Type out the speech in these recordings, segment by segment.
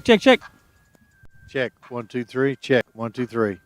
Check, check. Check. 1, 2, 3. Check. 1, 2, 3.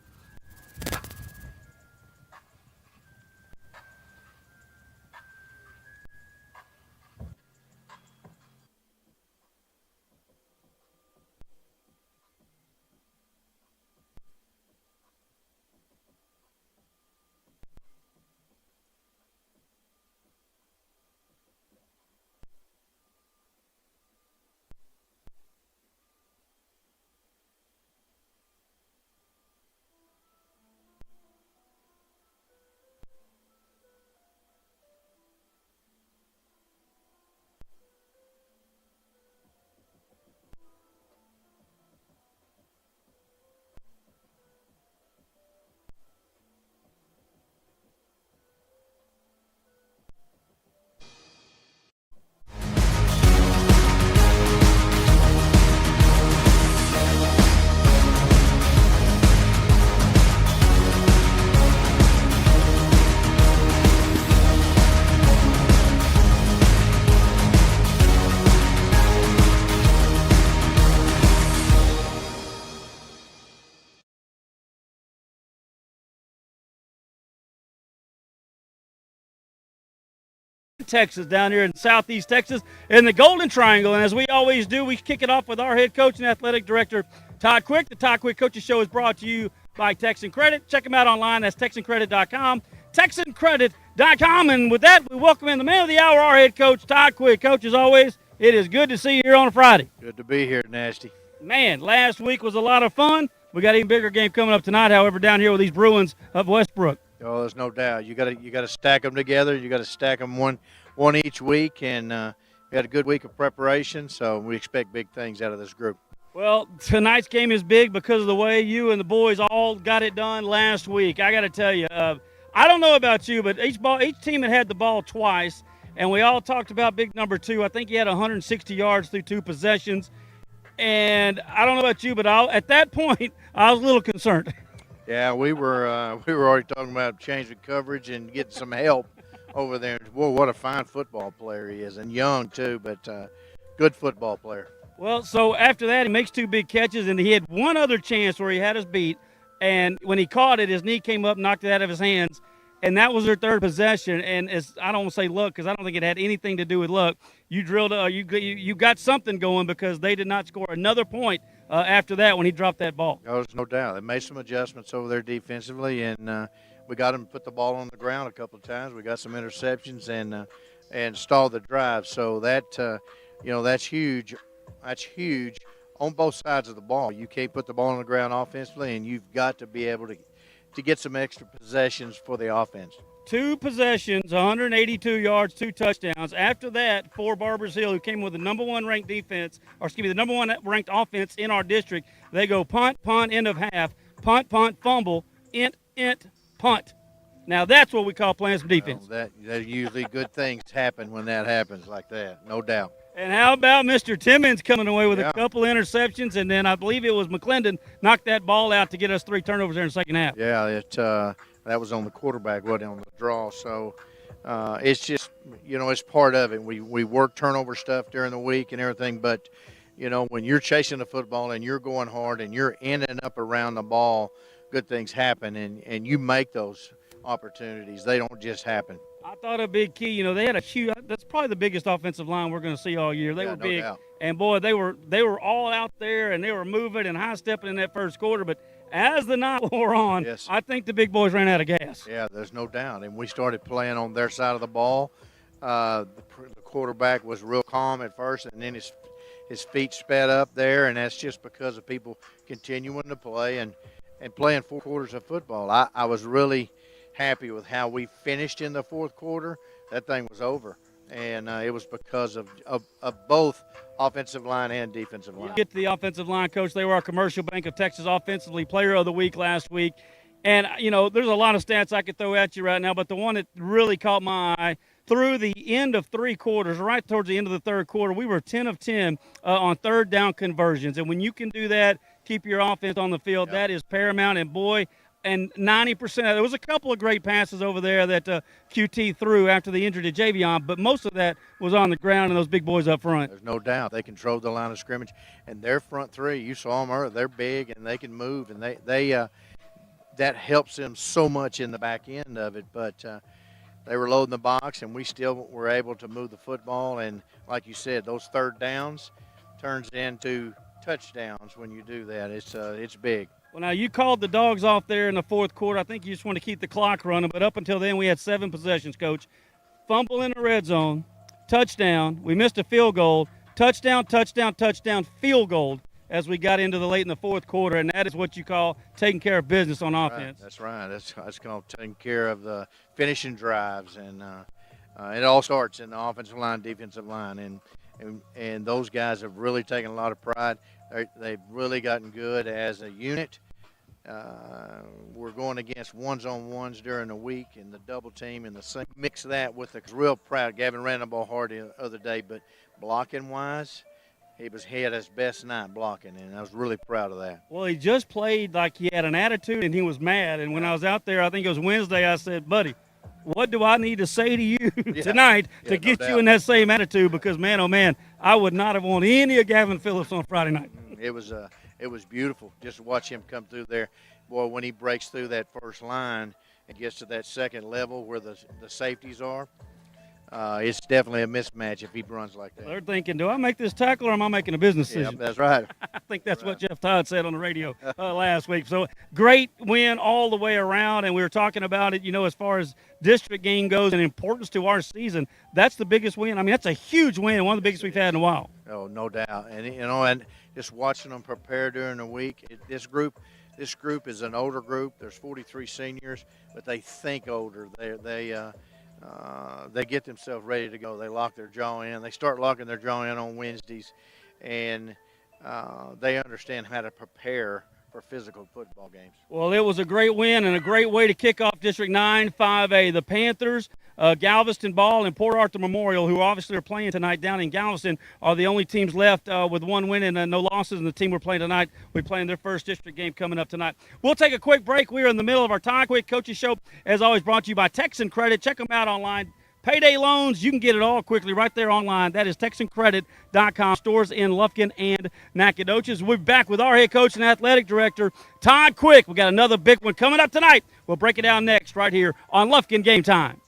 Texas, down here in southeast Texas in the Golden Triangle. And as we always do, we kick it off with our head coach and athletic director, Todd Quick. The Todd Quick Coaches Show is brought to you by Texan Credit. Check them out online. That's TexanCredit.com. TexanCredit.com. And with that, we welcome in the man of the hour, our head coach, Todd Quick. Coach, as always, it is good to see you here on a Friday. Good to be here, Nasty. Man, last week was a lot of fun. We got an even bigger game coming up tonight, however, down here with these Bruins of West Brook. Oh, there's no doubt. You got to stack them together. You got to stack them one each week, and we had a good week of preparation, so we expect big things out of this group. Well, tonight's game is big because of the way you and the boys all got it done last week. I got to tell you, I don't know about you, but each team had the ball twice, and we all talked about big number 2. I think he had 160 yards through 2 possessions, and I don't know about you, but at that point, I was a little concerned. Yeah, we were already talking about changing coverage and getting some help over there. Boy, what a fine football player he is, and young too, but good football player. Well, so after that, he makes 2 big catches, and he had one other chance where he had us beat, and when he caught it, his knee came up, knocked it out of his hands, and that was their 3rd possession. And I don't want to say luck because I don't think it had anything to do with luck. You drilled, you got something going because they did not score another point after that when he dropped that ball. Oh, there's no doubt. They made some adjustments over there defensively, and we got him to put the ball on the ground a couple of times. We got some interceptions and stalled the drive. So that that's huge. That's huge on both sides of the ball. You can't put the ball on the ground offensively, and you've got to be able to get some extra possessions for the offense. 2 possessions, 182 yards, 2 touchdowns. After that, for Barbers Hill, who came with the number 1 ranked defense, or excuse me, the number 1 ranked offense in our district, they go punt, end of half, punt, fumble, int, punt. Now that's what we call playing some defense. That usually good things happen when that happens like that, no doubt. And how about Mr. Timmons coming away with a couple interceptions, and then I believe it was McClendon knocked that ball out to get us 3 turnovers there in the second half. Yeah, that was on the quarterback, wasn't on the draw. So it's just, it's part of it. We work turnover stuff during the week and everything, but, when you're chasing the football and you're going hard and you're in and up around the ball, good things happen, and you make those opportunities. They don't just happen. I thought a big key, they had a huge, that's probably the biggest offensive line we're going to see all year. They were big, doubt. And boy, they were all out there, and they were moving and high-stepping in that first quarter, but as the night wore on, yes, I think the big boys ran out of gas. Yeah, there's no doubt, and we started playing on their side of the ball. The quarterback was real calm at first, and then his feet sped up there, and that's just because of people continuing to play and playing 4 quarters of football. I was really happy with how we finished in the 4th quarter. That thing was over, and it was because of both offensive line and defensive line. You get to the offensive line, Coach. They were our Commercial Bank of Texas Offensively Player of the Week last week. And, there's a lot of stats I could throw at you right now, but the one that really caught my eye, through the end of 3 quarters, right towards the end of the 3rd quarter, we were 10 of 10 on 3rd down conversions. And when you can do that, keep your offense on the field, that is paramount. And, boy, and 90%. There was a couple of great passes over there that QT threw after the injury to Javion, but most of that was on the ground and those big boys up front. There's no doubt they controlled the line of scrimmage, and their front three. You saw them earlier; they're big and they can move, and they that helps them so much in the back end of it. But they were loading the box, and we still were able to move the football. And like you said, those third downs turns into touchdowns when you do that. It's big. Well, now you called the dogs off there in the fourth quarter. I think you just want to keep the clock running, but up until then we had 7 possessions, Coach. Fumble in the red zone, touchdown. We missed a field goal, touchdown, touchdown, touchdown, field goal as we got into the late in the fourth quarter, and that is what you call taking care of business on offense. That's right. That's called taking care of the finishing drives, and it all starts in the offensive line, defensive line, and those guys have really taken a lot of pride. They've really gotten good as a unit. We're going against ones-on-ones during the week and the double team and the same. Mix that with the real proud. Gavin ran the ball hard the other day, but blocking-wise, he had his best night blocking, and I was really proud of that. Well, he just played like he had an attitude and he was mad. And when I was out there, I think it was Wednesday, I said, buddy, what do I need to say to you tonight to get you in that same attitude? Because, man, oh, man, I would not have wanted any of Gavin Phillips on Friday night. It was beautiful just to watch him come through there. Boy, when he breaks through that first line and gets to that second level where the safeties are, it's definitely a mismatch if he runs like that. They're thinking, do I make this tackle or am I making a business decision? Yeah, that's right. I think that's what Jeff Todd said on the radio last week. So great win all the way around, and we were talking about it, as far as district game goes and importance to our season. That's the biggest win. I mean, that's a huge win, one of the biggest we've had in a while. Oh, no doubt. And, and just watching them prepare during the week, this group is an older group. There's 43 seniors, but they think older. They get themselves ready to go. They lock their jaw in. They start locking their jaw in on Wednesdays, and they understand how to prepare for physical football games. Well, it was a great win and a great way to kick off District 9 5A. The Panthers, Galveston Ball, and Port Arthur Memorial, who obviously are playing tonight down in Galveston, are the only teams left with 1 win and no losses. And the team we're playing tonight, we're playing their first district game coming up tonight. We'll take a quick break. We are in the middle of our Tie Quick Coaches Show, as always, brought to you by Texan Credit. Check them out online. Payday loans, you can get it all quickly right there online. That is TexanCredit.com. Stores in Lufkin and Nacogdoches. We'll be back with our head coach and athletic director, Todd Quick. We got another big one coming up tonight. We'll break it down next right here on Lufkin Game Time.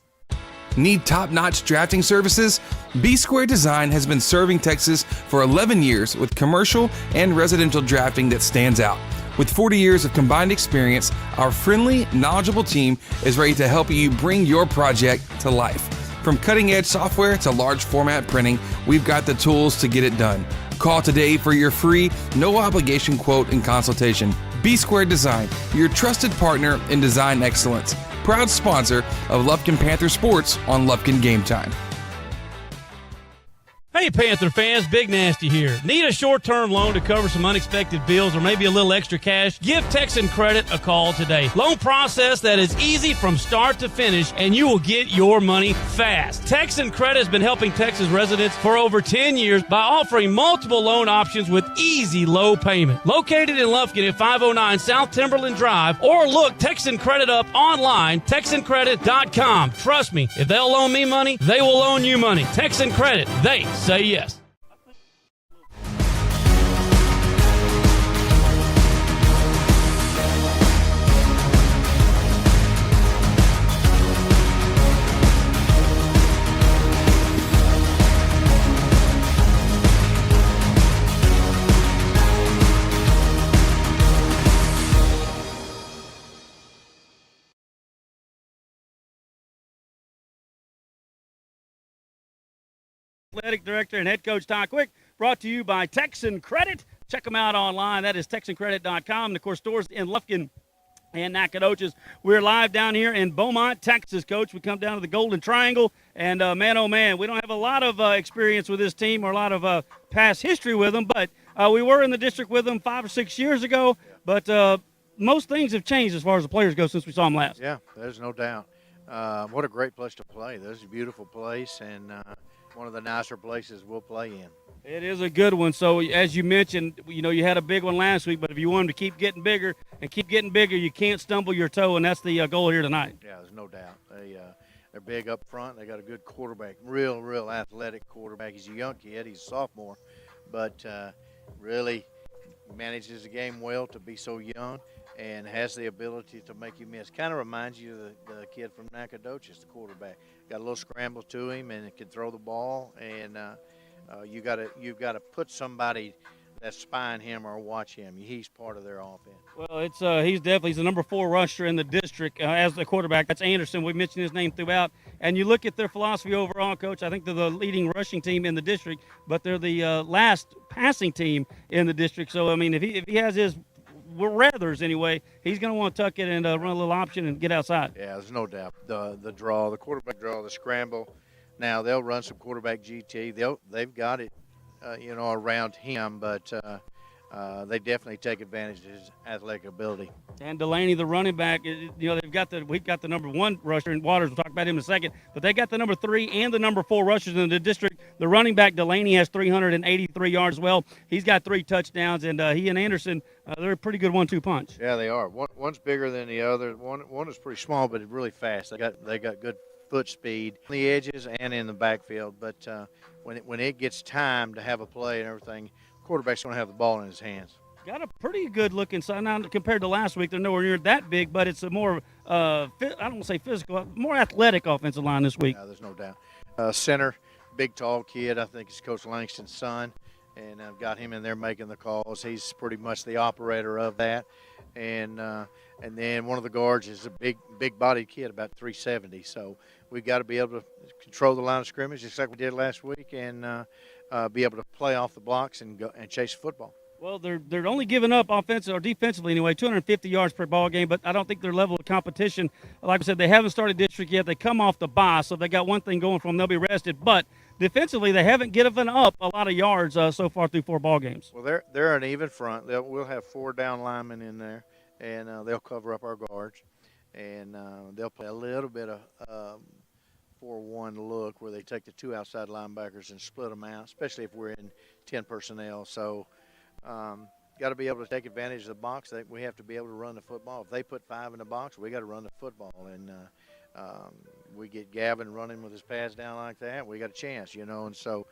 Need top-notch drafting services? B-Square Design has been serving Texas for 11 years with commercial and residential drafting that stands out. With 40 years of combined experience, our friendly, knowledgeable team is ready to help you bring your project to life. From cutting-edge software to large format printing, we've got the tools to get it done. Call today for your free, no-obligation quote and consultation. B-Square Design, your trusted partner in design excellence. Proud sponsor of Lufkin Panther Sports on Lufkin Game Time. Hey, Panther fans, Big Nasty here. Need a short-term loan to cover some unexpected bills or maybe a little extra cash? Give Texan Credit a call today. Loan process that is easy from start to finish, and you will get your money fast. Texan Credit has been helping Texas residents for over 10 years by offering multiple loan options with easy low payment. Located in Lufkin at 509 South Timberland Drive, or look Texan Credit up online, TexanCredit.com. Trust me, if they'll loan me money, they will loan you money. Texan Credit, they say yes. Athletic Director and Head Coach Todd Quick, brought to you by Texan Credit. Check them out online. That is TexanCredit.com. And, of course, stores in Lufkin and Nacogdoches. We're live down here in Beaumont, Texas, Coach. We come down to the Golden Triangle. And, man, oh, man, we don't have a lot of experience with this team or a lot of past history with them. But we were in the district with them 5 or 6 years ago. But most things have changed as far as the players go since we saw them last. Yeah, there's no doubt. What a great place to play. This is a beautiful place and one of the nicer places we'll play in. It is a good one. So as you mentioned, you had a big one last week, but if you want them to keep getting bigger and keep getting bigger, you can't stumble your toe, and that's the goal here tonight. Yeah, there's no doubt. They're big up front. They got a good quarterback, real athletic quarterback. He's a young kid. He's a sophomore, but really manages the game well to be so young and has the ability to make you miss. Kind of reminds you of the kid from Nacogdoches, the quarterback. Got a little scramble to him and can throw the ball, and you've got to put somebody that's spying him or watch him. He's part of their offense. Well, he's the number 4 rusher in the district as the quarterback. That's Anderson. We mentioned his name throughout. And you look at their philosophy overall, Coach. I think they're the leading rushing team in the district, but they're the last passing team in the district. So I mean, if he has his rathers anyway, he's going to want to tuck it and run a little option and get outside. Yeah, there's no doubt. The draw, the quarterback draw, the scramble. Now they'll run some quarterback GT. They've got it, around him, but they definitely take advantage of his athletic ability. And Delaney, the running back, we've got the number 1 rusher in Waters. We'll talk about him in a second, but they got the number 3 and the number 4 rushers in the district. The running back Delaney has 383 yards as well. He's got 3 touchdowns, and he and Anderson, they're a pretty good 1-2 punch. Yeah, they are. One's bigger than the other. One is pretty small, but really fast. They got good foot speed on the edges and in the backfield. But when it gets time to have a play and everything, quarterback's going to have the ball in his hands. Got a pretty good looking side. Now, compared to last week, they're nowhere near that big, but it's a more, I don't want to say physical, more athletic offensive line this week. Yeah, there's no doubt. Center, big, tall kid. I think it's Coach Langston's son, and I've got him in there making the calls. He's pretty much the operator of that. And then one of the guards is a big-bodied kid, about 370. So we've got to be able to control the line of scrimmage just like we did last week, and be able to play off the blocks and go and chase the football. Well, they're only giving up offensively or defensively anyway, 250 yards per ball game, but I don't think their level of competition, like I said, they haven't started district yet. They come off the bye, so they got one thing going for them. They'll be rested, but defensively they haven't given up a lot of yards so far through 4 ball games. Well, they're an even front. We'll have 4 down linemen in there, and they'll cover up our guards, and they'll play a little bit of 4-1 look where they take the 2 outside linebackers and split them out, especially if we're in 10 personnel. So got to be able to take advantage of the box. We have to be able to run the football. If they put 5 in the box, we got to run the football. And we get Gavin running with his pads down like that, we got a chance, And so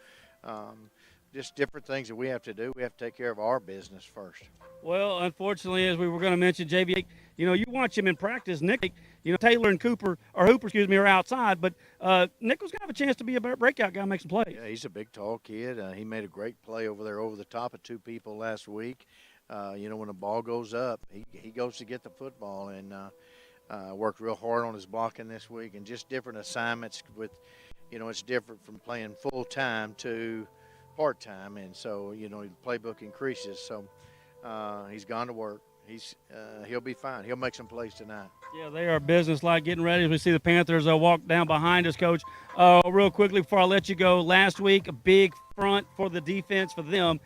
just different things that we have to do. We have to take care of our business first. Well, unfortunately, as we were going to mention, JV, you watch him in practice. Nick, Taylor and Hooper, are outside, but Nick was going to have a chance to be a breakout guy, make some plays. Yeah, he's a big, tall kid. He made a great play over there over the top of 2 people last week. When the ball goes up, he goes to get the football, and worked real hard on his blocking this week, and just different assignments with, it's different from playing full-time to part-time, and so, the playbook increases. So he's gone to work. He'll be fine. He'll make some plays tonight. Yeah, they are business-like, getting ready as we see the Panthers walk down behind us, Coach. Real quickly before I let you go, last week, a big front for the defense for them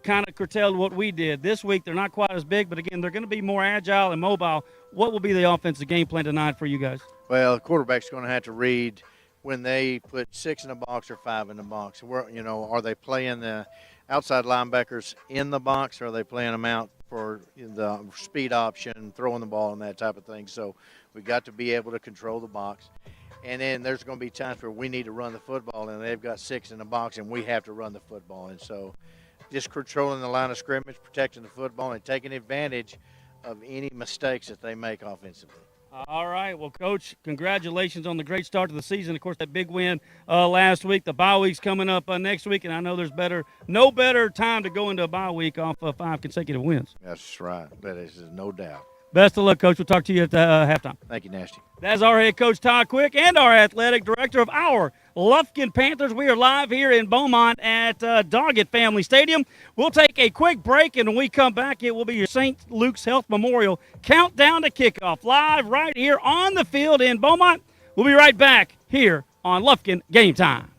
kind of curtailed what we did. This week, they're not quite as big, but again, they're going to be more agile and mobile. What will be the offensive game plan tonight for you guys? Well, the quarterback's going to have to read when they put 6 in the box or 5 in the box. Are they playing the outside linebackers in the box, or are they playing them out for the speed option, throwing the ball and that type of thing? So we've got to be able to control the box. And then there's going to be times where we need to run the football, and they've got 6 in the box, and we have to run the football. And so just controlling the line of scrimmage, protecting the football, and taking advantage of any mistakes that they make offensively. All right. Well, Coach, congratulations on the great start to the season. Of course, that big win last week. The bye week's coming up next week, and I know there's no better time to go into a bye week off 5 consecutive wins. That's right. That is no doubt. Best of luck, Coach. We'll talk to you at halftime. Thank you, Nasty. That's our head coach, Todd Quick, and our athletic director of our Lufkin Panthers. We are live here in Beaumont at Doggett Family Stadium. We'll take a quick break, and when we come back, it will be your St. Luke's Health Memorial countdown to kickoff, live right here on the field in Beaumont. We'll be right back here on Lufkin Game Time.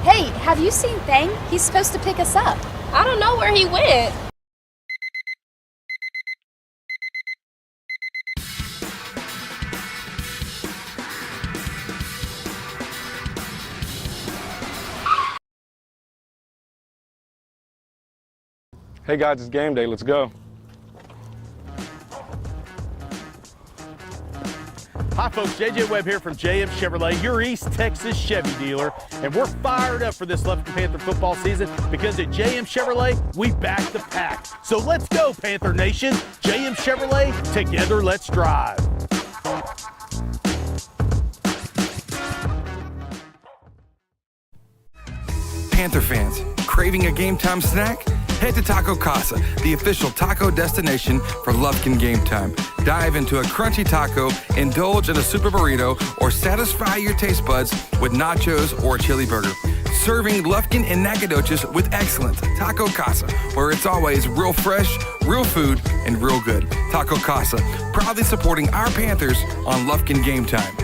Hey, have you seen Thang? He's supposed to pick us up. I don't know where he went. Hey guys, it's game day. Let's go. Hi folks, JJ Webb here from JM Chevrolet, your East Texas Chevy dealer, and we're fired up for this Lufkin Panther football season because at JM Chevrolet, we back the pack. So let's go, Panther Nation. JM Chevrolet, together let's drive. Panther fans, craving a game time snack? Head to Taco Casa, the official taco destination for Lufkin Game Time. Dive into a crunchy taco, indulge in a super burrito, or satisfy your taste buds with nachos or a chili burger. Serving Lufkin and Nacogdoches with excellence. Taco Casa, where it's always real fresh, real food, and real good. Taco Casa, proudly supporting our Panthers on Lufkin Game Time.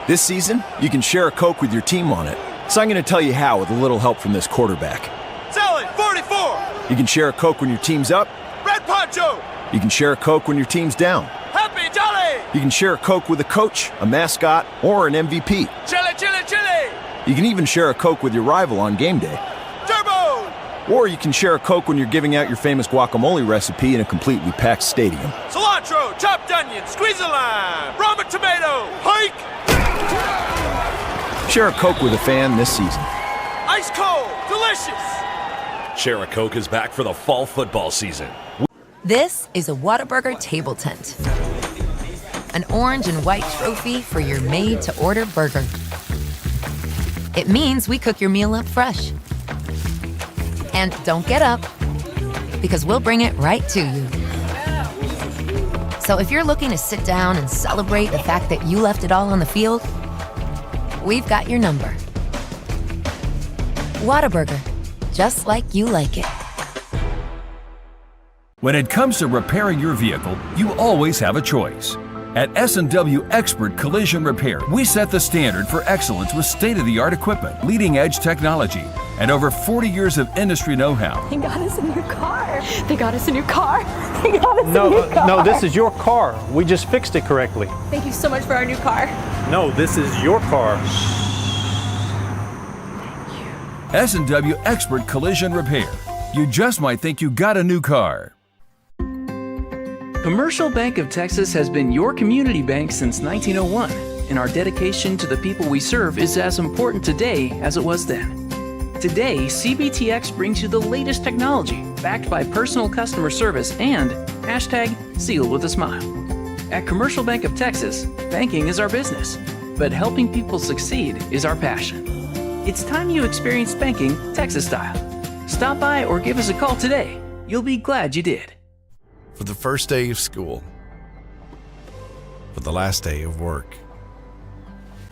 This season, you can share a Coke with your team on it. So I'm going to tell you how with a little help from this quarterback. Sell it, 44! You can share a Coke when your team's up. Red Poncho! You can share a Coke when your team's down. Happy Jolly! You can share a Coke with a coach, a mascot, or an MVP. Chili, chili, chili! You can even share a Coke with your rival on game day. Turbo! Or you can share a Coke when you're giving out your famous guacamole recipe in a completely packed stadium. Cilantro, chopped onion, squeeze a lime, Roma tomato, hike! Share a Coke with a fan this season. Ice cold, delicious! Share a Coke is back for the fall football season. This is a Whataburger table tent. An orange and white trophy for your made-to-order burger. It means we cook your meal up fresh. And don't get up, because we'll bring it right to you. So if you're looking to sit down and celebrate the fact that you left it all on the field, we've got your number. Whataburger, just like you like it. When it comes to repairing your vehicle, you always have a choice. At S&W Expert Collision Repair, we set the standard for excellence with state-of-the-art equipment, leading-edge technology, and over 40 years of industry know-how. They got us a new car. They got us a new car. They got us a new car. No, this is your car. We just fixed it correctly. Thank you so much for our new car. No, this is your car. S&W Expert Collision Repair. You just might think you got a new car. Commercial Bank of Texas has been your community bank since 1901, and our dedication to the people we serve is as important today as it was then. Today, CBTX brings you the latest technology, backed by personal customer service and #Seal with a smile. At Commercial Bank of Texas, banking is our business, but helping people succeed is our passion. It's time you experienced banking Texas style. Stop by or give us a call today. You'll be glad you did. For the first day of school, for the last day of work,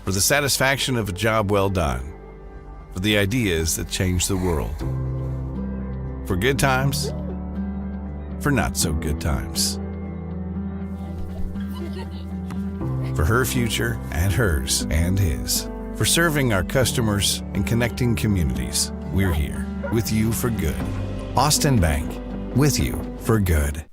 for the satisfaction of a job well done, for the ideas that change the world, for good times, for not so good times, for her future and hers and his, for serving our customers and connecting communities. We're here with you for good. Austin Bank, with you for good.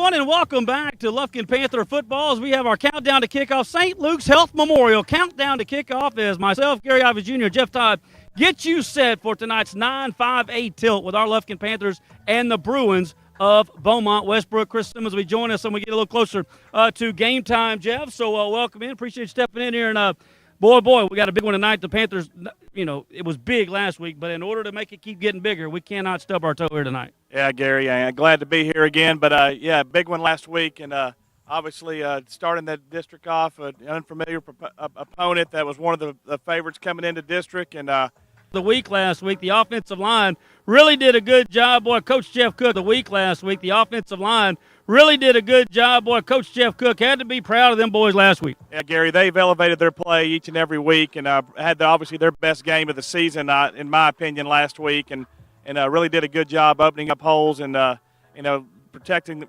And welcome back to Lufkin Panther football as we have our countdown to kickoff. St. Luke's Health Memorial countdown to kickoff as myself, Gary Ivers Jr., Jeff Todd get you set for tonight's 9-5-8 tilt with our Lufkin Panthers and the Bruins of Beaumont. West Brook, Chris Simmons will be joining us and we get a little closer to game time, Jeff. So welcome in. Appreciate you stepping in here. And boy, we got a big one tonight. The Panthers, it was big last week, but in order to make it keep getting bigger, we cannot stub our toe here tonight. Yeah, Gary, glad to be here again. But, big one last week. And obviously starting the district off, an unfamiliar opponent that was one of the favorites coming into district. And the week last week, the offensive line really did a good job. Boy, Coach Jeff Cook, the week last week, the offensive line really did a good job. Boy, Coach Jeff Cook had to be proud of them boys last week. Yeah, Gary, they've elevated their play each and every week and had obviously their best game of the season, in my opinion, last week. And and really did a good job opening up holes and protecting the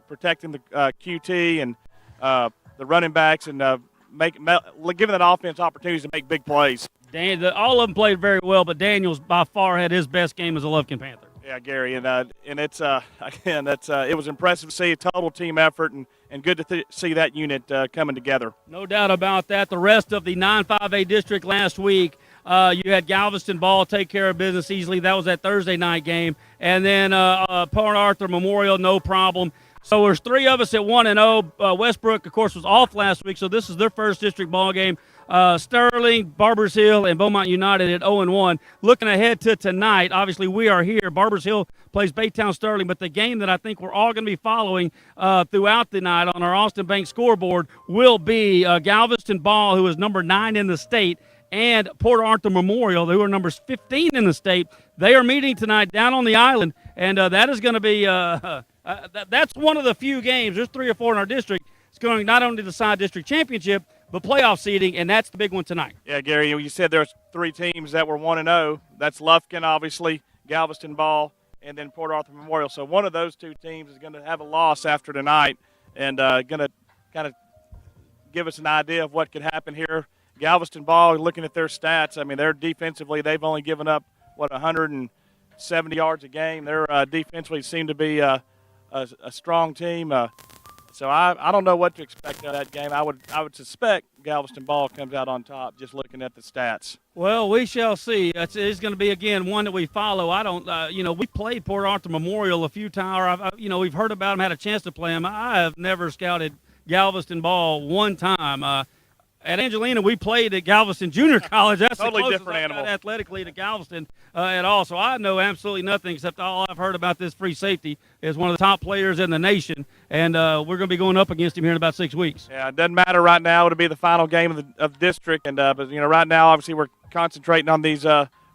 QT and the running backs and giving that offense opportunities to make big plays. All of them played very well, but Daniels by far had his best game as a Lufkin Panther. Yeah, Gary, and it's again it was impressive to see a total team effort and good to see that unit coming together. No doubt about that. The rest of the 9-5A district last week, you had Galveston Ball take care of business easily. That was that Thursday night game, and then Port Arthur Memorial, no problem. So there's three of us at 1-0. West Brook, of course, was off last week, so this is their first district ball game. Sterling, Barbers Hill, and Beaumont United at 0-1. Looking ahead to tonight, obviously we are here. Barbers Hill plays Baytown Sterling, but the game that I think we're all going to be following throughout the night on our Austin Bank scoreboard will be Galveston Ball, who is number 9 in the state, and Port Arthur Memorial, who are numbers 15 in the state. They are meeting tonight down on the island, and that is going to be that's one of the few games. There's 3 or 4 in our district. It's going not only to decide district championship, but playoff seeding, and that's the big one tonight. Yeah, Gary, you said there's 3 teams that were 1-0. That's Lufkin, obviously, Galveston Ball, and then Port Arthur Memorial. So one of those 2 teams is going to have a loss after tonight and going to kind of give us an idea of what could happen here. Galveston Ball, looking at their stats, I mean, they're defensively, they've only given up, 170 yards a game. They're defensively seem to be a strong team. So I don't know what to expect out of that game. I would suspect Galveston Ball comes out on top just looking at the stats. Well, we shall see. It's going to be, again, one that we follow. I don't, we played Port Arthur Memorial a few times. We've heard about them, had a chance to play them. I have never scouted Galveston Ball one time. At Angelina, we played at Galveston Junior College. That's totally the different animal. Athletically to Galveston at all. So I know absolutely nothing except all I've heard about this free safety is one of the top players in the nation, and we're going to be going up against him here in about 6 weeks. Yeah, it doesn't matter right now. It'll be the final game of district, and but right now, obviously, we're concentrating on these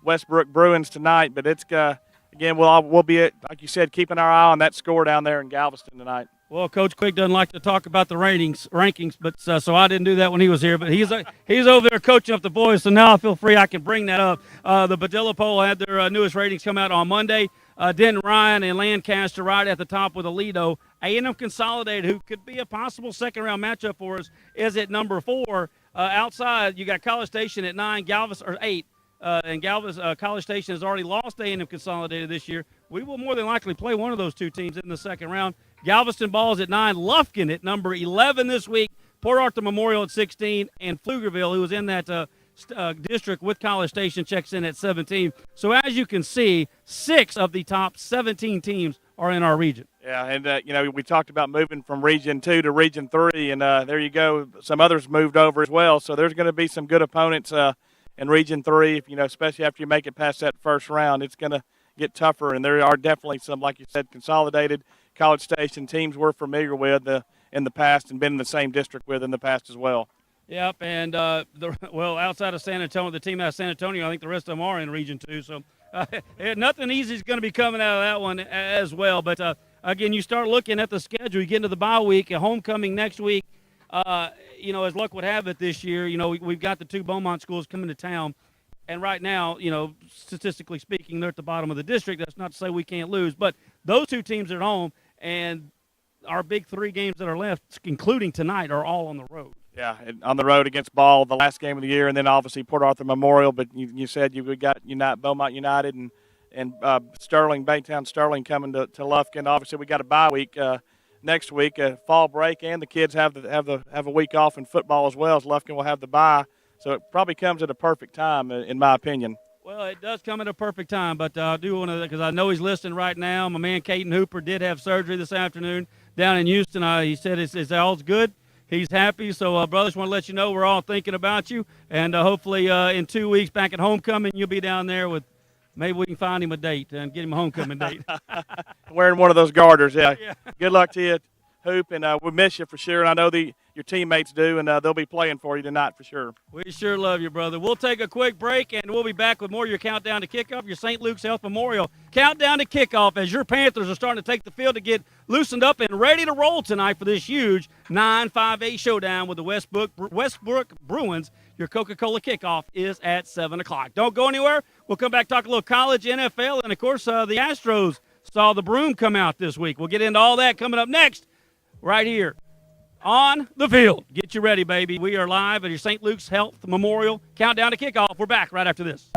West Brook Bruins tonight. But it's again, we'll be like you said, keeping our eye on that score down there in Galveston tonight. Well, Coach Quick doesn't like to talk about the rankings, but so I didn't do that when he was here. But he's over there coaching up the boys, so now I feel free I can bring that up. The Padilla poll had their newest ratings come out on Monday. Denton Ryan and Lancaster right at the top with Aledo. A&M Consolidated, who could be a possible second-round matchup for us, is at number 4. Outside, you got College Station at 9, Galveston or 8. And College Station has already lost A&M Consolidated this year. We will more than likely play one of those 2 teams in the second round. Galveston Ball's at 9, Lufkin at number 11 this week, Port Arthur Memorial at 16, and Pflugerville, who was in that district with College Station, checks in at 17. So as you can see, 6 of the top 17 teams are in our region. Yeah, and we talked about moving from Region 2 to Region 3, and there you go. Some others moved over as well. So there's going to be some good opponents in Region 3, especially after you make it past that first round. It's going to get tougher, and there are definitely some, like you said, consolidated College Station teams we're familiar with in the past and been in the same district with in the past as well. Yep, and outside of San Antonio, the team out of San Antonio, I think the rest of them are in Region 2. So nothing easy is going to be coming out of that one as well. But, again, you start looking at the schedule. You get into the bye week, a homecoming next week. As luck would have it this year, we've got the 2 Beaumont schools coming to town. And right now, statistically speaking, they're at the bottom of the district. That's not to say we can't lose. But those 2 teams are at home, and our big 3 games that are left, including tonight, are all on the road. Yeah, on the road against Ball, the last game of the year, and then obviously Port Arthur Memorial. But you said we got Beaumont United and Sterling, Baytown Sterling coming to Lufkin. Obviously, we got a bye week next week, fall break, and the kids have a week off in football as well, as Lufkin will have the bye. So it probably comes at a perfect time, in my opinion. Well, it does come at a perfect time, but I do want to, because I know he's listening right now. My man Caden Hooper did have surgery this afternoon down in Houston. He said it's all's good. He's happy. So, brothers, want to let you know we're all thinking about you. And hopefully in 2 weeks back at homecoming, you'll be down there with maybe we can find him a date and get him a homecoming date. Wearing one of those garters, yeah. Good luck to you, Hoop, and we miss you for sure. And I know your teammates do, and they'll be playing for you tonight for sure. We sure love you, brother. We'll take a quick break, and we'll be back with more of your Countdown to Kickoff, your St. Luke's Health Memorial Countdown to Kickoff, as your Panthers are starting to take the field to get loosened up and ready to roll tonight for this huge 9-5-8 showdown with the West Brook Bruins Your Coca-Cola kickoff is at 7 o'clock. Don't go anywhere. We'll come back, talk a little college, NFL, and, of course, the Astros saw the broom come out this week. We'll get into all that coming up next right here on the field. Get you ready, baby. We are live at your St. Luke's Health Memorial Countdown to Kickoff. We're back right after this.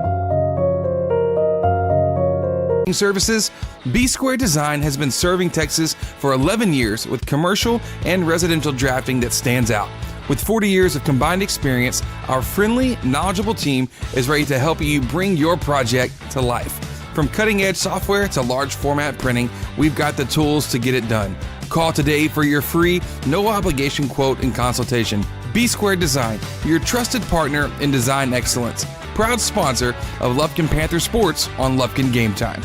Services, B Square Design has been serving Texas for 11 years with commercial and residential drafting that stands out. With 40 years of combined experience, our friendly, knowledgeable team is ready to help you bring your project to life. From cutting-edge software to large format printing, we've got the tools to get it done. Call today for your free, no-obligation quote and consultation. B Square Design, your trusted partner in design excellence. Proud sponsor of Lufkin Panther Sports on Lufkin Game Time.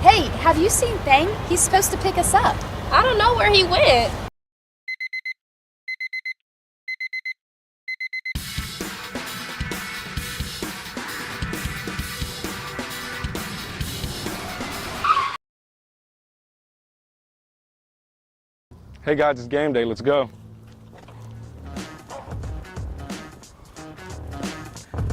Hey, have you seen Thang? He's supposed to pick us up. I don't know where he went. Hey guys, it's game day. Let's go.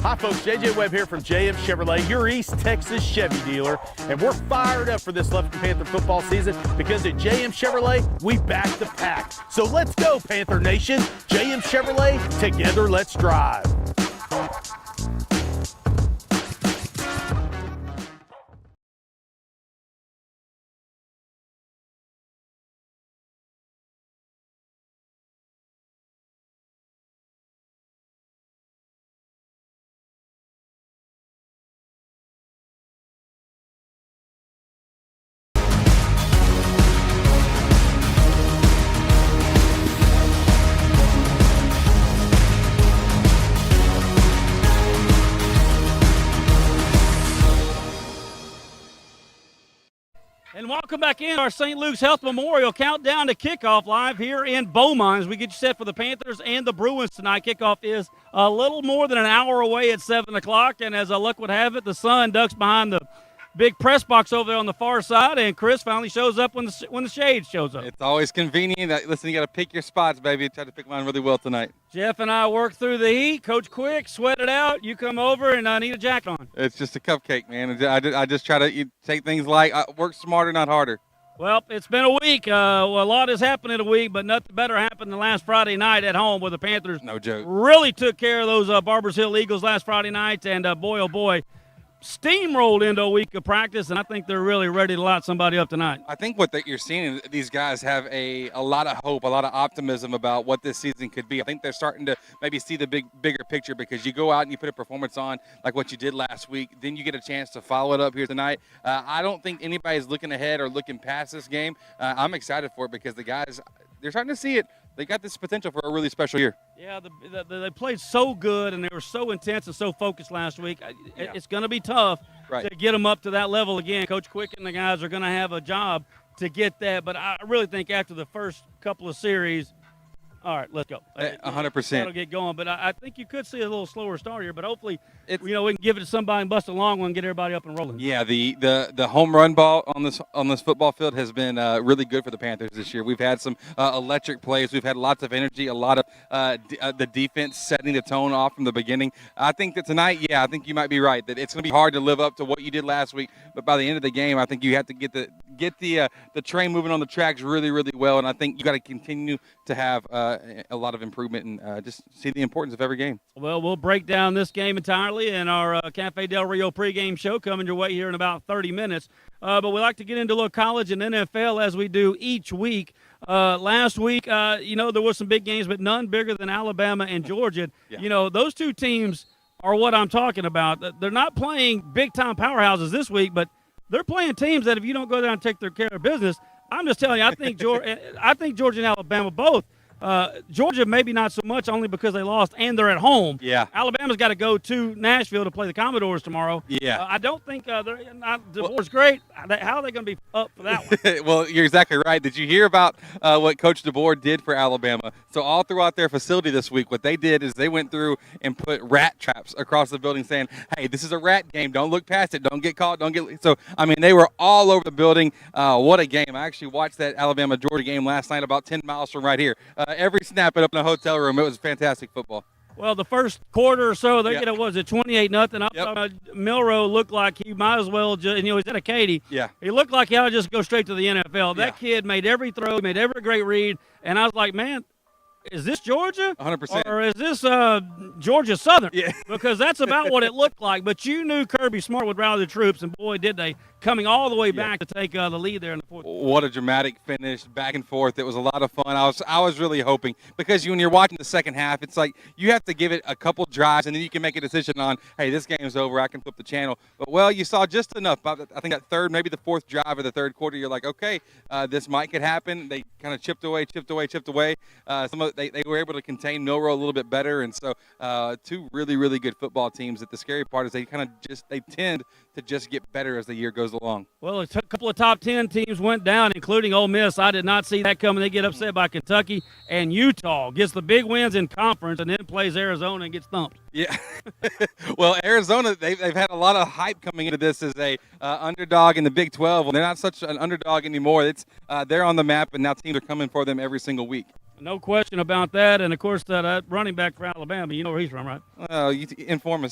Hi folks, JJ Webb here from JM Chevrolet, your East Texas Chevy dealer, and we're fired up for this Lufkin Panther football season because at JM Chevrolet, we back the pack. So let's go, Panther Nation. JM Chevrolet, together let's drive. And welcome back in our St. Luke's Health Memorial Countdown to Kickoff live here in Beaumont as we get you set for the Panthers and the Bruins tonight. Kickoff is a little more than an hour away at 7 o'clock, and as luck would have it, the sun ducks behind the big press box over there on the far side, and Chris finally shows up when the shade shows up. It's always convenient. Listen, you got to pick your spots, baby. I tried to pick mine really well tonight. Jeff and I worked through the heat. Coach Quick, sweat it out. You come over and I need a jacket on. It's just a cupcake, man. I just try to take things light. Work smarter, not harder. Well, it's been a week. A lot has happened in a week, but nothing better happened than last Friday night at home where the Panthers no joke really took care of those Barbers Hill Eagles last Friday night, and boy, oh boy, steamrolled into a week of practice, and I think they're really ready to light somebody up tonight. I think what you're seeing, these guys have a lot of hope, a lot of optimism about what this season could be. I think they're starting to maybe see the bigger picture because you go out and you put a performance on like what you did last week, then you get a chance to follow it up here tonight. I don't think anybody's looking ahead or looking past this game. I'm excited for it because the guys, they're starting to see it. They got this potential for a really special year. Yeah, they played so good, and they were so intense and so focused last week. It's going to be tough to get them up to that level again. Coach Quick and the guys are going to have a job to get that, but I really think after the first couple of series, all right, let's go. 100%. That'll get going, but I think you could see a little slower start here, but hopefully, we can give it to somebody and bust a long one and get everybody up and rolling. Yeah, the home run ball on this football field has been really good for the Panthers this year. We've had some electric plays. We've had lots of energy, a lot of the defense setting the tone off from the beginning. I think that tonight, I think you might be right, that it's going to be hard to live up to what you did last week, but by the end of the game, I think you have to get the train moving on the tracks really, really well, and I think you got to continue to have a lot of improvement and just see the importance of every game. Well, we'll break down this game entirely in our Cafe Del Rio pregame show coming your way here in about 30 minutes. But we like to get into a little college and NFL as we do each week. Last week, there were some big games, but none bigger than Alabama and Georgia. Yeah. Those two teams are what I'm talking about. They're not playing big-time powerhouses this week, but they're playing teams that if you don't go down and take their care of business, I'm just telling you, I think Georgia and Alabama both. Georgia maybe not so much only because they lost and they're at home. Yeah. Alabama's got to go to Nashville to play the Commodores tomorrow. Yeah. I don't think DeBoer's great. How are they going to be up for that one? Well, you're exactly right. Did you hear about what Coach DeBoer did for Alabama? So all throughout their facility this week, what they did is they went through and put rat traps across the building saying, hey, this is a rat game. Don't look past it. Don't get caught. So, they were all over the building. What a game. I actually watched that Alabama-Georgia game last night about 10 miles from right here. Every snap up in a hotel room. It was fantastic football. Well, the first quarter or so, they Yeah. get it, was it 28-0? Milroe looked like he might as well just, he's at a Katy. Yeah. He looked like he ought to just go straight to the NFL. That Yeah. kid made every throw, made every great read, and I was like, man, is this Georgia? 100%. Or is this Georgia Southern? Yeah. Because that's about what it looked like. But you knew Kirby Smart would rally the troops, and boy, did they, coming all the way back to take the lead there in the fourth. What a dramatic finish, back and forth. It was a lot of fun. I was really hoping, because when you're watching the second half, it's like you have to give it a couple drives, and then you can make a decision on, hey, this game's over, I can flip the channel. But, well, you saw just enough. I think that third, maybe the fourth drive of the third quarter, you're like, okay, this could happen. They kind of chipped away. They were able to contain Milroe a little bit better, and so two really, really good football teams. That the scary part is they tend to just get better as the year goes along. Well, a couple of top 10 teams went down, including Ole Miss. I did not see that coming. They get upset by Kentucky, and Utah gets the big wins in conference and then plays Arizona and gets thumped. Yeah. Well, Arizona, they've had a lot of hype coming into this as a underdog in the Big 12. Well, they're not such an underdog anymore. They're on the map, and now teams are coming for them every single week. No question about that. And, of course, that running back for Alabama, you know where he's from, right? Well, you inform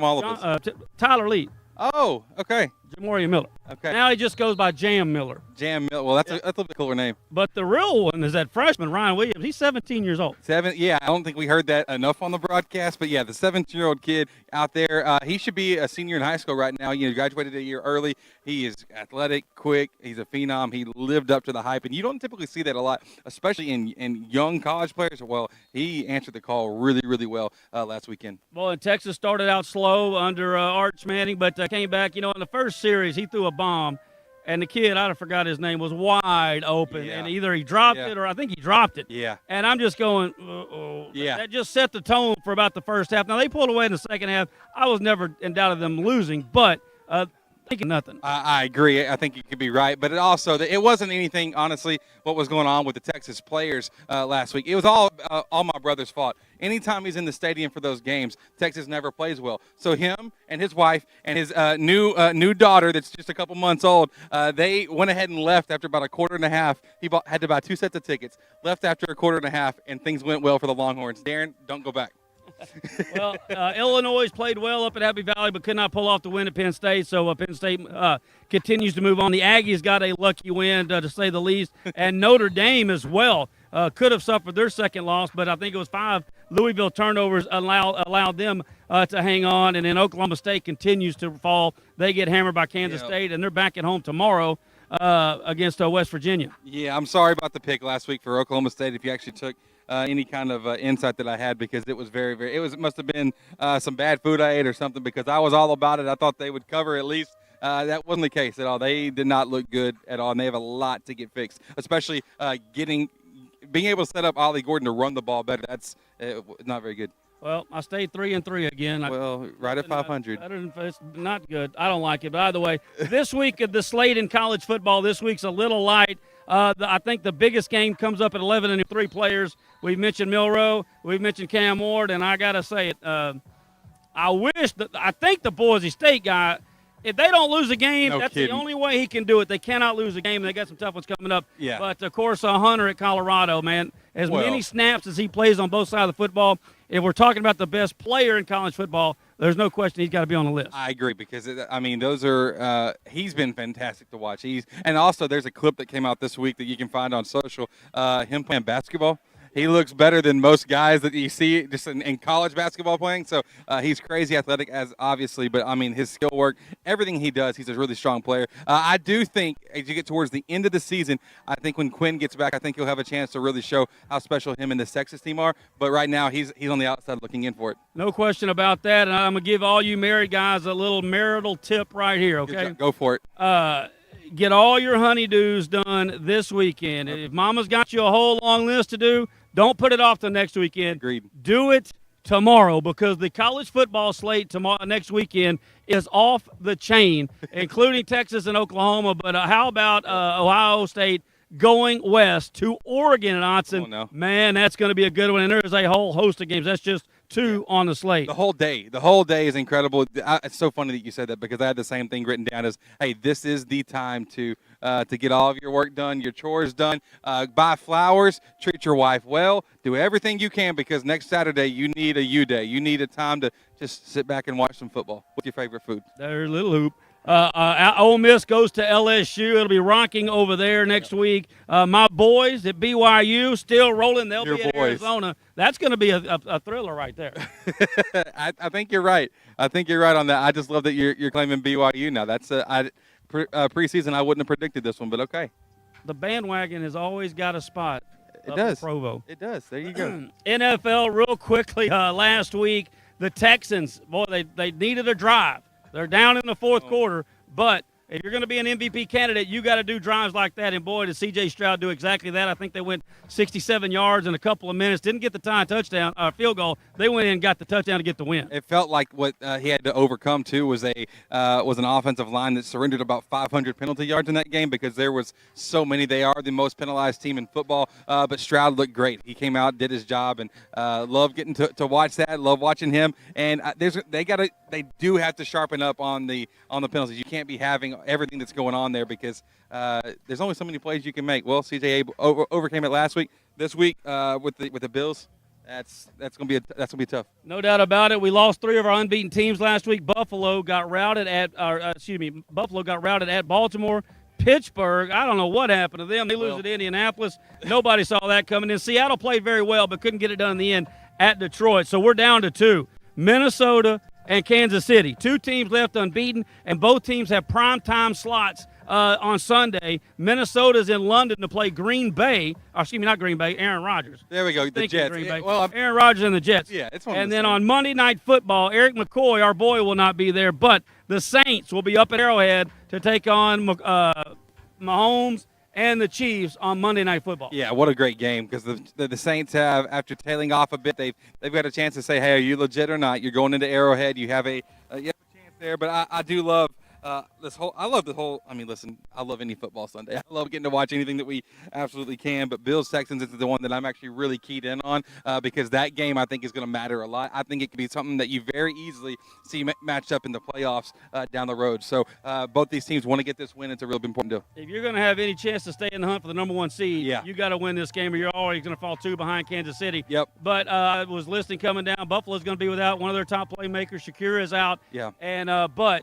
all of us. Tyler Lee. Oh, okay. Jamorian Miller. Okay. Now he just goes by Jam Miller. Jam Miller. Well, that's a little bit cooler name. But the real one is that freshman, Ryan Williams. He's 17 years old. Yeah, I don't think we heard that enough on the broadcast. But, yeah, the 17-year-old kid out there, he should be a senior in high school right now. Graduated a year early. He is athletic, quick. He's a phenom. He lived up to the hype. And you don't typically see that a lot, especially in young college players. Well, he answered the call really, really well last weekend. Well, and Texas started out slow under Arch Manning, but came back. In the first series, he threw a bomb, and the kid, I forgot his name, was wide open. Yeah. And either he dropped it or I think he dropped it. Yeah. And I'm just going, uh-oh. Yeah. That just set the tone for about the first half. Now, they pulled away in the second half. I was never in doubt of them losing, but thinking nothing. I agree. I think you could be right. But it wasn't anything, honestly, what was going on with the Texas players last week. It was all my brother's fault. Anytime he's in the stadium for those games, Texas never plays well. So him and his wife and his new daughter that's just a couple months old, they went ahead and left after about a quarter and a half. He had to buy 2 sets of tickets, left after a quarter and a half, and things went well for the Longhorns. Darren, don't go back. Well, Illinois played well up at Happy Valley, but could not pull off the win at Penn State. So Penn State continues to move on. The Aggies got a lucky win, to say the least, and Notre Dame as well could have suffered their second loss, but I think it was 5 Louisville turnovers allowed them to hang on. And then Oklahoma State continues to fall. They get hammered by Kansas State, and they're back at home tomorrow against West Virginia. Yeah, I'm sorry about the pick last week for Oklahoma State. If you actually took any kind of insight that I had, because it was it must have been some bad food I ate or something, because I was all about it. I thought they would cover at least. That wasn't the case at all. They did not look good at all, and they have a lot to get fixed, especially being able to set up Ollie Gordon to run the ball better. That's not very good. Well, I stayed 3-3 again. Well, right at 500. It's not good. I don't like it. But either way, this week of the slate in college football, this week's a little light. I think the biggest game comes up at 11 and 3 players. We've mentioned Milroe. We've mentioned Cam Ward. And I got to say it, I think the Boise State guy, if they don't lose a game, that's the only way he can do it. They cannot lose a game, and they got some tough ones coming up. Yeah. But, of course, Hunter at Colorado, man, many snaps as he plays on both sides of the football, if we're talking about the best player in college football, there's no question he's got to be on the list. I agree, because, those are he's been fantastic to watch. And also there's a clip that came out this week that you can find on social, him playing basketball. He looks better than most guys that you see just in college basketball playing. So he's crazy athletic, as obviously, but his skill work, everything he does, he's a really strong player. I do think as you get towards the end of the season, I think when Quinn gets back, I think he'll have a chance to really show how special him and the Texas team are. But right now, he's on the outside looking in for it. No question about that. And I'm going to give all you married guys a little marital tip right here, okay? Go for it. Get all your honeydews done this weekend. If mama's got you a whole long list to do, don't put it off to next weekend. Agreed. Do it tomorrow, because the college football slate next weekend is off the chain, including Texas and Oklahoma. But how about Ohio State going west to Oregon and Autzen? Oh, no. Man, that's going to be a good one. And there's a whole host of games. That's just 2 on the slate. The whole day is incredible. It's so funny that you said that because I had the same thing written down as, hey, this is the time to get all of your work done, your chores done, buy flowers, treat your wife well, do everything you can because next Saturday you need a U day. You need a time to just sit back and watch some football. What's your favorite food? There's a little hoop. Ole Miss goes to LSU. It'll be rocking over there next week. My boys at BYU still rolling. They'll be in Arizona. That's going to be a thriller right there. I think you're right. I think you're right on that. I just love that you're claiming BYU now. That's preseason. I wouldn't have predicted this one, but okay. The bandwagon has always got a spot. It does. Provo. It does. There you go. NFL real quickly. Last week, the Texans, boy, they needed a drive. They're down in the fourth quarter, but if you're going to be an MVP candidate, you got to do drives like that. And, boy, did C.J. Stroud do exactly that. I think they went 67 yards in a couple of minutes. Didn't get the touchdown, field goal. They went in and got the touchdown to get the win. It felt like what he had to overcome, too, was an offensive line that surrendered about 500 penalty yards in that game because there was so many. They are the most penalized team in football, but Stroud looked great. He came out, did his job, and love getting to watch that, love watching him. And they do have to sharpen up on the penalties. You can't be having everything that's going on there because there's only so many plays you can make. Well, CJ overcame it last week. This week with the Bills, that's gonna be tough. No doubt about it. We lost 3 of our unbeaten teams last week. Buffalo got routed at Baltimore. Pittsburgh, I don't know what happened to them. They lose at Indianapolis. Nobody saw that coming in. Seattle played very well but couldn't get it done in the end at Detroit. So we're down to 2. Minnesota and Kansas City. 2 teams left unbeaten, and both teams have primetime slots on Sunday. Minnesota's in London to play Green Bay. Not Green Bay, Aaron Rodgers. There we go, the Jets. Aaron Rodgers and the Jets. Yeah, it's one And then on Monday Night Football, Eric McCoy, our boy, will not be there, but the Saints will be up at Arrowhead to take on Mahomes and the Chiefs on Monday Night Football. Yeah, what a great game because the Saints have, after tailing off a bit, they've got a chance to say, hey, are you legit or not? You're going into Arrowhead. You have a chance there, but I do love this whole. I love the whole. I mean, listen, I love any football Sunday. I love getting to watch anything that we absolutely can. But Bills Texans is the one that I'm actually really keyed in on because that game I think is going to matter a lot. I think it could be something that you very easily see matched up in the playoffs down the road. So both these teams want to get this win. It's a real important deal. If you're going to have any chance to stay in the hunt for the number 1 seed, you got to win this game, or you're always going to fall 2 behind Kansas City. Yep. But I was listening coming down. Buffalo's going to be without one of their top playmakers. Shakira is out. Yeah. And but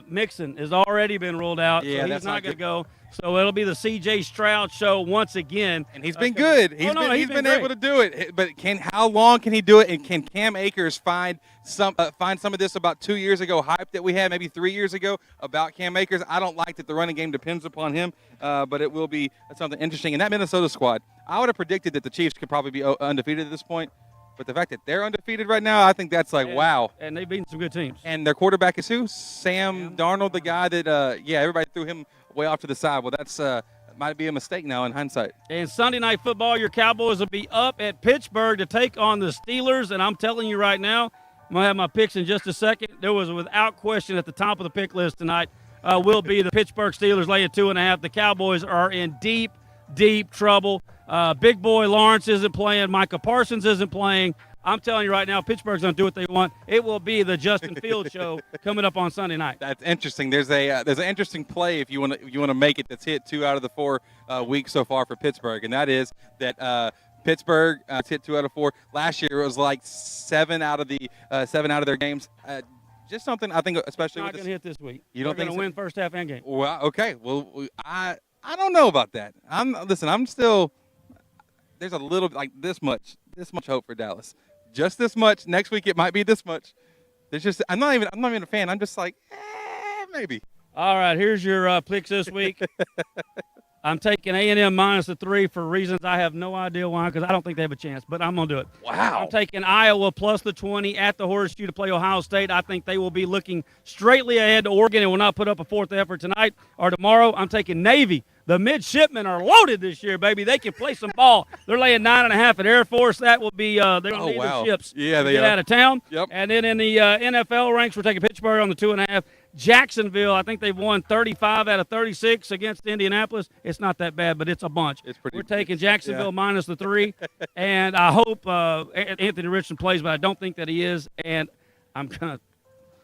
Mixon has already been ruled out. Yeah, so he's not going to go. So it'll be the C.J. Stroud show once again. And he's been good. He's been able to do it. But how long can he do it? And can Cam Akers find some of this about 2 years ago hype that we had maybe 3 years ago about Cam Akers? I don't like that the running game depends upon him, but it will be something interesting. And that Minnesota squad, I would have predicted that the Chiefs could probably be undefeated at this point. But the fact that they're undefeated right now, I think that's wow. And they've beaten some good teams. And their quarterback is who? Sam Darnold, the guy that, everybody threw him way off to the side. Well, that's might be a mistake now in hindsight. And Sunday Night Football, your Cowboys will be up at Pittsburgh to take on the Steelers. And I'm telling you right now, I'm going to have my picks in just a second. There was without question at the top of the pick list tonight will be the Pittsburgh Steelers laying 2.5. The Cowboys are in deep, deep trouble. Big boy Lawrence isn't playing. Micah Parsons isn't playing. I'm telling you right now, Pittsburgh's going to do what they want. It will be the Justin Fields show coming up on Sunday night. That's interesting. There's an interesting play if you want to make it that's hit 2 out of the 4 weeks so far for Pittsburgh, and that is that Pittsburgh hit 2 out of 4. Last year it was like 7 out of their games. Just something I think, especially not going to hit this week. You don't think going to win first half and game? Well, okay. Well, I don't know about that. I'm still. There's a little like this much hope for Dallas. Just this much. Next week it might be this much. There's just I'm not even a fan. I'm just like maybe. All right, here's your picks this week. I'm taking A&M minus the 3 for reasons I have no idea why, because I don't think they have a chance, but I'm going to do it. Wow. I'm taking Iowa plus the 20 at the Horseshoe to play Ohio State. I think they will be looking straightly ahead to Oregon and will not put up a 4th effort tonight or tomorrow. I'm taking Navy. The midshipmen are loaded this year, baby. They can play some ball. They're laying 9.5 at Air Force. That will be they're going to need their ships to get out of town. Yep. And then in the NFL ranks, we're taking Pittsburgh on the 2.5 Jacksonville, I think they've won 35 out of 36 against Indianapolis. It's not that bad, but it's a bunch. We're taking Jacksonville minus the 3, and I hope Anthony Richardson plays, but I don't think that he is. And I'm going to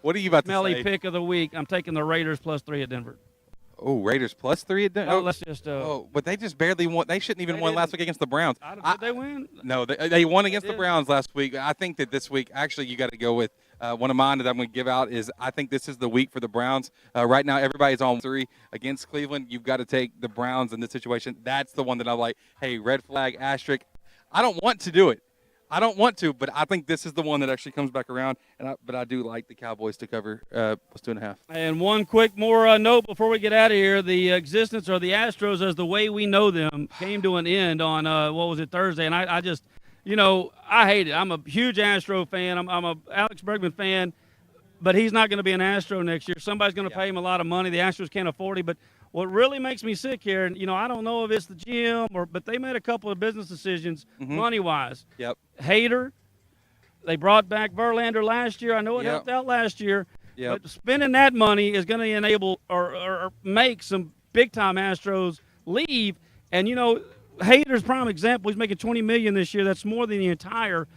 What are you about to smelly say? pick of the week. I'm taking the Raiders plus 3 at Denver. Oh, Raiders plus 3 at Denver. Oh, let's just. But they just barely won. They shouldn't even won last week against the Browns. Did they win? No, they won against the Browns last week. I think that this week, actually, you got to go with one of mine that I'm going to give out is I think this is the week for the Browns. Right now, everybody's on 3 against Cleveland. You've got to take the Browns in this situation. That's the one that I'm like, hey, red flag, asterisk. I don't want to do it. I don't want to, but I think this is the one that actually comes back around. But I do like the Cowboys to cover plus 2.5. And one quick more note before we get out of here: the existence of the Astros as the way we know them came to an end on Thursday, and I just, I hate it. I'm a huge Astro fan. I'm a Alex Bregman fan, but he's not going to be an Astro next year. Somebody's going to pay him a lot of money. The Astros can't afford him, but. What really makes me sick here, and I don't know if it's the GM but they made a couple of business decisions money-wise. Yep. Hader, they brought back Verlander last year. I know it helped out last year, but spending that money is going to enable or make some big-time Astros leave. And Hader's prime example. He's making $20 million this year. That's more than the entire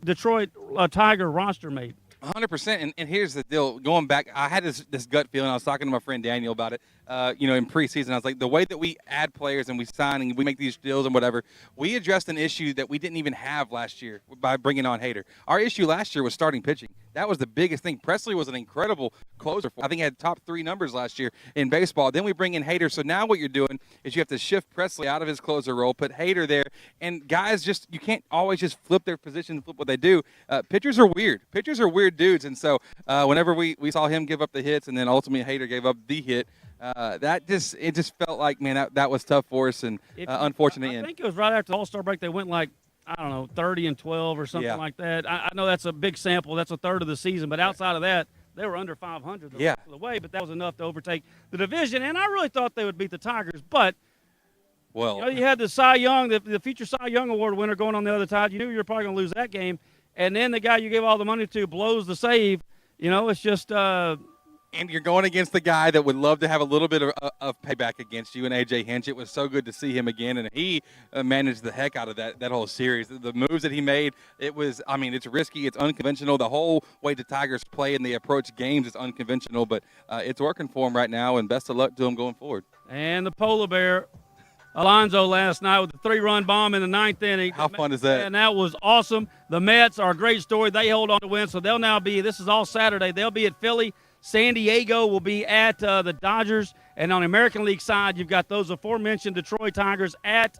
Detroit Tiger roster made. 100%. And here's the deal. Going back, I had this gut feeling. I was talking to my friend Daniel about it, in preseason. I was like, the way that we add players and we sign and we make these deals and whatever, we addressed an issue that we didn't even have last year by bringing on Hader. Our issue last year was starting pitching. That was the biggest thing. Presley was an incredible closer. I think he had top 3 numbers last year in baseball. Then we bring in Hader. So now what you're doing is you have to shift Presley out of his closer role, put Hader there. And guys, you can't always just flip their position, flip what they do. Pitchers are weird. Pitchers are weird dudes. And so whenever we saw him give up the hits and then ultimately Hader gave up the hit, it just felt like, man, that was tough for us and unfortunate end. I think it was right after the All-Star break they went 30-12 or something like that. I know that's a big sample. That's a third of the season. But outside of that, they were under 500 the rest of the way. But that was enough to overtake the division. And I really thought they would beat the Tigers. But, you had the Cy Young, the future Cy Young Award winner going on the other side. You knew you were probably going to lose that game. And then the guy you gave all the money to blows the save. It's just and you're going against the guy that would love to have a little bit of payback against you and A.J. Hinch. It was so good to see him again, and he managed the heck out of that whole series. The moves that he made, it's risky, it's unconventional. The whole way the Tigers play and they approach games is unconventional, but it's working for him right now, and best of luck to him going forward. And the Polar Bear, Alonso last night with a 3-run bomb in the 9th inning. How fun is that? And that was awesome. The Mets are a great story. They hold on to win, so they'll now be – this is all Saturday. They'll be at Philly. San Diego will be at the Dodgers. And on the American League side, you've got those aforementioned Detroit Tigers at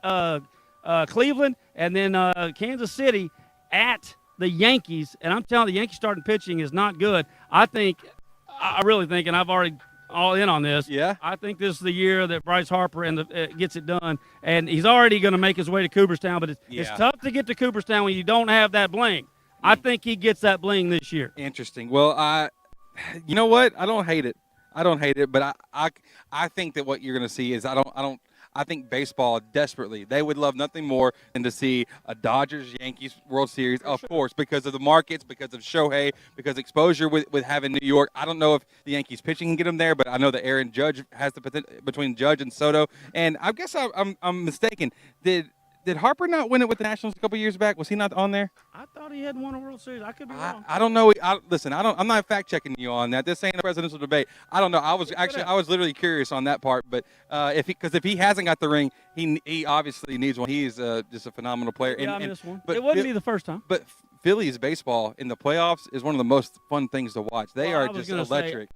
Cleveland, and then Kansas City at the Yankees. And I'm telling you, the Yankees starting pitching is not good. I really think, and I've already – all in on this. Yeah. I think this is the year that Bryce Harper gets it done. And he's already going to make his way to Cooperstown, but it's tough to get to Cooperstown when you don't have that bling. I think he gets that bling this year. Interesting. Well, you know what? I don't hate it. But I think that what you're going to see is I think baseball desperately, they would love nothing more than to see a Dodgers-Yankees World Series, of course, because of the markets, because of Shohei, because exposure with having New York. I don't know if the Yankees pitching can get them there, but I know that Aaron Judge has the potential between Judge and Soto. And I guess I'm mistaken. Did Harper not win it with the Nationals a couple years back? Was he not on there? I thought he hadn't won a World Series. I could be wrong. I don't know. Listen, I'm not fact checking you on that. This ain't a presidential debate. I don't know. I was literally curious on that part. But if he hasn't got the ring, he obviously needs one. He's just a phenomenal player. I missed one. But it wouldn't be the first time. But Phillies baseball in the playoffs is one of the most fun things to watch. They are just electric.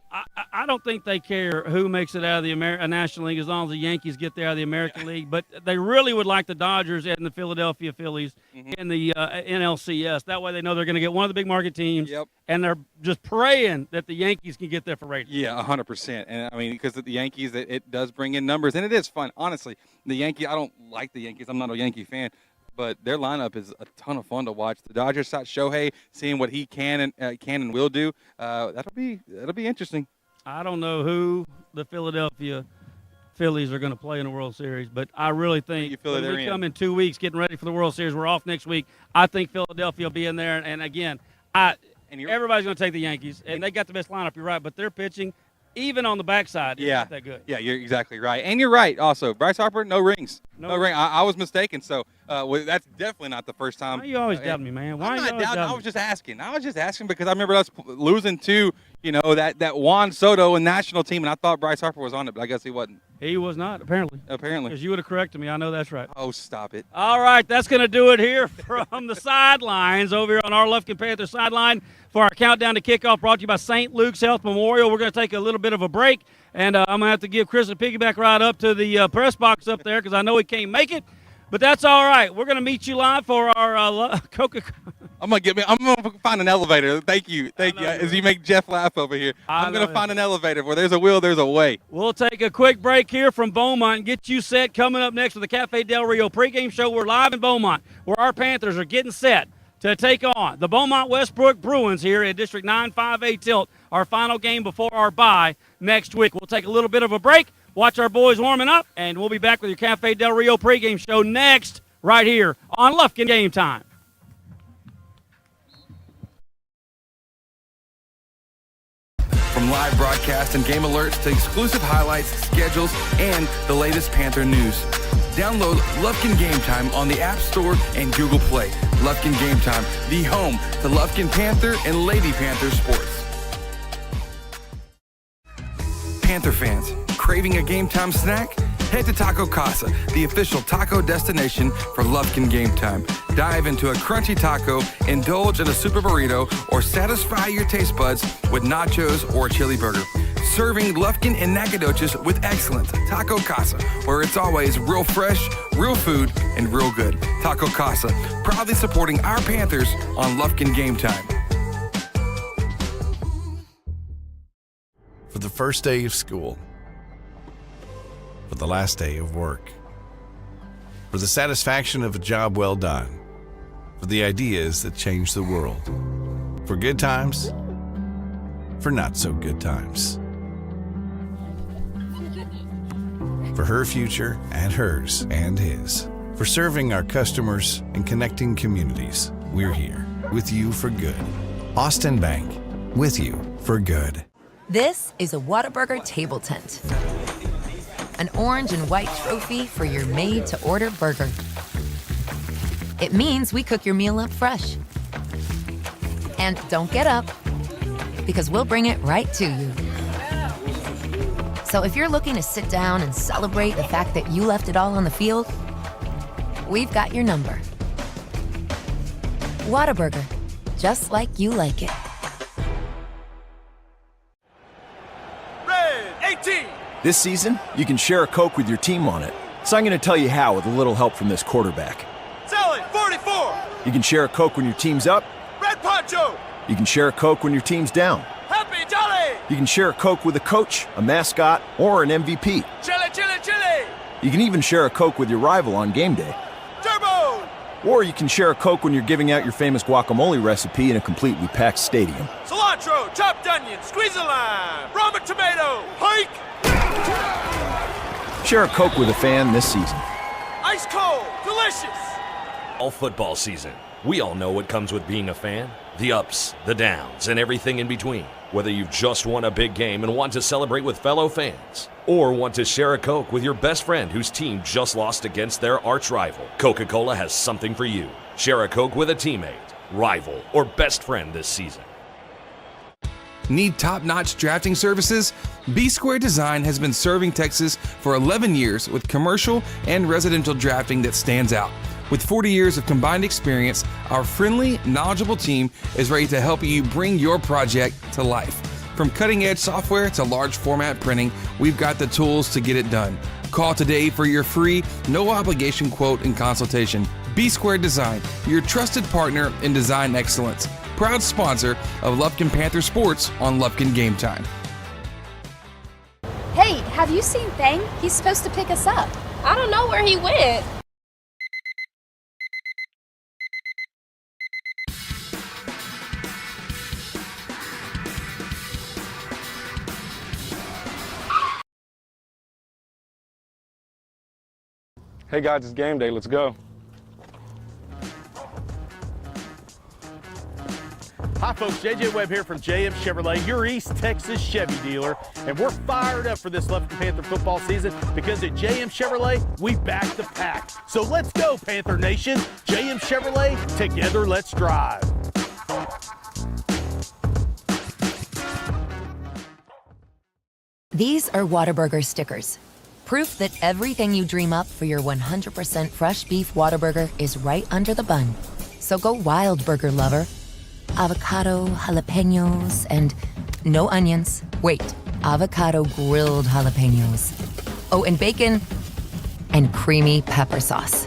I don't think they care who makes it out of the National League as long as the Yankees get there out of the American League. But they really would like the Dodgers and the Philadelphia Phillies in the NLCS. That way they know they're going to get one of the big market teams. Yep. And they're just praying that the Yankees can get there for ratings. Yeah, 100%. And, because the Yankees, it does bring in numbers. And it is fun. Honestly, the Yankees, I don't like the Yankees. I'm not a Yankee fan. But their lineup is a ton of fun to watch. The Dodgers shot Shohei, seeing what he can and will do. That'll be interesting. I don't know who the Philadelphia Phillies are going to play in the World Series, but I really think when we come in 2 weeks getting ready for the World Series, we're off next week. I think Philadelphia will be in there. And again, everybody's going to take the Yankees, and they got the best lineup. You're right, but their pitching, even on the backside, is not that good. Yeah, you're exactly right. And you're right also. Bryce Harper, no rings. No ring. I was mistaken. So that's definitely not the first time. Why you always doubting me, man? Why I'm you not always doubting. doubting I was just asking. I was just asking because I remember us losing to, that Juan Soto and national team, and I thought Bryce Harper was on it, but I guess he wasn't. He was not, apparently. Apparently. Because you would have corrected me. I know that's right. Oh, stop it. All right, that's going to do it here from the sidelines over here on our Lufkin Panthers sideline for our countdown to kickoff, brought to you by St. Luke's Health Memorial. We're going to take a little bit of a break, and I'm going to have to give Chris a piggyback ride up to the press box up there because I know he can't make it. But that's all right. We're going to meet you live for our Coca-Cola. I'm gonna find an elevator. Thank you. As you make Jeff laugh over here, I'm gonna find an elevator. Where there's a will, there's a way. We'll take a quick break here from Beaumont and get you set. Coming up next with the Cafe Del Rio pregame show. We're live in Beaumont, where our Panthers are getting set to take on the Beaumont West Brook Bruins here in District 9-5A Tilt. Our final game before our bye next week. We'll take a little bit of a break. Watch our boys warming up, and we'll be back with your Cafe Del Rio pregame show next, right here on Lufkin Game Time. From live broadcast and game alerts to exclusive highlights, schedules, and the latest Panther news. Download Lufkin Game Time on the App Store and Google Play. Lufkin Game Time, the home to Lufkin Panther and Lady Panther sports. Panther fans, craving a game time snack? Head to Taco Casa, the official taco destination for Lufkin Game Time. Dive into a crunchy taco, indulge in a super burrito, or satisfy your taste buds with nachos or a chili burger. Serving Lufkin and Nacogdoches with excellence. Taco Casa, where it's always real fresh, real food, and real good. Taco Casa, proudly supporting our Panthers on Lufkin Game Time. For the first day of school, for the last day of work, for the satisfaction of a job well done, for the ideas that change the world, for good times, for not so good times, for her future and hers and his, for serving our customers and connecting communities. We're here with you for good. Austin Bank, with you for good. This is a Whataburger table tent. An orange and white trophy for your made-to-order burger. It means we cook your meal up fresh. And don't get up, because we'll bring it right to you. So if you're looking to sit down and celebrate the fact that you left it all on the field, we've got your number. Whataburger, just like you like it. Red 18. This season, you can share a Coke with your team on it. So I'm going to tell you how with a little help from this quarterback. Sally 44. You can share a Coke when your team's up. Red Poncho. You can share a Coke when your team's down. Happy Jolly. You can share a Coke with a coach, a mascot, or an MVP. Chili, chili, chili. You can even share a Coke with your rival on game day. Turbo. Or you can share a Coke when you're giving out your famous guacamole recipe in a completely packed stadium. Cilantro, chopped onion, squeeze a lime, Roma tomato, hike. Share a Coke with a fan this season. Ice cold, delicious. All football season, we all know what comes with being a fan. The ups, the downs, and everything in between. Whether you've just won a big game and want to celebrate with fellow fans, or want to share a Coke with your best friend whose team just lost against their arch rival, Coca-Cola has something for you. Share a Coke with a teammate, rival, or best friend this season. Need top-notch drafting services? B-Square Design has been serving Texas for 11 years with commercial and residential drafting that stands out. With 40 years of combined experience, our friendly, knowledgeable team is ready to help you bring your project to life. From cutting-edge software to large format printing, we've got the tools to get it done. Call today for your free, no-obligation quote and consultation. B-Square Design, your trusted partner in design excellence. Proud sponsor of Lufkin Panther Sports on Lufkin Game Time. Hey, have you seen Thang? He's supposed to pick us up. I don't know where he went. Hey guys, it's game day. Let's go. Hi folks, JJ Webb here from JM Chevrolet, your East Texas Chevy dealer, and we're fired up for this Lufkin Panther football season because at JM Chevrolet, we back the pack. So let's go, Panther Nation. JM Chevrolet, together let's drive. These are Whataburger stickers. Proof that everything you dream up for your 100% fresh beef Whataburger is right under the bun. So go wild, burger lover. Avocado, jalapenos, and no onions. Wait, avocado grilled jalapenos. Oh, and bacon and creamy pepper sauce.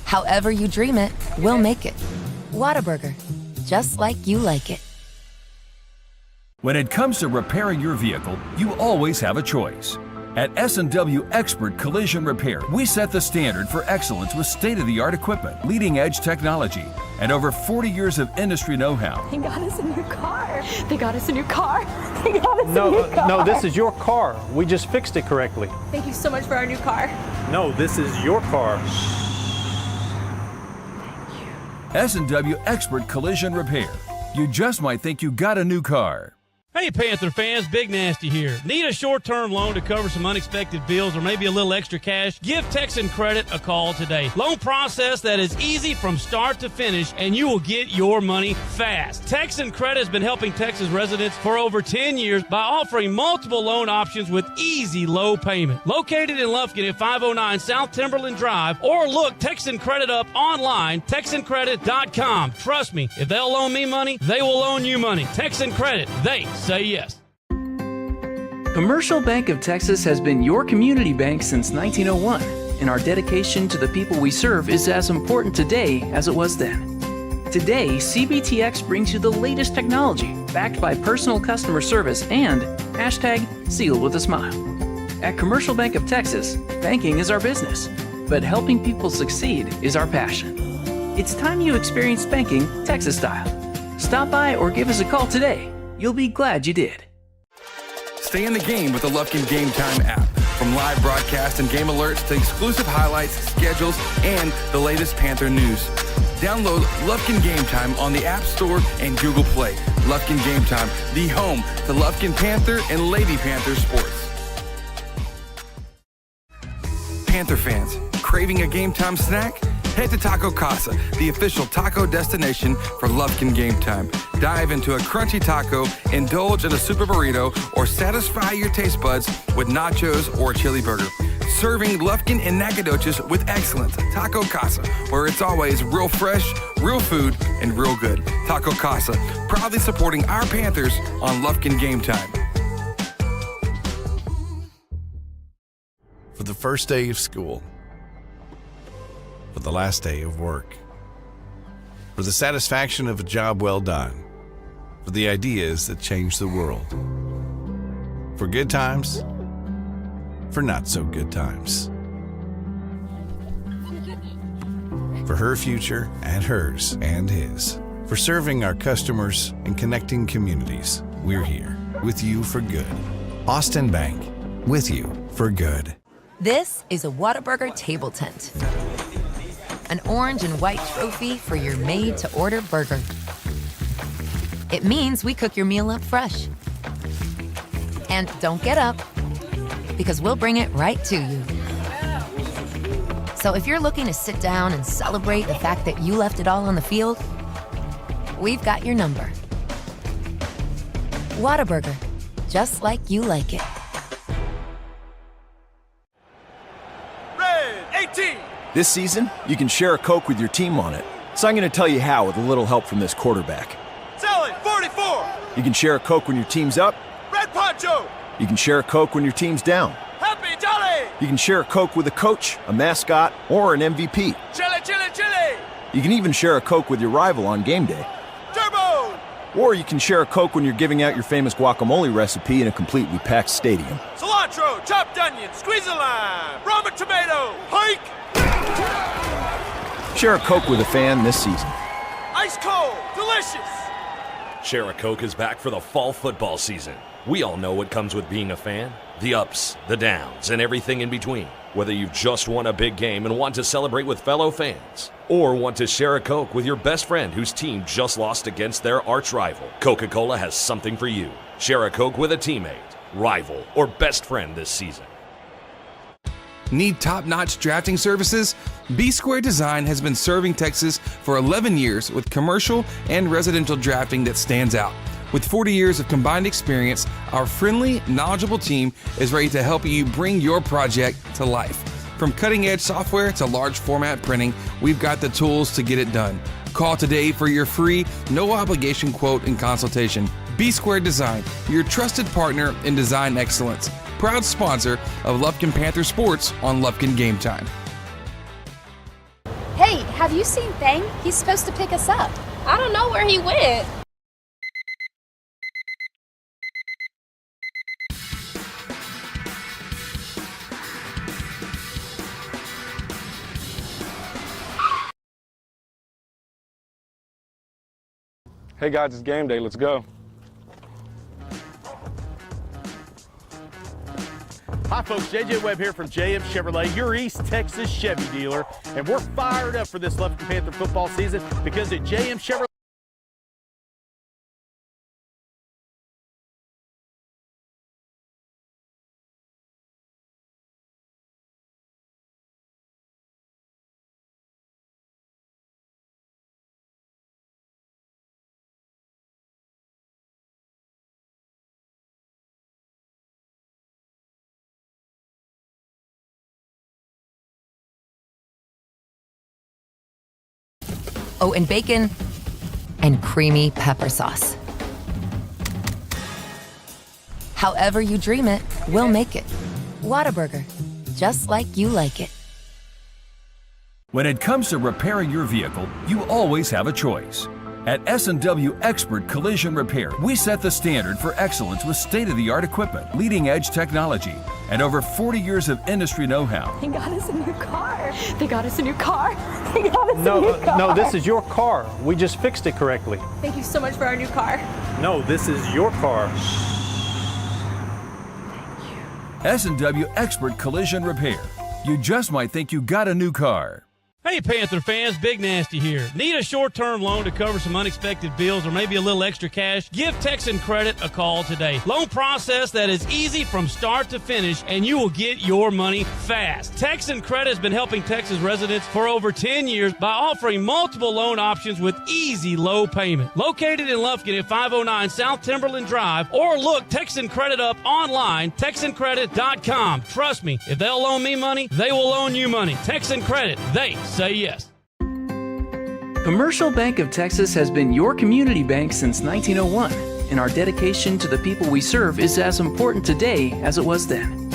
However you dream it, we'll make it. Whataburger, just like you like it. When it comes to repairing your vehicle, you always have a choice. At S&W Expert Collision Repair, we set the standard for excellence with state-of-the-art equipment, leading-edge technology, and over 40 years of industry know-how. They got us a new car. They got us a new car. They got us a new car. No, this is your car. We just fixed it correctly. Thank you so much for our new car. No, this is your car. S&W Expert Collision Repair. You just might think you got a new car. Hey Panther fans, Big Nasty here. Need a short-term loan to cover some unexpected bills or maybe a little extra cash? Give Texan Credit a call today. Loan process that is easy from start to finish, and you will get your money fast. Texan Credit has been helping Texas residents for over 10 years by offering multiple loan options with easy low payment. Located in Lufkin at 509 South Timberland Drive, or look Texan Credit up online, TexanCredit.com. Trust me, if they'll loan me money, they will loan you money. Texan Credit, they say yes. Commercial Bank of Texas has been your community bank since 1901, and our dedication to the people we serve is as important today as it was then. Today, CBTX brings you the latest technology backed by personal customer service and #sealed with a smile. At Commercial Bank of Texas, banking is our business, but helping people succeed is our passion. It's time you experienced banking Texas style. Stop by or give us a call today. You'll be glad you did. Stay in the game with the Lufkin Game Time app. From live broadcast and game alerts to exclusive highlights, schedules, and the latest Panther news. Download Lufkin Game Time on the App Store and Google Play. Lufkin Game Time, the home to Lufkin Panther and Lady Panther sports. Panther fans, craving a Game Time snack? Head to Taco Casa, the official taco destination for Lufkin Game Time. Dive into a crunchy taco, indulge in a super burrito, or satisfy your taste buds with nachos or a chili burger. Serving Lufkin and Nacogdoches with excellence. Taco Casa, where it's always real fresh, real food, and real good. Taco Casa, proudly supporting our Panthers on Lufkin Game Time. For the first day of school, for the last day of work, for the satisfaction of a job well done, for the ideas that change the world, for good times, for not so good times, for her future and hers and his, for serving our customers and connecting communities. We're here with you for good. Austin Bank, with you for good. This is a Whataburger table tent. An orange and white trophy for your made-to-order burger. It means we cook your meal up fresh. And don't get up, because we'll bring it right to you. So if you're looking to sit down and celebrate the fact that you left it all on the field, we've got your number. Whataburger, just like you like it. Red 18. This season, you can share a Coke with your team on it. So I'm going to tell you how with a little help from this quarterback. Sally 44. You can share a Coke when your team's up. Red Poncho. You can share a Coke when your team's down. Happy Jolly. You can share a Coke with a coach, a mascot, or an MVP. Chili, chili, chili. You can even share a Coke with your rival on game day. Turbo. Or you can share a Coke when you're giving out your famous guacamole recipe in a completely packed stadium. Cilantro, chopped onion, squeeze a lime, Roma tomato, hike. Share a Coke with a fan this season. Ice cold, delicious. Share a Coke is back for the fall football season. We all know what comes with being a fan. The ups, the downs, and everything in between. Whether you've just won a big game and want to celebrate with fellow fans, or want to share a Coke with your best friend whose team just lost against their arch rival, Coca-Cola has something for you. Share a Coke with a teammate, rival, or best friend this season. Need top-notch drafting services? B-Square Design has been serving Texas for 11 years with commercial and residential drafting that stands out. With 40 years of combined experience, our friendly, knowledgeable team is ready to help you bring your project to life. From cutting-edge software to large format printing, we've got the tools to get it done. Call today for your free, no-obligation quote and consultation. B-Square Design, your trusted partner in design excellence. Proud sponsor of Lufkin Panther Sports on Lufkin Game Time. Hey, have you seen Thang? He's supposed to pick us up. I don't know where he went. Hey guys, it's game day. Let's go. Hi folks, JJ Webb here from JM Chevrolet, your East Texas Chevy dealer, and we're fired up for this Lufkin Panther football season because at JM Chevrolet, Oh, and bacon and creamy pepper sauce. However you dream it, we'll make it. Whataburger, just like you like it. When it comes to repairing your vehicle, you always have a choice. At S&W Expert Collision Repair, we set the standard for excellence with state-of-the-art equipment, leading-edge technology, and over 40 years of industry know-how. They got us a new car. They got us a new car. They got us a new car. No, this is your car. We just fixed it correctly. Thank you so much for our new car. No, this is your car. S&W Expert Collision Repair. You just might think you got a new car. Hey Panther fans, Big Nasty here. Need a short-term loan to cover some unexpected bills or maybe a little extra cash? Give Texan Credit a call today. Loan process that is easy from start to finish, and you will get your money fast. Texan Credit has been helping Texas residents for over 10 years by offering multiple loan options with easy low payment. Located in Lufkin at 509 South Timberland Drive, or look Texan Credit up online, TexanCredit.com. Trust me, if they'll loan me money, they will loan you money. Texan Credit, they say yes. Commercial Bank of Texas has been your community bank since 1901, and our dedication to the people we serve is as important today as it was then.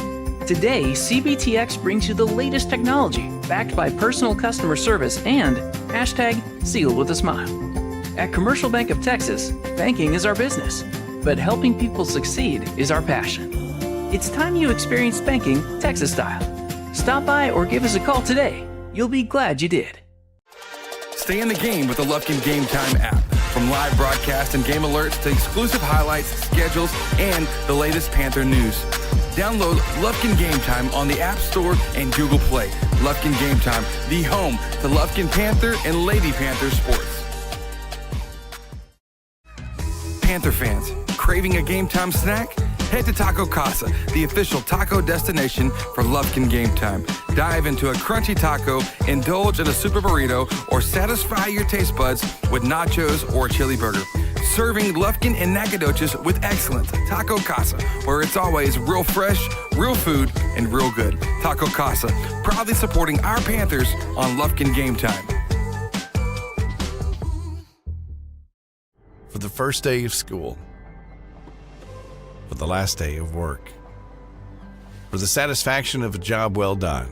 Today, CBTX brings you the latest technology, backed by personal customer service and #sealed with a smile. At Commercial Bank of Texas, banking is our business, but helping people succeed is our passion. It's time you experienced banking Texas style. Stop by or give us a call today. You'll be glad you did. Stay in the game with the Lufkin Game Time app. From live broadcast and game alerts to exclusive highlights, schedules, and the latest Panther news. Download Lufkin Game Time on the App Store and Google Play. Lufkin Game Time, the home to Lufkin Panther and Lady Panther sports. Panther fans, craving a Game Time snack? Head to Taco Casa, the official taco destination for Lufkin Game Time. Dive into a crunchy taco, indulge in a super burrito, or satisfy your taste buds with nachos or a chili burger. Serving Lufkin and Nacogdoches with excellence. Taco Casa, where it's always real fresh, real food, and real good. Taco Casa, proudly supporting our Panthers on Lufkin Game Time. For the first day of school, for the last day of work, for the satisfaction of a job well done,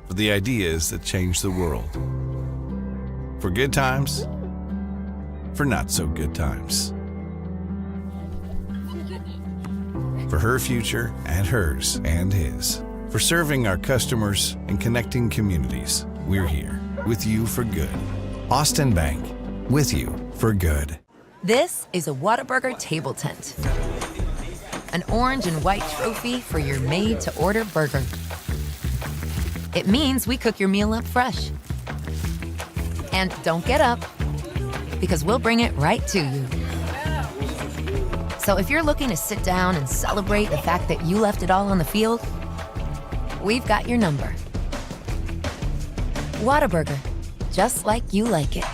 for the ideas that change the world, for good times, for not so good times, for her future and hers and his, for serving our customers and connecting communities. We're here with you for good. Austin Bank, with you for good. This is a Whataburger table tent. An orange and white trophy for your made-to-order burger. It means we cook your meal up fresh. And don't get up, because we'll bring it right to you. So if you're looking to sit down and celebrate the fact that you left it all on the field, we've got your number. Whataburger, just like you like it.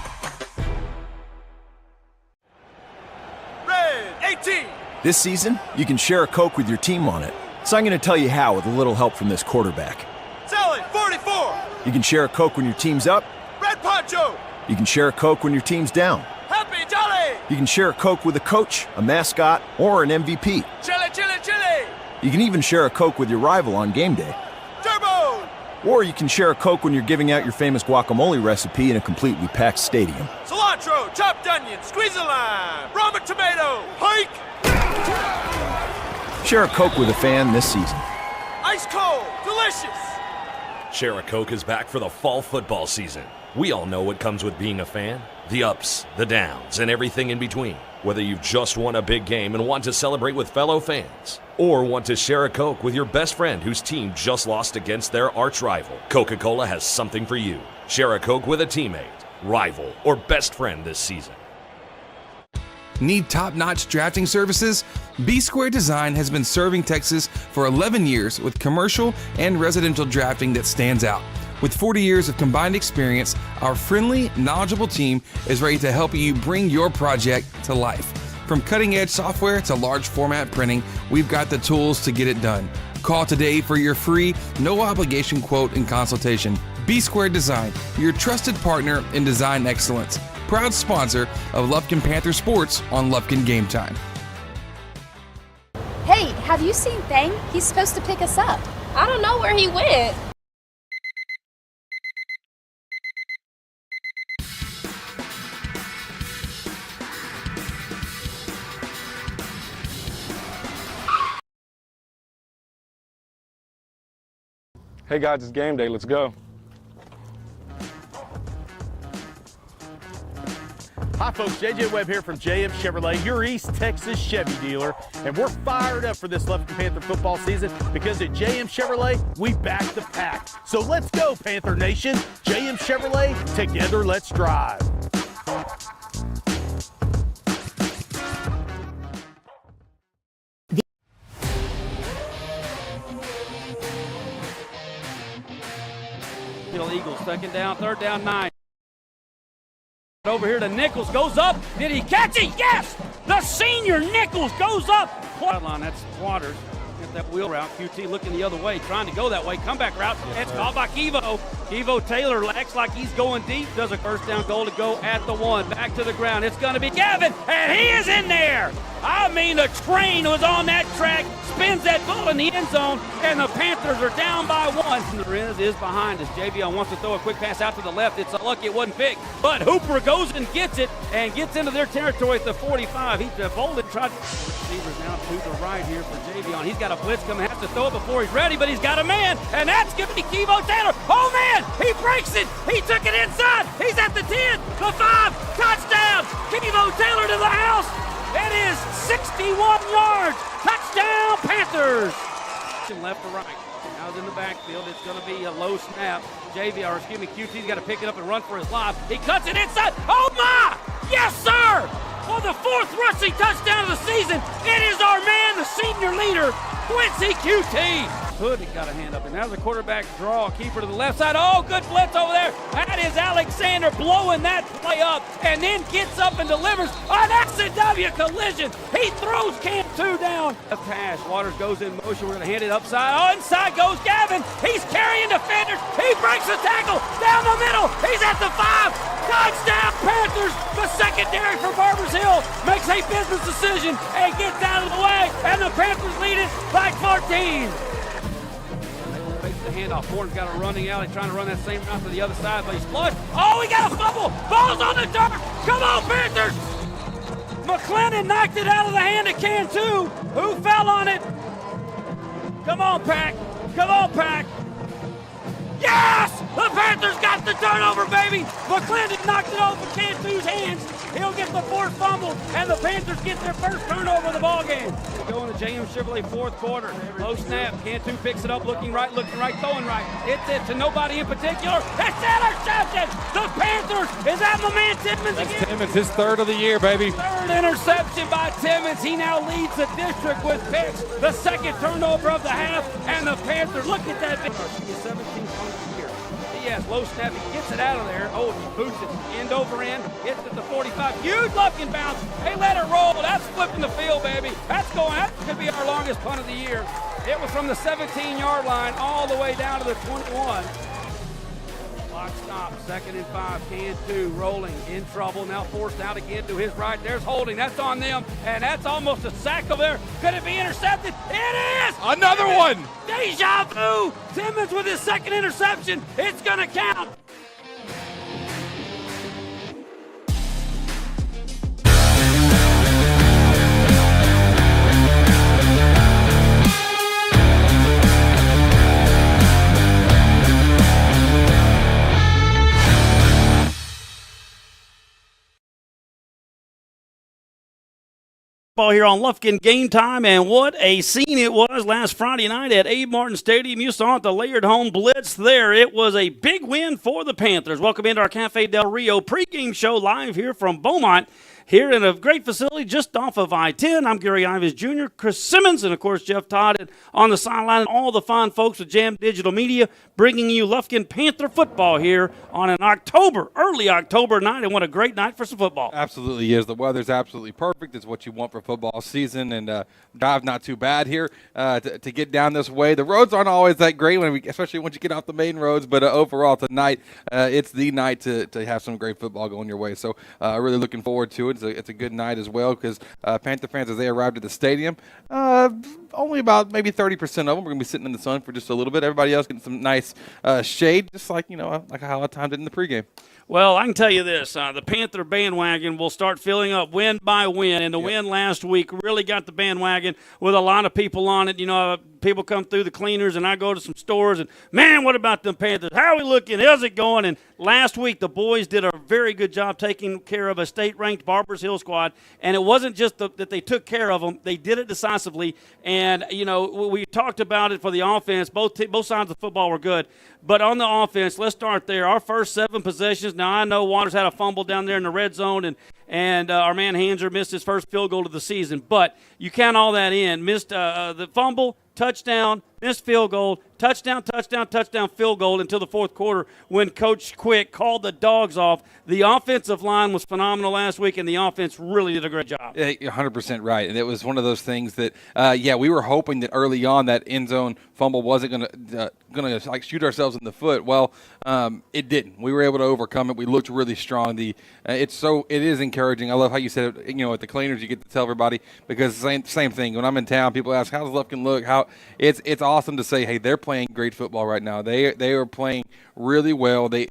Red 18. This season, you can share a Coke with your team on it. So I'm going to tell you how with a little help from this quarterback. Sally 44. You can share a Coke when your team's up. Red Poncho. You can share a Coke when your team's down. Happy Jolly. You can share a Coke with a coach, a mascot, or an MVP. Chili, chili, chili. You can even share a Coke with your rival on game day. Turbo. Or you can share a Coke when you're giving out your famous guacamole recipe in a completely packed stadium. Cilantro, chopped onion, squeeze a lime, Roma tomato, hike. Share a Coke with a fan this season. Ice cold, delicious. Share a Coke is back for the fall football season. We all know what comes with being a fan. The ups, the downs, and everything in between. Whether you've just won a big game and want to celebrate with fellow fans, or want to share a Coke with your best friend whose team just lost against their arch rival, Coca-Cola has something for you. Share a Coke with a teammate, rival, or best friend this season. Need top-notch drafting services? B-Square Design has been serving Texas for 11 years with commercial and residential drafting that stands out. With 40 years of combined experience, our friendly, knowledgeable team is ready to help you bring your project to life. From cutting-edge software to large format printing, we've got the tools to get it done. Call today for your free, no-obligation quote and consultation. B-Square Design, your trusted partner in design excellence. Proud sponsor of Lufkin Panther Sports on Lufkin Game Time. Hey, have you seen Thang? He's supposed to pick us up. I don't know where he went. Hey guys, it's game day. Let's go. Hi folks, JJ Webb here from JM Chevrolet, your East Texas Chevy dealer, and we're fired up for this Lufkin Panther football season because at JM Chevrolet, we back the pack. So let's go, Panther Nation. JM Chevrolet, together let's drive. Eagles, second down, third down, 9. Over here to Nichols, goes up. Did he catch it? Yes! The senior Nichols goes up. Sideline, that's Waters. Get that wheel route. QT looking the other way, trying to go that way. Comeback route. It's called by Kevo. Kevo Taylor acts like he's going deep. Does a first down goal to go at the 1. Back to the ground. It's going to be Gavin, and he is in there. I mean, the train was on that track, spins that ball in the end zone, and the Panthers are down by 1. And the Riz is behind us. Javion wants to throw a quick pass out to the left. It's lucky it wasn't picked, but Hooper goes and gets it and gets into their territory at the 45. He folded, tried. Receivers now to the right here for Javion. He's got a blitz coming, has to throw it before he's ready, but he's got a man, and that's going to be Kevo Taylor. Oh man, he breaks it. He took it inside. He's at the 10, the 5, touchdown. Kevo Taylor to the house. It is 61 yards. Touchdown, Panthers. Left to right. Now it's in the backfield. It's going to be a low snap. QT's got to pick it up and run for his life. He cuts it inside. Oh my! Yes, sir! For the 4th rushing touchdown of the season, it is our man, the senior leader, Quincy QT. Hood got a hand up, and now the quarterback draw, keeper to the left side. Oh, good blitz over there. That is Alexander blowing that play up, and then gets up and delivers an S&W collision. He throws Cam 2 down. A pass. Waters goes in motion. We're going to hand it upside. Oh, inside goes Gavin. He's carrying defenders. He breaks the tackle down the middle. He's at the 5. Touchdown, Panthers. The secondary for Barbers Hill makes a business decision and gets out of the way, and the Panthers lead it by 14. The handoff. Horton's got a running alley, trying to run that same route to the other side, but he's flushed. Oh, he got a fumble. Ball's on the turf. Come on, Panthers. McClendon knocked it out of the hand of Can 2, who fell on it. Come on, Pack. Come on, Pack. Yes! The Panthers got the turnover, baby. McClendon knocked it off of Can 2's hands, He'll get the fourth fumble, and the Panthers get their first turnover of the ball game. They go into JM Chevrolet fourth quarter. Low snap. Cantu picks it up, looking right, throwing right. It's it to nobody in particular. That's interception. The Panthers is that my man Timmons again. Timmons, his third of the year, baby. Third interception by Timmons. He now leads the district with picks. The second turnover of the half, and the Panthers, look at that. He is 17 points a year. He has low snap. He gets it out of there. Oh, he boots it end over end. Hits it to 45. Huge Lufkin bounce. Hey, let it roll. That's flipping the field, baby. That could be our longest punt of the year. It was from the 17-yard line all the way down to the 21. Clock stop, 2nd and 5, Cantu rolling, in trouble, now forced out again to his right. There's holding, that's on them, and that's almost a sack over there. Could it be intercepted? It is! Another one! Deja vu! Timmons with his second interception. It's gonna count. Here on Lufkin Game Time, and what a scene it was last Friday night at Abe Martin Stadium. You saw it, the layered home blitz there. It was a big win for the Panthers. Welcome into our Cafe Del Rio pregame show live here from Beaumont, here in a great facility just off of I-10. I'm Gary Ives Jr., Chris Simmons, and of course Jeff Todd on the sideline, and all the fine folks with Jam Digital Media bringing you Lufkin Panther football here on an early October night, and what a great night for some football. Absolutely is. The weather's absolutely perfect. It's what you want for football season, and drive not too bad here to get down this way. The roads aren't always that great, especially once you get off the main roads, but overall tonight, it's the night to have some great football going your way. So really looking forward to it. It's a good night as well because Panther fans, as they arrived at the stadium, only about maybe 30% of them are going to be sitting in the sun for just a little bit. Everybody else getting some nice shade, just like how I timed it in the pregame. Well, I can tell you this, the Panther bandwagon will start filling up win by win, and the win last week really got the bandwagon with a lot of people on it. You know, people come through the cleaners, and I go to some stores, and, man, what about them Panthers? How are we looking? How's it going? And last week the boys did a very good job taking care of a state-ranked Barbers Hill squad, and it wasn't just that they took care of them. They did it decisively, and, you know, we talked about it for the offense. Both sides of the football were good. But on the offense, let's start there. Our first 7 possessions. Now, I know Waters had a fumble down there in the red zone, and our man Hanser missed his first field goal of the season. But you count all that in. Missed the fumble, touchdown, missed field goal, touchdown, field goal until the fourth quarter when Coach Quick called the dogs off. The offensive line was phenomenal last week, and the offense really did a great job. Yeah, you're 100% right. And it was one of those things that, we were hoping that early on that end zone fumble wasn't going to like shoot ourselves in the foot. Well, it didn't. We were able to overcome it. We looked really strong. It is encouraging. I love how you said it. You know, at the cleaners, you get to tell everybody because same thing. When I'm in town, people ask, "How does Lufkin look?" It's awesome to say, "Hey, they're playing great football right now. They are playing really well. The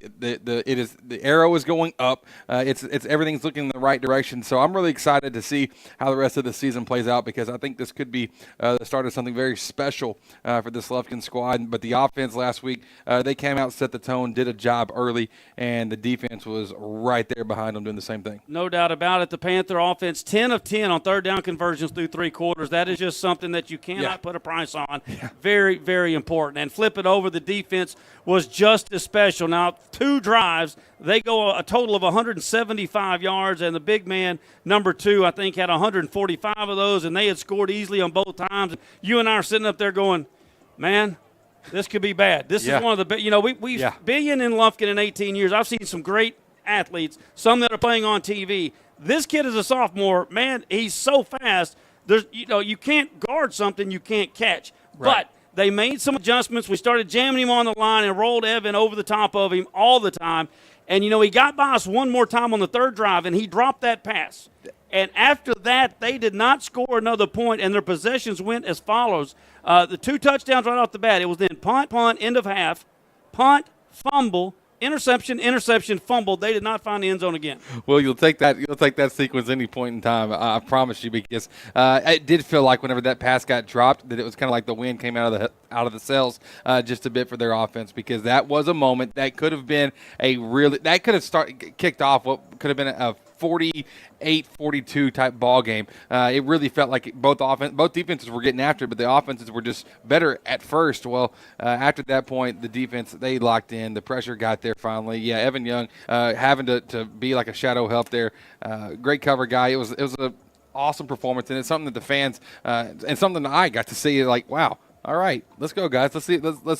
arrow is going up. It's everything's looking in the right direction." So I'm really excited to see how the rest of the season plays out because I think this could be the start of something very special for this Lufkin squad. But the offense last week, they came out, set the tone, did a job early, and the defense was right there behind them doing the same thing. No doubt about it. The Panther offense, 10 of 10 on third down conversions through 3 quarters. That is just something that you cannot put a price on. Yeah. Very, very important. And flip it over, the defense was just as special. Now, 2 drives, they go a total of 175 yards, and the big man, number 2, I think, had 145 of those, and they had scored easily on both times. You and I are sitting up there going, man, this could be bad. This is one of the, we've been in Lufkin in 18 years. I've seen some great athletes, some that are playing on TV. This kid is a sophomore. Man, he's so fast. You can't guard something you can't catch. Right. But they made some adjustments. We started jamming him on the line and rolled Evan over the top of him all the time. And, he got by us one more time on the third drive, and he dropped that pass. And after that, they did not score another point, and their possessions went as follows. The 2 touchdowns right off the bat, it was then punt, end of half, punt, fumble, interception, fumble. They did not find the end zone again. Well, you'll take that sequence any point in time. I promise you, because it did feel like whenever that pass got dropped, that it was kind of like the wind came out of the sails just a bit for their offense, because that was a moment that could have been kicked off what could have been a 48-42 type ball game. It really felt like both defenses were getting after it, but the offenses were just better at first. Well, after that point, the defense, they locked in. The pressure got there finally. Yeah, Evan Young having to be like a shadow help there. Great cover guy. It was a awesome performance, and it's something that the fans and something that I got to see. Like, wow, all right, let's go, guys. Let's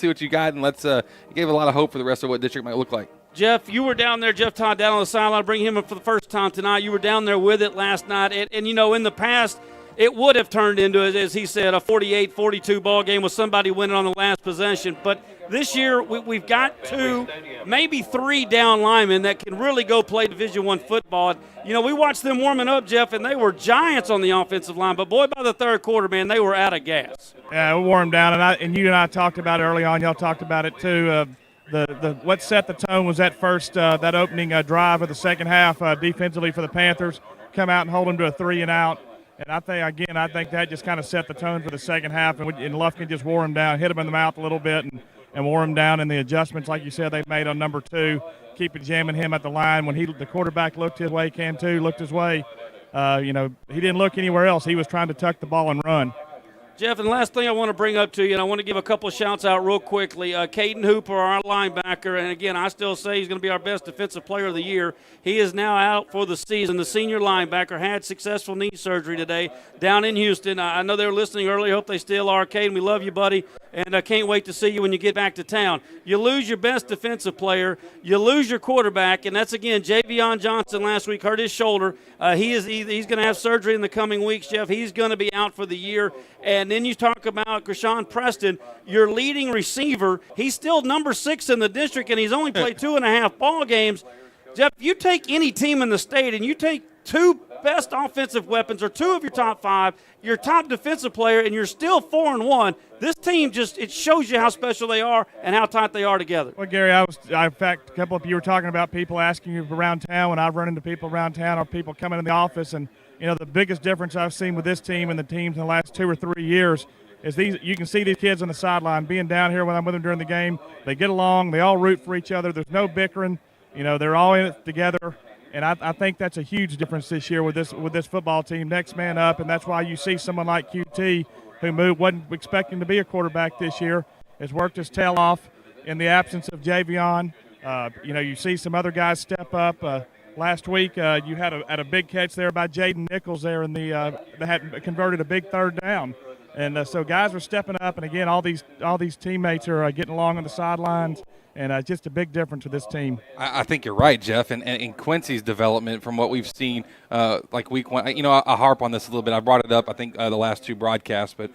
see what you got, and let's give a lot of hope for the rest of what district might look like. Jeff, you were down there, Jeff Todd, down on the sideline. Bring him up for the first time tonight. You were down there with it last night. And you know, in the past, it would have turned into, as he said, a 48-42 ball game with somebody winning on the last possession. But this year, we've got 2, maybe 3 down linemen that can really go play Division I football. You know, we watched them warming up, Jeff, and they were giants on the offensive line. But, boy, by the third quarter, man, they were out of gas. Yeah, we wore them down. And you and I talked about it early on. Y'all talked about it, too. What set the tone was that that opening drive of the second half defensively for the Panthers. Come out and hold them to a 3-and-out. And I think that just kind of set the tone for the second half. And Lufkin just wore him down, hit him in the mouth a little bit, and wore him down. And the adjustments, like you said, they made on number 2, keeping jamming him at the line. When the quarterback looked his way, Cam too looked his way. He didn't look anywhere else. He was trying to tuck the ball and run. Jeff, and the last thing I want to bring up to you, and I want to give a couple of shouts out real quickly. Caden Hooper, our linebacker, and again, I still say he's going to be our best defensive player of the year. He is now out for the season. The senior linebacker had successful knee surgery today down in Houston. I know they were listening earlier. Hope they still are. Caden, we love you, buddy, and I can't wait to see you when you get back to town. You lose your best defensive player. You lose your quarterback, and that's, again, Javion Johnson last week hurt his shoulder. He's going to have surgery in the coming weeks, Jeff. He's going to be out for the year. And then you talk about Krishawn Preston, your leading receiver. He's still number 6 in the district, and he's only played 2.5 ball games. Jeff, you take any team in the state and you take 2 best offensive weapons or 2 of your top 5, your top defensive player, and you're still 4-1. This team it shows you how special they are and how tight they are together. Well, Gary, in fact, a couple of you were talking about people asking you around town. When I've run into people around town or people coming in the office, and the biggest difference I've seen with this team and the teams in the last 2 or 3 years is you can see these kids on the sideline being down here when I'm with them during the game. They get along. They all root for each other. There's no bickering. They're all in it together. And I think that's a huge difference this year with this football team. Next man up, and that's why you see someone like QT, who wasn't expecting to be a quarterback this year, has worked his tail off in the absence of Javion. You see some other guys step up. Last week, you had a big catch there by Jaden Nichols there, and they had converted a big third down. And so guys are stepping up, and again, all these teammates are getting along on the sidelines. And just a big difference with this team. I think you're right, Jeff. And Quincy's development from what we've seen, like week 1, I harp on this a little bit. I brought it up, I think, the last 2 broadcasts. But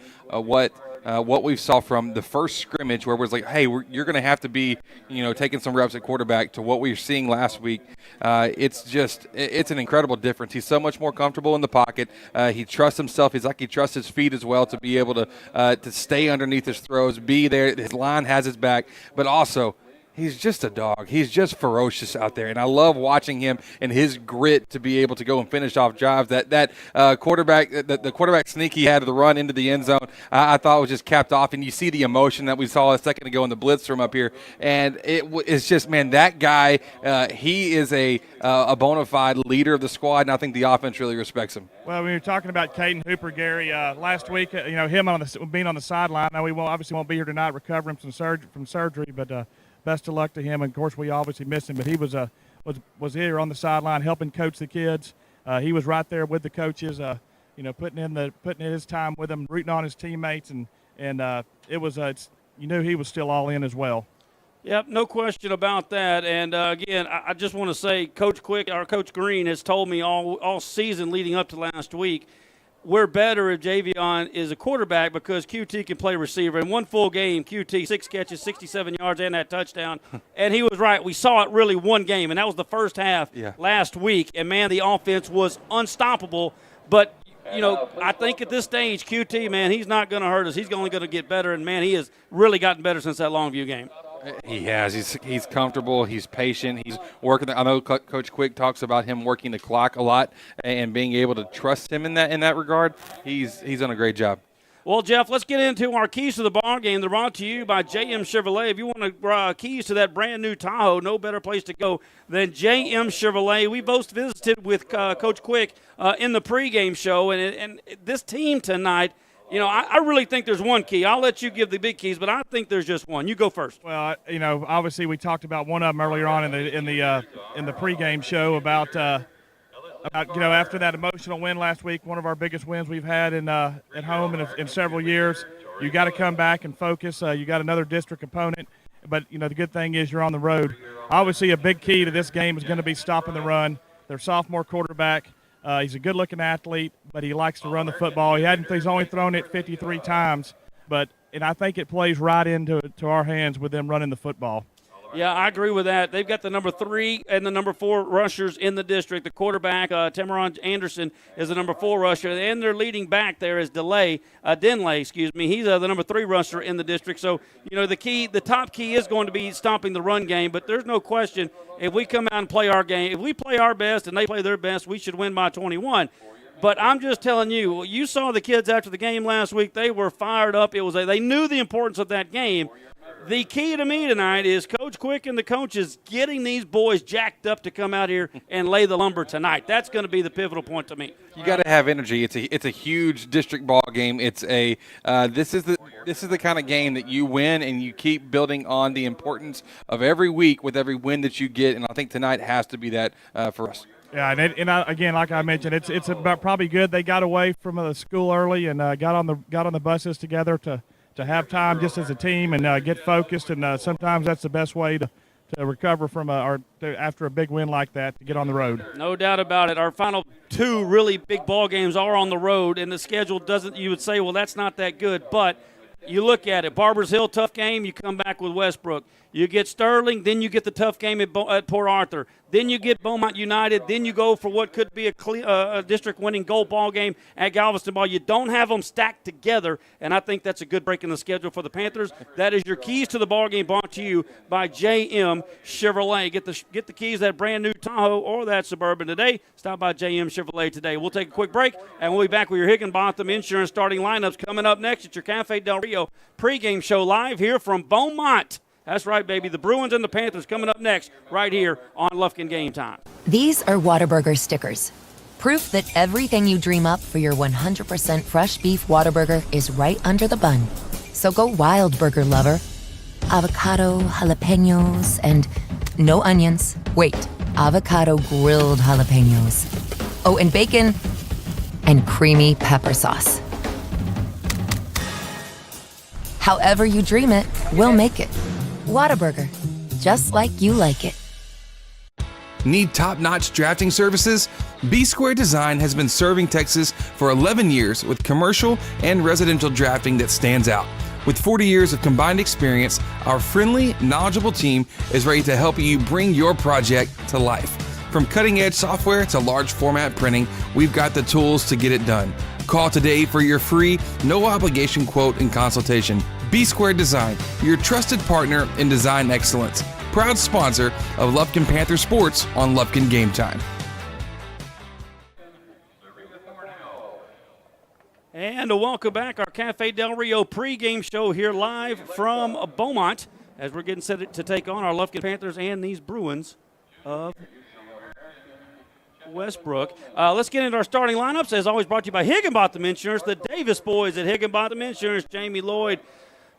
what we saw from the first scrimmage where it was like, hey, you're going to have to be, taking some reps at quarterback to what we were seeing last week. It's an incredible difference. He's so much more comfortable in the pocket. He trusts himself. He trusts his feet as well to be able to stay underneath his throws, be there. His line has his back. But also, he's just a dog. He's just ferocious out there, and I love watching him and his grit to be able to go and finish off drives. That quarterback, the quarterback sneak he had to the run into the end zone, I thought was just capped off. And you see the emotion that we saw a second ago in the blitz from up here, and it's just, man, that guy, he is a bona fide leader of the squad, and I think the offense really respects him. Well, when you're talking about Caden Hooper, Gary, last week, him being on the sideline. Now we won't be here tonight recovering from surgery, but. Best of luck to him. And, of course, we obviously miss him, but he was here on the sideline helping coach the kids. He was right there with the coaches, putting in his time with them, rooting on his teammates, and you knew he was still all in as well. Yep, no question about that. And, again, I just want to say Coach Green has told me all season leading up to last week, we're better if Javion is a quarterback because QT can play receiver. In one full game, QT, 6 catches, 67 yards, and that touchdown. And he was right. We saw it really one game, and that was the first half last week. And, man, the offense was unstoppable. But, I think at this stage, QT, man, he's not going to hurt us. He's only going to get better. And, man, he has really gotten better since that Longview game. He has. He's comfortable. He's patient. He's working. I know Coach Quick talks about him working the clock a lot and being able to trust him in that regard. He's done a great job. Well, Jeff, let's get into our keys to the ball game. They're brought to you by JM Chevrolet. If you want keys to that brand new Tahoe, no better place to go than JM Chevrolet. We both visited with Coach Quick in the pregame show, and this team tonight, you know, I really think there's one key. I'll let you give the big keys, but I think there's just one. You go first. Well, you know, obviously we talked about one of them earlier on in the pregame show about you know, after that emotional win last week, one of our biggest wins we've had at home in several years. You got to come back and focus. You got another district opponent, but you know the good thing is you're on the road. Obviously, a big key to this game is going to be stopping the run. Their sophomore quarterback. He's a good-looking athlete, but he likes to run the football. He's only thrown it 53 times, and I think it plays right into our hands with them running the football. Yeah, I agree with that. They've got the number 3 and the number 4 rushers in the district. The quarterback, Tamaron Anderson, is the number 4 rusher, and their leading back there is Denley. He's the number 3 rusher in the district. So, you know, the top key is going to be stopping the run game, but there's no question if we come out and play our game, if we play our best and they play their best, we should win by 21. But I'm just telling you, you saw the kids after the game last week. They were fired up. They knew the importance of that game. The key to me tonight is Coach Quick and the coaches getting these boys jacked up to come out here and lay the lumber tonight. That's going to be the pivotal point to me. You got to have energy. It's a huge district ball game. It's this is the kind of game that you win and you keep building on the importance of every week with every win that you get. And I think tonight has to be that for us. Yeah, again, like I mentioned, it's about probably good they got away from the school early and got on the buses together to have time just as a team and get focused, and sometimes that's the best way to recover from after a big win like that, to get on the road. No doubt about it. Our final 2 really big ball games are on the road, and the schedule doesn't. You would say, well, that's not that good, but you look at it. Barbers Hill, tough game. You come back with West Brook. You get Sterling, then you get the tough game at Port Arthur. Then you get Beaumont United. Then you go for what could be a district-winning gold ball game at Galveston Ball. You don't have them stacked together, and I think that's a good break in the schedule for the Panthers. That is your keys to the ball game, brought to you by JM Chevrolet. Get the keys to that brand-new Tahoe or that Suburban today. Stop by JM Chevrolet today. We'll take a quick break, and we'll be back with your Higginbotham Insurance starting lineups coming up next at your Cafe Del Rio pregame show live here from Beaumont. That's right, baby. The Bruins and the Panthers coming up next right here on Lufkin Game Time. These are Whataburger stickers. Proof that everything you dream up for your 100% fresh beef Whataburger is right under the bun. So go wild, burger lover. Avocado, jalapenos, and no onions. Wait, avocado grilled jalapenos. Oh, and bacon and creamy pepper sauce. However you dream it, we'll make it. Whataburger, just like you like it. Need top-notch drafting services? B-Square Design has been serving Texas for 11 years with commercial and residential drafting that stands out. With 40 years of combined experience, our friendly, knowledgeable team is ready to help you bring your project to life. From cutting-edge software to large-format printing, we've got the tools to get it done. Call today for your free, no-obligation quote and consultation. B-Square Design, your trusted partner in design excellence. Proud sponsor of Lufkin Panther Sports on Lufkin Game Time. And welcome back, our Cafe Del Rio pregame show here live from Beaumont as we're getting set to take on our Lufkin Panthers and these Bruins of West Brook. Let's get into our starting lineups. As always, brought to you by Higginbotham Insurance, the Davis boys at Higginbotham Insurance, Jamie Lloyd,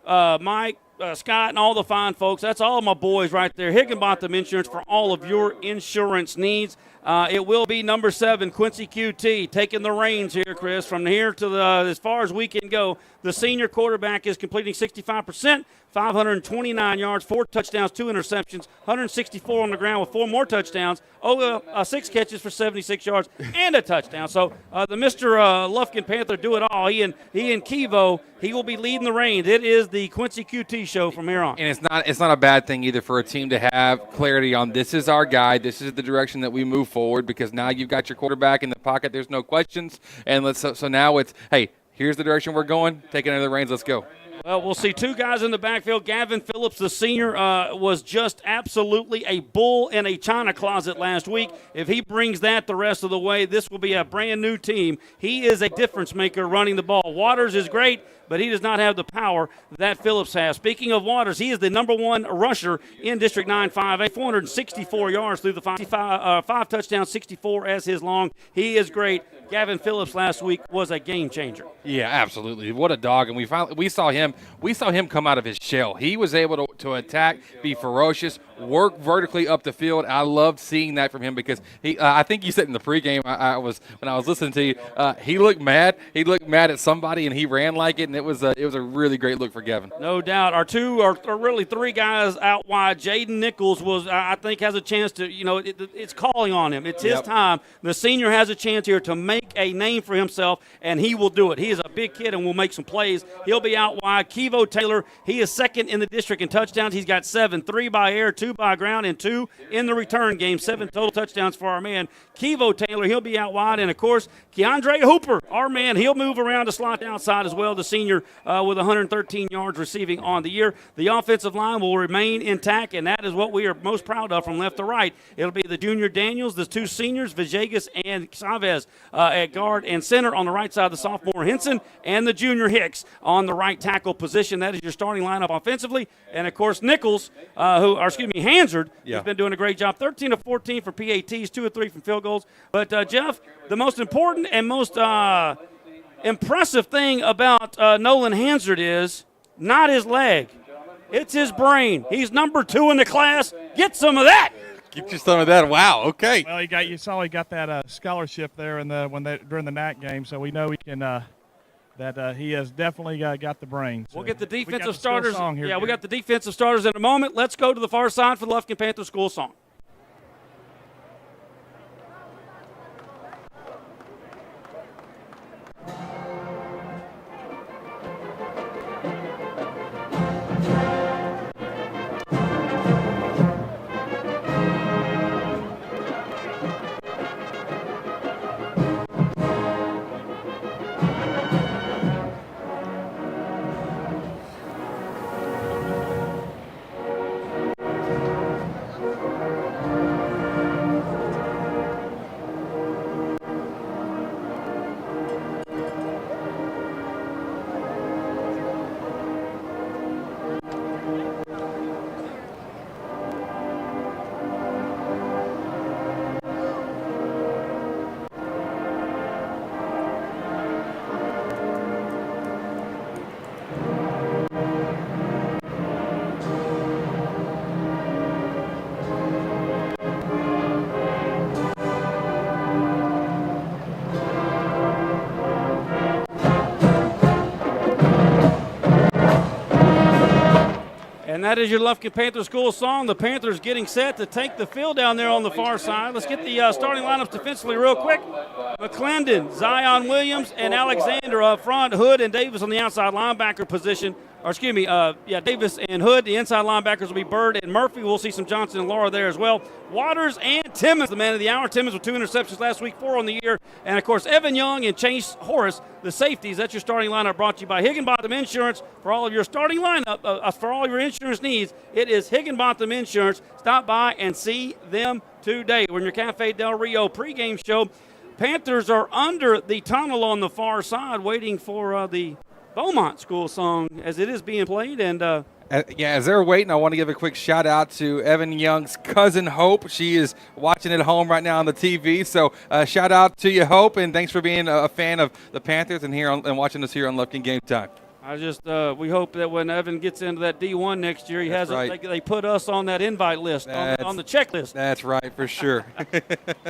Mike, Scott, and all the fine folks. That's all my boys right there. Higginbotham Insurance for all of your insurance needs. It will be number 7, Quincy QT, taking the reins here, Chris. From here to as far as we can go, the senior quarterback is completing 65%, 529 yards, 4 touchdowns, 2 interceptions, 164 on the ground with 4 more touchdowns, 6 catches for 76 yards, and a touchdown. So the Mr. Lufkin Panther do it all. He and Kivo, he will be leading the reins. It is the Quincy QT show from here on. And it's not a bad thing either for a team to have clarity on this is our guy, this is the direction that we move forward, because now you've got your quarterback in the pocket. There's no questions. And so now it's, hey, here's the direction we're going. Take it under the reins. Let's go. Well, we'll see two guys in the backfield. Gavin Phillips, the senior, was just absolutely a bull in a china closet last week. If he brings that the rest of the way, this will be a brand-new team. He is a difference maker running the ball. Waters is great, but he does not have the power that Phillips has. Speaking of Waters, he is the number one rusher in District 9-5A, 464 yards through the five touchdowns, 64 as his long. He is great. Gavin Phillips last week was a game changer. Yeah, absolutely. What a dog! And we saw him come out of his shell. He was able to attack, be ferocious, work vertically up the field. I loved seeing that from him because he. I think you said in the pregame, when I was listening to you, he looked mad. He looked mad at somebody, and he ran like it. And it was a really great look for Gavin. No doubt. Our two are really three guys out wide. Jaden Nichols I think has a chance to. It's calling on him. It's his time. The senior has a chance here to make a name for himself, and he will do it. He is a big kid and will make some plays. He'll be out wide. Kevo Taylor, he is second in the district in touchdowns. He's got 7, 3 by air, 2 by ground, and 2 in the return game. 7 total touchdowns for our man Kevo Taylor. He'll be out wide. And, of course, Keandre Hooper, our man, he'll move around to slot outside as well, the senior with 113 yards receiving on the year. The offensive line will remain intact, and that is what we are most proud of from left to right. It'll be the junior Daniels, the two seniors, Villegas and Chavez, at guard and center. On the right side, the sophomore Henson and the junior Hicks on the right tackle position. That is your starting lineup offensively. And, of course, Nichols, Hansard, has been doing a great job. 13 of 14 for PATs, 2 of 3 from field goals. But, Jeff, the most important and most impressive thing about Nolan Hansard is not his leg. It's his brain. He's number 2 in the class. Get some of that. Get you some of that. Wow. Okay. Well, you saw he got that scholarship there during the NAC game, so we know he can. That he has definitely got the brains. We'll get the defensive starters. We got the defensive starters in a moment. Let's go to the far side for the Lufkin Panther School song. And that is your Lufkin Panther School song. The Panthers getting set to take the field down there on the far side. Let's get the starting lineups defensively real quick. McClendon, Zion Williams, and Alexander up front. Hood and Davis on the outside linebacker position. Davis and Hood. The inside linebackers will be Bird and Murphy. We'll see some Johnson and Laura there as well. Waters and Timmons, the man of the hour. Timmons with 2 interceptions last week, 4 on the year. And, of course, Evan Young and Chase Horace, the safeties. That's your starting lineup brought to you by Higginbotham Insurance. For all of your starting lineup, for all your insurance needs, it is Higginbotham Insurance. Stop by and see them today. We're in your Cafe Del Rio pregame show. Panthers are under the tunnel on the far side waiting for the Beaumont school song as it is being played. And as they're waiting, I want to give a quick shout out to Evan Young's cousin Hope. She is watching at home right now on the TV. So shout out to you, Hope, and thanks for being a fan of the Panthers and watching us here on Lufkin Game Time. We hope that when Evan gets into that D1 next year, they put us on that invite list, on the checklist. That's right, for sure.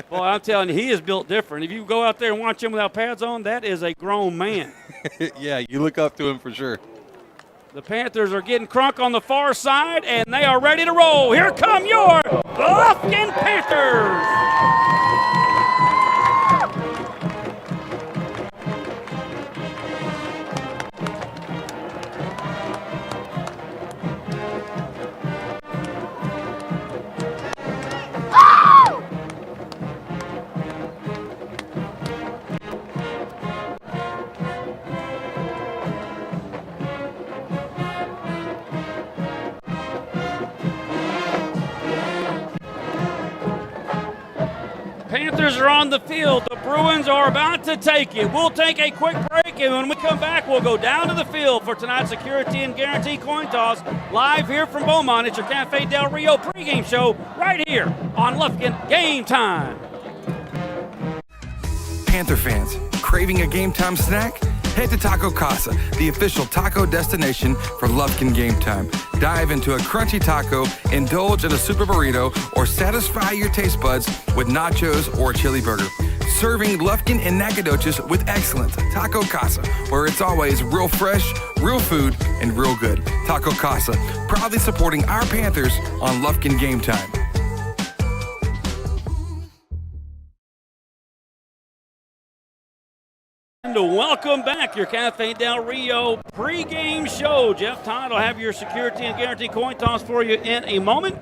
Boy, I'm telling you, he is built different. If you go out there and watch him without pads on, that is a grown man. Yeah, you look up to him for sure. The Panthers are getting crunk on the far side, and they are ready to roll. Here come your Lufkin Panthers. Panthers are on the field. The Bruins are about to take it. We'll take a quick break, and when we come back, we'll go down to the field for tonight's Security and Guarantee Coin Toss. Live here from Beaumont, it's your Cafe Del Rio pregame show right here on Lufkin Game Time. Panther fans, craving a game time snack? Head to Taco Casa, the official taco destination for Lufkin Game Time. Dive into a crunchy taco, indulge in a super burrito, or satisfy your taste buds with nachos or a chili burger. Serving Lufkin and Nacogdoches with excellence. Taco Casa, where it's always real fresh, real food, and real good. Taco Casa, proudly supporting our Panthers on Lufkin Game Time. And welcome back, your Cafe Del Rio pregame show. Jeff Todd will have your Security and Guarantee Coin Toss for you in a moment,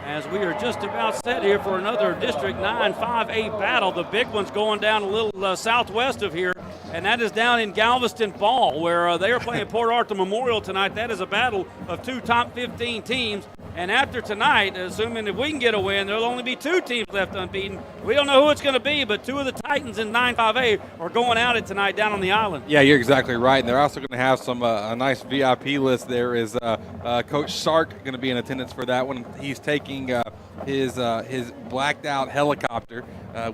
as we are just about set here for another District 9 5A battle. The big one's going down a little southwest of here, and that is down in Galveston Ball, where they are playing Port Arthur Memorial tonight. That is a battle of two top 15 teams. And after tonight, assuming if we can get a win, there'll only be two teams left unbeaten. We don't know who it's going to be, but two of the Titans in 9-5A are going at it tonight down on the island. Yeah, you're exactly right. And they're also going to have some a nice VIP list. There is Coach Sark going to be in attendance for that one. He's taking his blacked out helicopter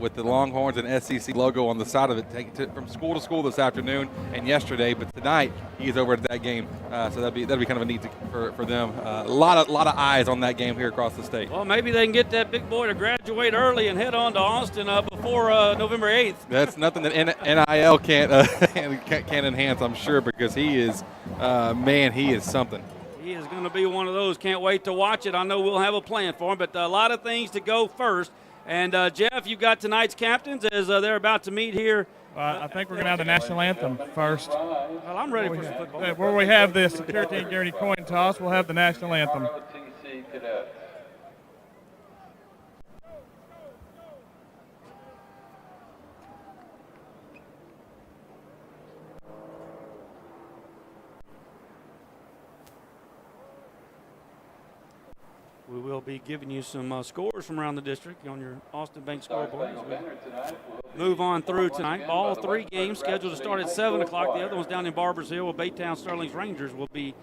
with the Longhorns and SEC logo on the side of it, taking it from school to school this afternoon and yesterday. But tonight he's over at that game, so that'd be kind of a neat for them. A lot of eyes on that game here across the state. Well, maybe they can get that big boy to graduate early and head on to Austin before November 8th. That's nothing that NIL can't enhance, I'm sure, because he is he is something. He is going to be one of those. Can't wait to watch it. I know we'll have a plan for him, but a lot of things to go first. And, Jeff, you got tonight's captains as they're about to meet here. I think we're going to have the national anthem first. Well, I'm ready for some football. Where we have the Security and Guarantee Coin Toss, we'll have the national anthem. We will be giving you some scores from around the district on your Austin Bank scoreboard as we move on through tonight. All three games scheduled to start at 7 o'clock. The other one's down in Barbers Hill with Baytown Sterling's Rangers will be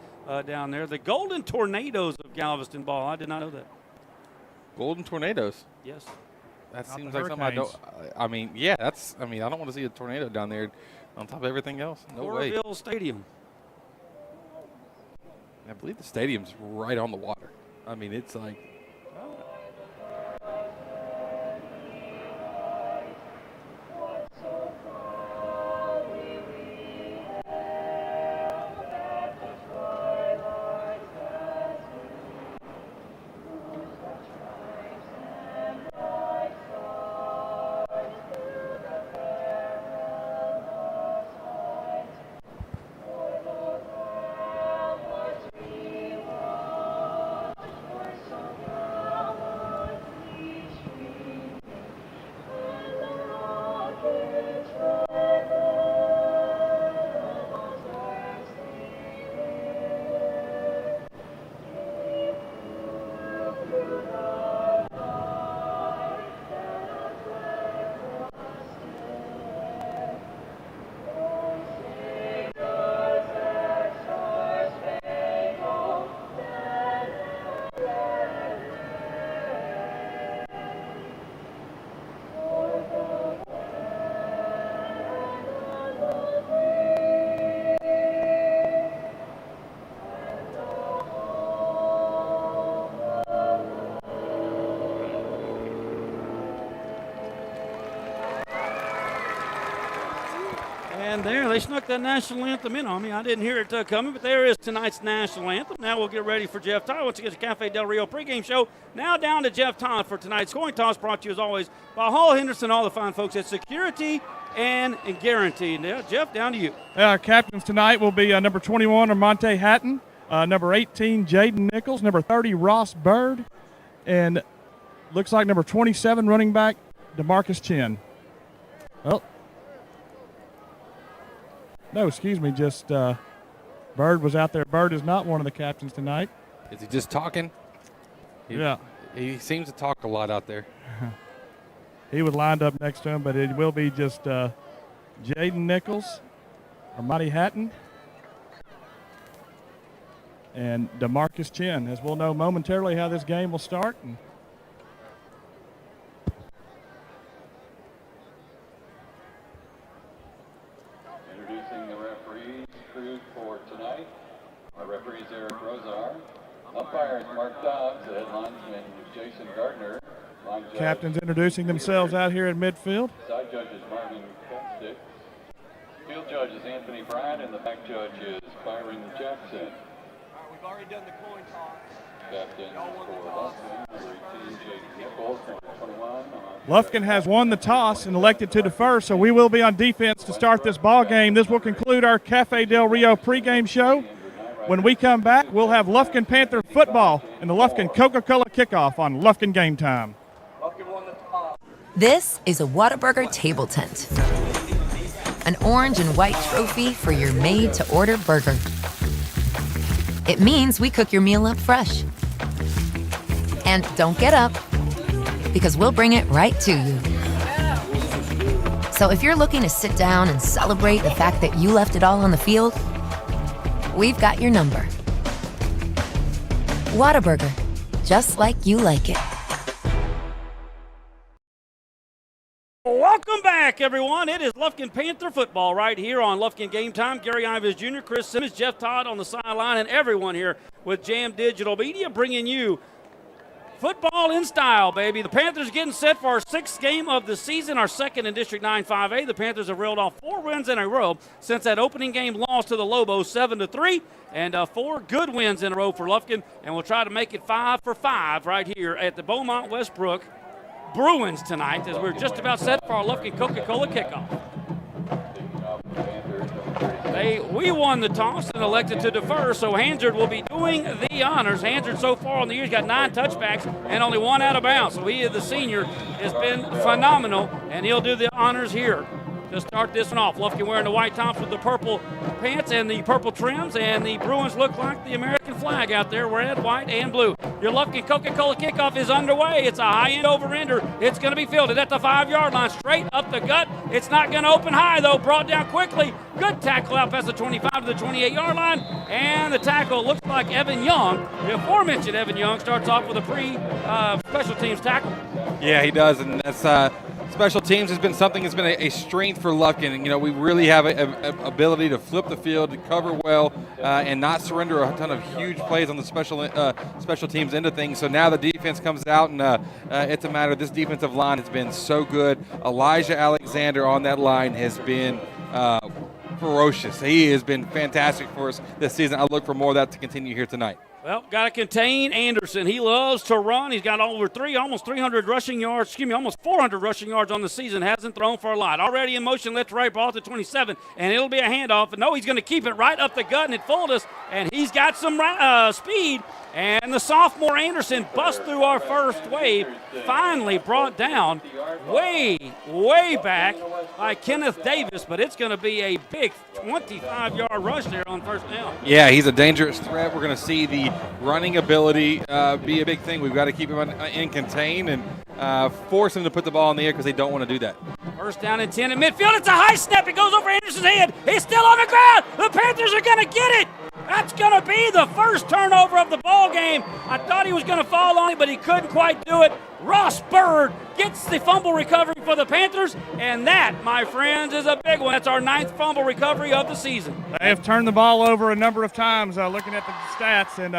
down there. The Golden Tornadoes of Galveston Ball. I did not know that. Golden Tornadoes? Yes. That seems like something I don't. I mean, yeah, that's. I mean, I don't want to see a tornado down there on top of everything else. No way. Coralville Stadium. I believe the stadium's right on the water. I mean, it's like. And there, they snuck that national anthem in on me. I didn't hear it coming, but there is tonight's national anthem. Now we'll get ready for Jeff Todd. Once again, the Cafe Del Rio pregame show. Now down to Jeff Todd for tonight's coin toss, brought to you as always by Hall Henderson, all the fine folks at Security and Guarantee. Now, Jeff, down to you. Our captains tonight will be number 21, Armonte Hatton, number 18, Jaden Nichols, number 30, Ross Bird, and looks like number 27, running back, DeMarcus Chin. Well, no, excuse me, just Bird was out there. Bird is not one of the captains tonight. Is he just talking? Yeah. He seems to talk a lot out there. he was lined up next to him, but it will be just Jaden Nichols, Armani Hatton, and DeMarcus Chin, as we'll know momentarily how this game will start. Introducing the referees crew for tonight. Our referees Eric Rosar, umpires Mark Dobbs, head linesman Jason Gardner, line judge, Captains introducing themselves out here at midfield. side judge is Marvin Fenstick, field judge is Anthony Bryant, and the back judge is Byron Jackson. We've already done the coin toss. Captain for Lufkin, number 18, Jaden Nichols, number 21. Lufkin has won the toss and elected to defer, so we will be on defense to start this ball game. This will conclude our Cafe Del Rio pregame show. When we come back, we'll have Lufkin Panther football and the Lufkin Coca-Cola kickoff on Lufkin Game Time. This is a Whataburger table tent. An orange and white trophy for your made-to-order burger. It means we cook your meal up fresh. And don't get up, because we'll bring it right to you. So if you're looking to sit down and celebrate the fact that you left it all on the field, we've got your number. Whataburger, just like you like it. Welcome back, everyone. It is Lufkin Panther football right here on Lufkin Game Time. Gary Ives Jr., Chris Simmons, Jeff Todd on the sideline, and everyone here with Jam Digital Media bringing you football in style, baby. The Panthers getting set for our 6th game of the season, our 2nd in District 9 5A. The Panthers have reeled off 4 wins in a row since that opening game loss to the Lobos 7-3, and 4 good wins in a row for Lufkin, and we'll try to make it 5 for 5 right here at the Beaumont West Brook Bruins tonight, as we're just about set for our Lufkin Coca-Cola kickoff. We won the toss and elected to defer, so Hansard will be doing the honors. Hansard so far on the year has got 9 touchbacks and only 1 out of bounds. So he, the senior, has been phenomenal, and he'll do the honors here to start this one off. Lufkin wearing the white tops with the purple pants and the purple trims, and the Bruins look like the American flag out there, red, white, and blue. Your Lufkin Coca-Cola kickoff is underway. It's a high-end over-ender. It's going to be fielded at the 5-yard line, straight up the gut. It's not going to open high, though. Brought down quickly. Good tackle out past the 25 to the 28-yard line, and the tackle looks like Evan Young. The aforementioned Evan Young starts off with a special teams tackle. Yeah, he does, and that's special teams has been something that's been a strength for Lufkin. And, you know, we really have an ability to flip the field, to cover well, and not surrender a ton of huge plays on the special teams end of things. So now the defense comes out, and it's a matter. This defensive line has been so good. Elijah Alexander on that line has been ferocious. He has been fantastic for us this season. I look for more of that to continue here tonight. Well, got to contain Anderson. He loves to run. He's got almost 300 rushing yards, almost 400 rushing yards on the season. Hasn't thrown for a lot. Already in motion, left to right, ball to 27, and it'll be a handoff. And no, he's going to keep it right up the gut, and it fooled us. And he's got some speed. And the sophomore Anderson busts through our first wave, finally brought down way back by Kenneth Davis, but it's going to be a big 25-yard rush there on first down. Yeah, he's a dangerous threat. We're going to see the running ability be a big thing. We've got to keep him in contain and force him to put the ball in the air because they don't want to do that. First down and 10 at midfield. It's a high step. It goes over Anderson's head. He's still on the ground. The Panthers are going to get it. That's going to be the first turnover of the ball game. I thought he was going to fall on it, but he couldn't quite do it. Ross Bird gets the fumble recovery for the Panthers, and that, my friends, is a big one. That's our 9th fumble recovery of the season. They have turned the ball over a number of times, looking at the stats, and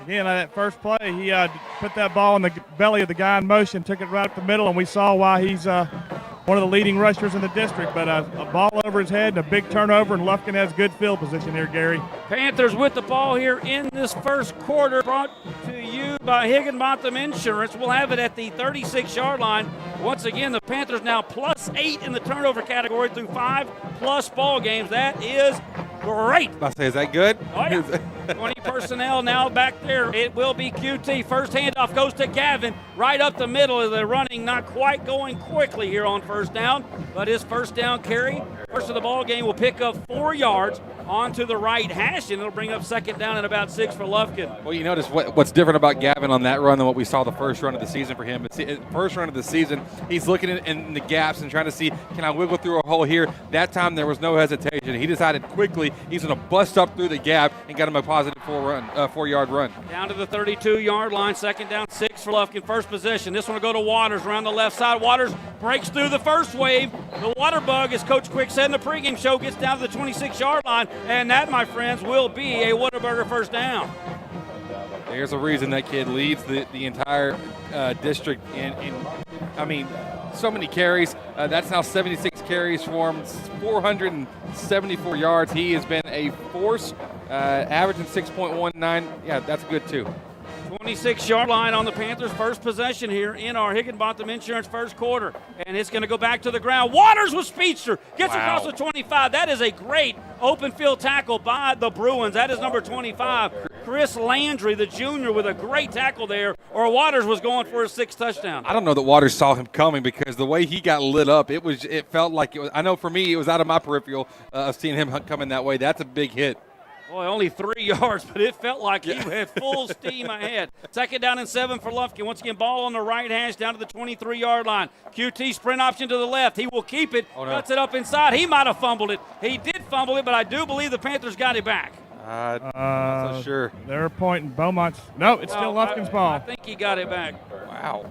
again, that first play, he put that ball in the belly of the guy in motion, took it right up the middle, and we saw why he's one of the leading rushers in the district. But a ball over his head and a big turnover, and Lufkin has good field position here, Gary. Panthers with the ball here in this first quarter, brought to you by Higginbotham Insurance. We'll have it at the 36-yard line. Once again, the Panthers now +8 in the turnover category through 5+ ball games. That is great. I say, is that good? Oh, yeah. 20 personnel now back there. It will be QT. First handoff goes to Gavin right up the middle of the running, not quite going quickly here on first down, but his first down carry of the ball game will pick up 4 yards onto the right hash, and it'll bring up second down and about 6 for Lufkin. Well, you notice what's different about Gavin on that run than what we saw the first run of the season for him. First run of the season, he's looking in the gaps and trying to see, can I wiggle through a hole here? That time there was no hesitation. He decided quickly he's going to bust up through the gap and got him a positive 4-yard run. Down to the 32-yard line, second down, 6 for Lufkin. First possession. This one will go to Waters around the left side. Waters breaks through the first wave. The water bug, as Coach Quick said in the pregame show, gets down to the 26-yard line, and that, my friends, will be a Whataburger first down. There's a reason that kid leads the entire district in so many carries. That's now 76 carries for him, 474 yards. He has been a force, averaging 6.19. Yeah, that's good too. 26-yard line on the Panthers' first possession here in our Higginbotham Insurance first quarter. And it's going to go back to the ground. Waters with speedster. Gets across the 25. That is a great open field tackle by the Bruins. That is number 25. Chris Landry, the junior, with a great tackle there, or Waters was going for his 6th touchdown. I don't know that Waters saw him coming because the way he got lit up, it felt like it was. I know for me, it was out of my peripheral of seeing him coming that way. That's a big hit. Boy, only 3 yards, but it felt like he had full steam ahead. Second down and 7 for Lufkin. Once again, ball on the right hash down to the 23-yard line. QT sprint option to the left. He will keep it. Cuts it up inside. He might have fumbled it. He did fumble it, but I do believe the Panthers got it back. Not so sure. They're pointing Beaumont's. No, it's still Lufkin's ball. I think he got it back. Wow.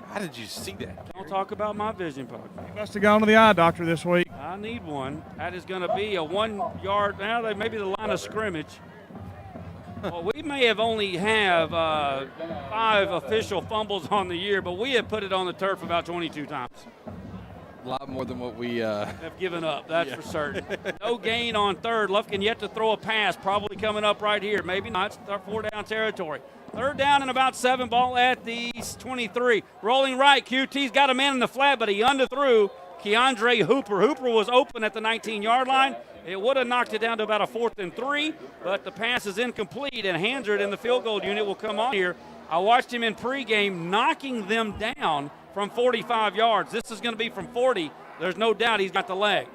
How did you see that? Don't talk about my vision, Puck. He must have gone to the eye doctor this week. I need one. That is going to be a 1 yard. Now, maybe the line of scrimmage. Well, we may have only have 5 official fumbles on the year, but we have put it on the turf about 22 times. A lot more than what we have given up, that's for certain. No gain on third. Lufkin yet to throw a pass, probably coming up right here. Maybe not. It's our 4-down territory. Third down and about 7, ball at the 23. Rolling right, QT's got a man in the flat, but he underthrew Keandre Hooper. Hooper was open at the 19-yard line. It would have knocked it down to about a 4th and 3, but the pass is incomplete, and Hansard in the field goal unit will come on here. I watched him in pregame knocking them down from 45 yards. This is going to be from 40. There's no doubt he's got the leg.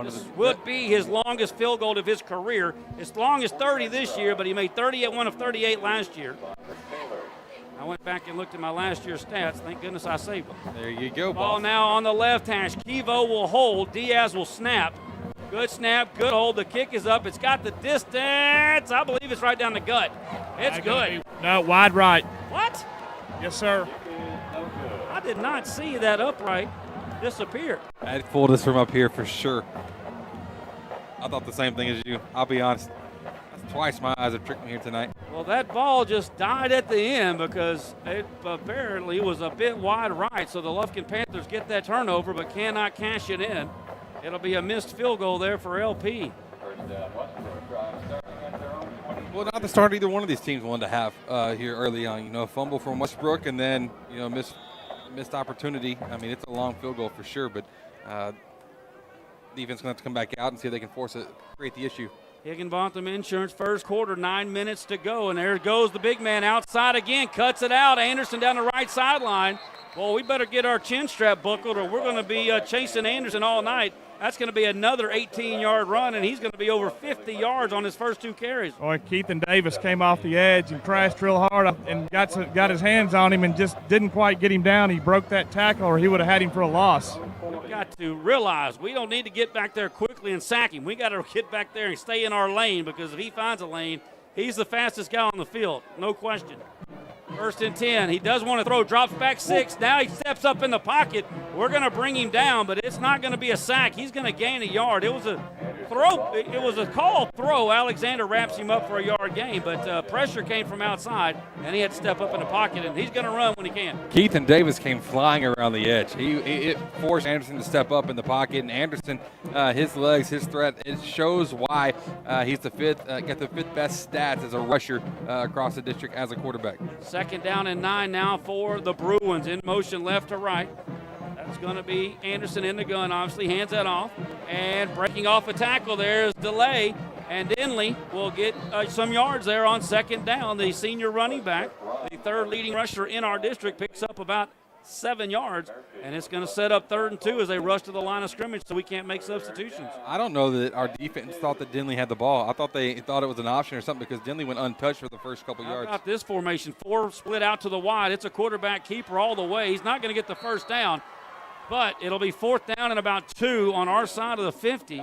This would be his longest field goal of his career. His longest 30 this year, but he made 30 at one of 38 last year. I went back and looked at my last year's stats. Thank goodness I saved them. There you go, ball now on the left hash. Kivo will hold. Diaz will snap. Good snap, good hold. The kick is up. It's got the distance. I believe it's right down the gut. It's good. No, wide right. What? Yes, sir. I did not see that upright disappear. That fooled us from up here for sure. I thought the same thing as you. I'll be honest. That's twice my eyes have tricked me here tonight. Well, that ball just died at the end because it apparently was a bit wide right. So the Lufkin Panthers get that turnover but cannot cash it in. It'll be a missed field goal there for LP. Well, not the start either one of these teams wanted to have here early on. You know, fumble from West Brook and then, you know, missed opportunity. I mean, it's a long field goal for sure, but defense going to have to come back out and see if they can create the issue. Higginbotham Insurance first quarter, 9 minutes to go, and there goes the big man outside again, cuts it out. Anderson down the right sideline. Well, we better get our chin strap buckled or we're going to be chasing Anderson all night. That's going to be another 18-yard run, and he's going to be over 50 yards on his first 2 carries. Boy, Keithan Davis came off the edge and crashed real hard and got his hands on him and just didn't quite get him down. He broke that tackle or he would have had him for a loss. We've got to realize we don't need to get back there quickly and sack him. We got to get back there and stay in our lane because if he finds a lane, he's the fastest guy on the field, no question. First and 10. He does want to throw, drops back 6. Now he steps up in the pocket. We're going to bring him down, but it's not going to be a sack. He's going to gain a yard. It was a throw. It was a called throw. Alexander wraps him up for a yard gain, but pressure came from outside, and he had to step up in the pocket, and he's going to run when he can. Keithan Davis came flying around the edge. It forced Anderson to step up in the pocket, and Anderson, his legs, his threat, it shows why he's the fifth, got the 5th best stats as a rusher across the district as a quarterback. Second down and 9 now for the Bruins. In motion left to right. That's going to be Anderson in the gun, obviously. Hands that off. And breaking off a tackle there is Delay. And Denley will get some yards there on second down. The senior running back, the 3rd leading rusher in our district, picks up about 7 yards, and it's going to set up 3rd and 2 as they rush to the line of scrimmage, so we can't make substitutions. I don't know that our defense thought that Denley had the ball. I thought they thought it was an option or something because Denley went untouched for the first couple yards. How about this formation? 4 split out to the wide. It's a quarterback keeper all the way. He's not going to get the first down, but it'll be 4th down and about 2 on our side of the 50.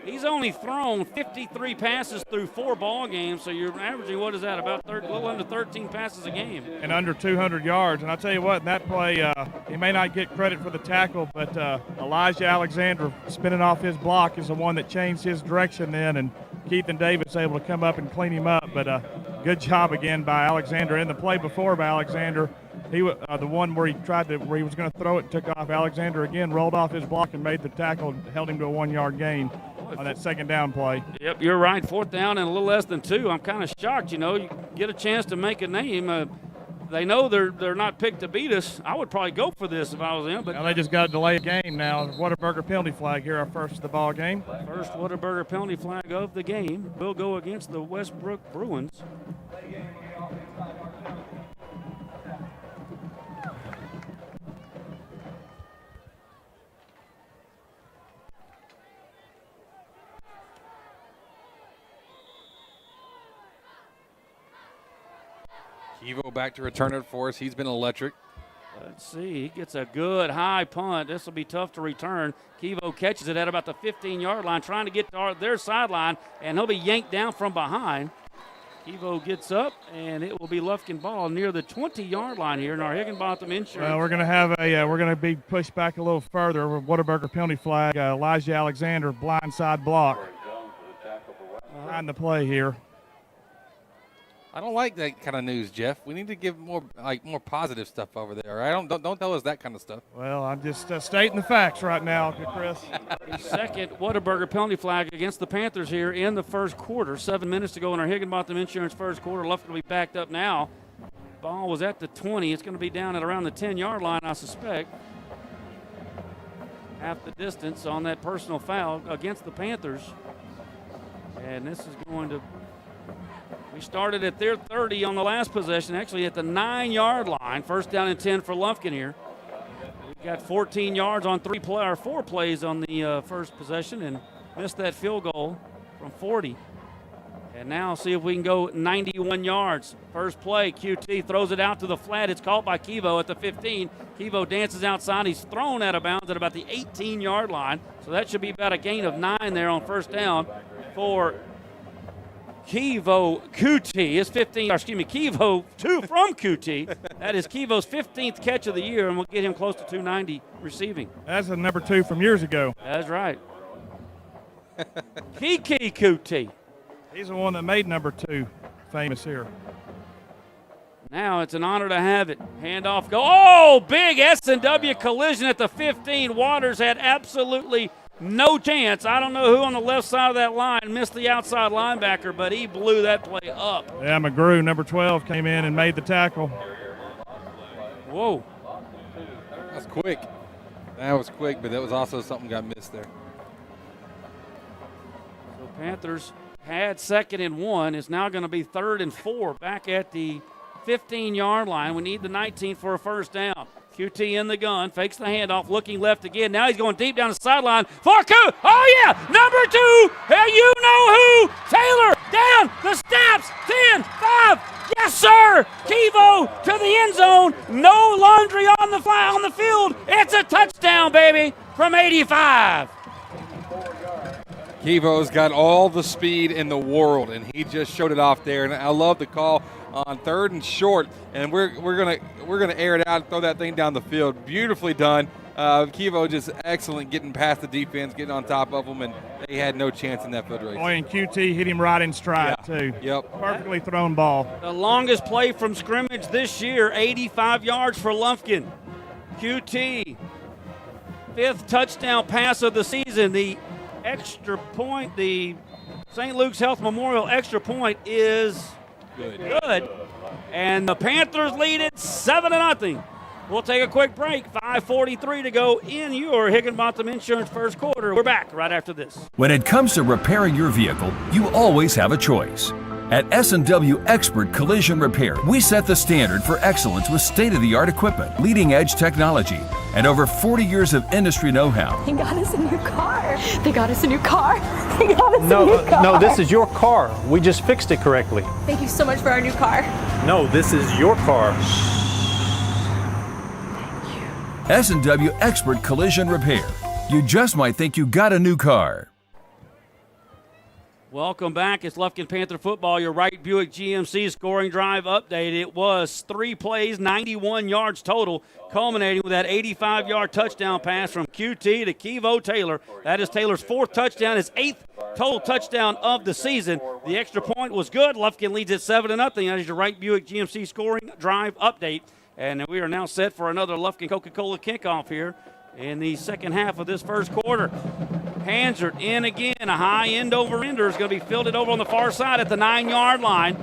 He's only thrown 53 passes through 4 ball games, so you're averaging, what is that, about a little under 13 passes a game. And under 200 yards. And I'll tell you what, in that play, he may not get credit for the tackle, but Elijah Alexander spinning off his block is the one that changed his direction then, and Keith and Davis able to come up and clean him up. But good job again by Alexander. In the play before by Alexander, he the one where he was going to throw it and took off. Alexander again rolled off his block and made the tackle, held him to a 1-yard gain on that 2nd down play. Yep, you're right. 4th down and a little less than 2. I'm kind of shocked. You get a chance to make a name. They know they're not picked to beat us. I would probably go for this if I was them. But now they just got to delay a game now. Whataburger penalty flag here, our first of the ball game. First Whataburger penalty flag of the game will go against the West Brook Bruins. Evo back to return it for us. He's been electric. Let's see. He gets a good high punt. This will be tough to return. Kivo catches it at about the 15-yard line, trying to get to their sideline, and he'll be yanked down from behind. Kivo gets up, and it will be Lufkin ball near the 20-yard line here in our Higginbotham Insurance. Well, we're going to have we're going to be pushed back a little further with Whataburger penalty flag. Elijah Alexander blindside block. Behind the play here. I don't like that kind of news, Jeff. We need to give more positive stuff over there. Right? Don't tell us that kind of stuff. Well, I'm just stating the facts right now, Chris. The second Whataburger penalty flag against the Panthers here in the first quarter. 7 minutes to go in our Higginbotham Insurance first quarter. Lufkin will be backed up now. Ball was at the 20. It's going to be down at around the 10-yard line, I suspect. Half the distance on that personal foul against the Panthers. And this is going to... We started at their 30 on the last possession, actually at the 9-yard line. 1st down and 10 for Lufkin here. We got 14 yards on 4 plays on the first possession and missed that field goal from 40. And now see if we can go 91 yards. First play, QT throws it out to the flat. It's caught by Kivo at the 15. Kivo dances outside. He's thrown out of bounds at about the 18-yard line. So that should be about a gain of 9 there on 1st down for Kivo Kuti. Kivo 2 from Kuti. That is Kivo's 15th catch of the year, and we'll get him close to 290 receiving. That's a number 2 from years ago. That's right. Kiki Kuti. He's the one that made number 2 famous here. Now it's an honor to have it. Handoff go. Oh, big S&W collision at the 15. Waters had absolutely no chance. I don't know who on the left side of that line missed the outside linebacker, but he blew that play up. Yeah, McGrew, number 12, came in and made the tackle. Whoa. That's quick. That was quick, but that was also something got missed there. So Panthers had 2nd and 1. It's now going to be 3rd and 4 back at the 15-yard line. We need the 19 for a 1st down. QT in the gun, fakes the handoff, looking left again. Now he's going deep down the sideline. Farku, oh yeah, number 2, hey, you know who, Taylor, down the steps, 10, 5, yes sir, Kivo to the end zone, no laundry on the field, it's a touchdown, baby, from 85. Kivo's got all the speed in the world, and he just showed it off there, and I love the call on 3rd and short, and we're gonna air it out and throw that thing down the field. Beautifully done. Kivo just excellent getting past the defense, getting on top of them, and they had no chance in that field race. Boy, and QT hit him right in stride, too. Yep. Perfectly thrown ball. The longest play from scrimmage this year, 85 yards for Lufkin. QT, 5th touchdown pass of the season. The extra point, the St. Luke's Health Memorial extra point is good. And the Panthers lead it 7-0. We'll take a quick break. 5:43 to go in your Higginbotham Insurance first quarter. We're back right after this. When it comes to repairing your vehicle, you always have a choice. At S&W Expert Collision Repair, we set the standard for excellence with state-of-the-art equipment, leading-edge technology, and over 40 years of industry know-how. They got us a new car. They got us a new car. They got us a new car. No, this is your car. We just fixed it correctly. Thank you so much for our new car. No, this is your car. S&W Expert Collision Repair. You just might think you got a new car. Welcome back. It's Lufkin Panther football, your Wright Buick GMC scoring drive update. It was 3 plays, 91 yards total, culminating with that 85-yard touchdown pass from QT to Kevo Taylor. That is Taylor's 4th touchdown, his 8th total touchdown of the season. The extra point was good. Lufkin leads at 7-0. That is your Wright Buick GMC scoring drive update. And we are now set for another Lufkin Coca-Cola kickoff here in the second half of this first quarter. Hansard in again. A high end-over-ender is going to be fielded over on the far side at the 9-yard line.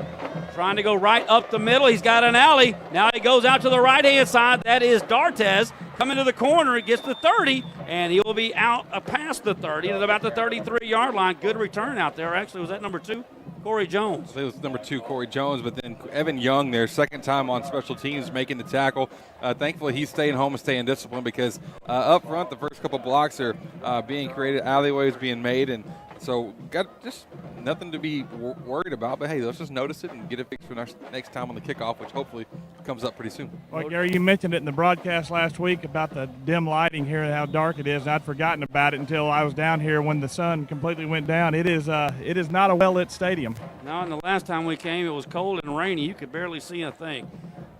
Trying to go right up the middle. He's got an alley. Now he goes out to the right-hand side. That is D'Artes coming to the corner. He gets the 30, and he will be out past the 30 at about the 33-yard line. Good return out there. Actually, was that number 2? Corey Jones. It was number 2, Corey Jones, but then Evan Young there, second time on special teams making the tackle. Thankfully, he's staying home and staying disciplined because up front, the first couple blocks are being created, alleyways being made, and so got just nothing to be worried about. But, hey, let's just notice it and get it fixed for next time on the kickoff, which hopefully comes up pretty soon. Well, Gary, you mentioned it in the broadcast last week about the dim lighting here and how dark it is. And I'd forgotten about it until I was down here when the sun completely went down. It is not a well-lit stadium. No, and the last time we came, it was cold and rainy. You could barely see a thing.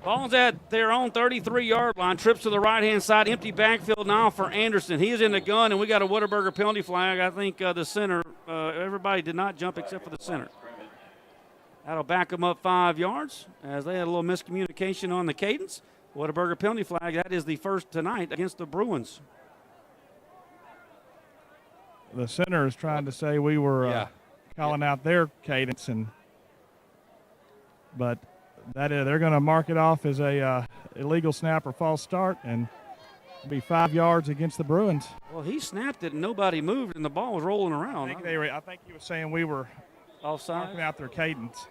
Ball's at their own 33-yard line. Trips to the right-hand side. Empty backfield now for Anderson. He is in the gun, and we got a Whataburger penalty flag. I think the center, everybody did not jump except for the center. That'll back them up 5 yards as they had a little miscommunication on the cadence. Whataburger penalty flag. That is the first tonight against the Bruins. The center is trying to say we were calling out their cadence, but they're going to mark it off as a illegal snap or false start, and it'll be 5 yards against the Bruins. Well, he snapped it and nobody moved, and the ball was rolling around. I think he was saying we were offside, marking out their cadence.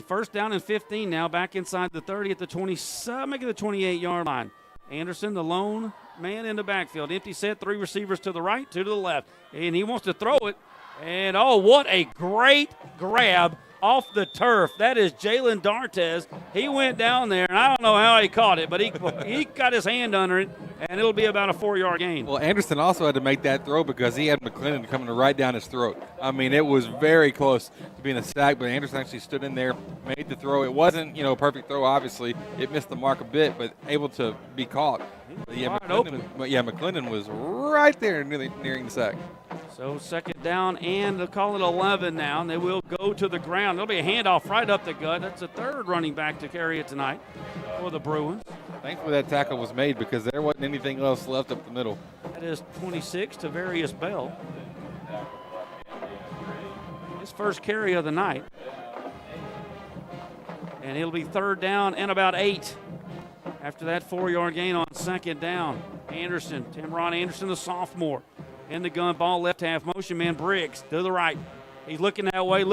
First down and 15 now, back inside the 30 at the 27, making the 28-yard line. Anderson, the lone man in the backfield. Empty set, 3 receivers to the right, 2 to the left. And he wants to throw it. And, what a great grab off the turf. That is Jalen D'Artes. He went down there, and I don't know how he caught it, but he got his hand under it, and it'll be about a 4-yard gain. Well, Anderson also had to make that throw because he had McClendon coming right down his throat. I mean, it was very close to being a sack, but Anderson actually stood in there, made the throw. It wasn't, a perfect throw, obviously. It missed the mark a bit, but able to be caught. McClendon was right there nearing the sack. So second down, and they'll call it 11 now, and they will go to the ground. There'll be a handoff right up the gut. That's the 3rd running back to carry it tonight for the Bruins. Thankfully that tackle was made because there wasn't anything else left up the middle. That is 26 to Various Bell. His first carry of the night. And it'll be 3rd down and about 8. After that 4-yard gain on second down. Tamron Anderson, the sophomore. In the gun, ball left half, motion man Briggs to the right. He's looking that way,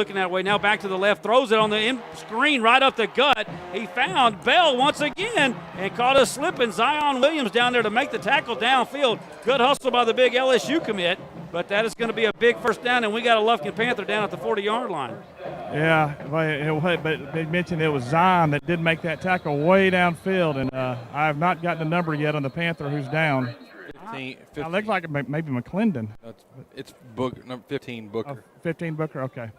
now back to the left, throws it on the screen right up the gut. He found Bell once again and caught a slipping. Zion Williams down there to make the tackle downfield. Good hustle by the big LSU commit, but that is going to be a big first down, and we got a Lufkin Panther down at the 40-yard line. Yeah, but they mentioned it was Zion that did make that tackle way downfield, and I have not gotten the number yet on the Panther who's down. 15. It looks like maybe McClendon. It's Booker, number 15, Booker. 15 Booker, okay.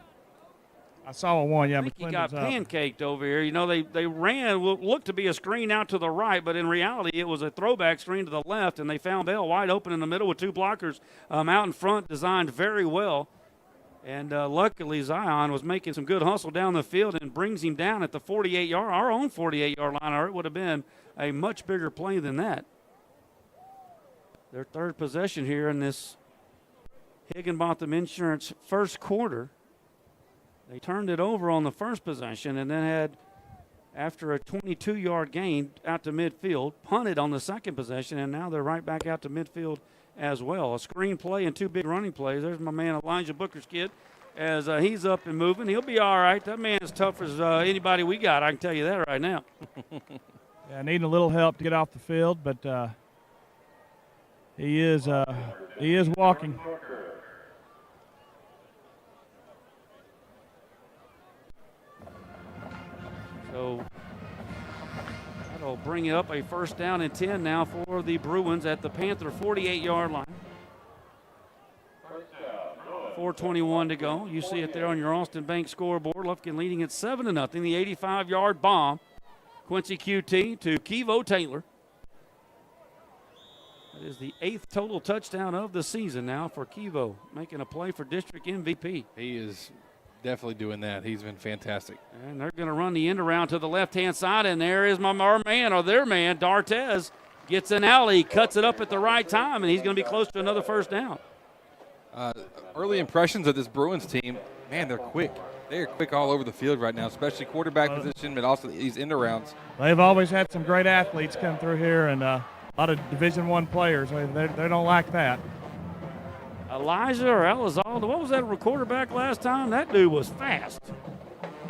I saw a 1, I think he got pancaked over here. They ran, looked to be a screen out to the right, but in reality it was a throwback screen to the left, and they found Bell wide open in the middle with 2 blockers out in front, designed very well. And luckily Zion was making some good hustle down the field and brings him down at the 48-yard, our own 48-yard line, or it would have been a much bigger play than that. Their 3rd possession here in this Higginbotham Insurance first quarter. They turned it over on the first possession and then had, after a 22-yard gain out to midfield, punted on the second possession, and now they're right back out to midfield as well. A screen play and 2 big running plays. There's my man Elijah Booker's kid as he's up and moving. He'll be all right. That man is tough as anybody we got. I can tell you that right now. Yeah, needing a little help to get off the field, but he is walking. So that'll bring up a 1st down and 10 now for the Bruins at the Panther 48-yard line. 4:21 to go. You see it there on your Austin Bank scoreboard. Lufkin leading at 7-0. The 85-yard bomb. Quincy QT to Kevo Taylor. That is the 8th total touchdown of the season now for Kevo, making a play for district MVP. He is definitely doing that. He's been fantastic. And they're going to run the end around to the left-hand side, and there is our man, or their man, D'Artez, gets an alley, cuts it up at the right time, and he's going to be close to another 1st down. Early impressions of this Bruins team, man, they're quick. They are quick all over the field right now, especially quarterback position, but also these end arounds. They've always had some great athletes come through here, and a lot of Division I players. They don't lack that. Elijah or Elizalde, what was that quarterback last time? That dude was fast.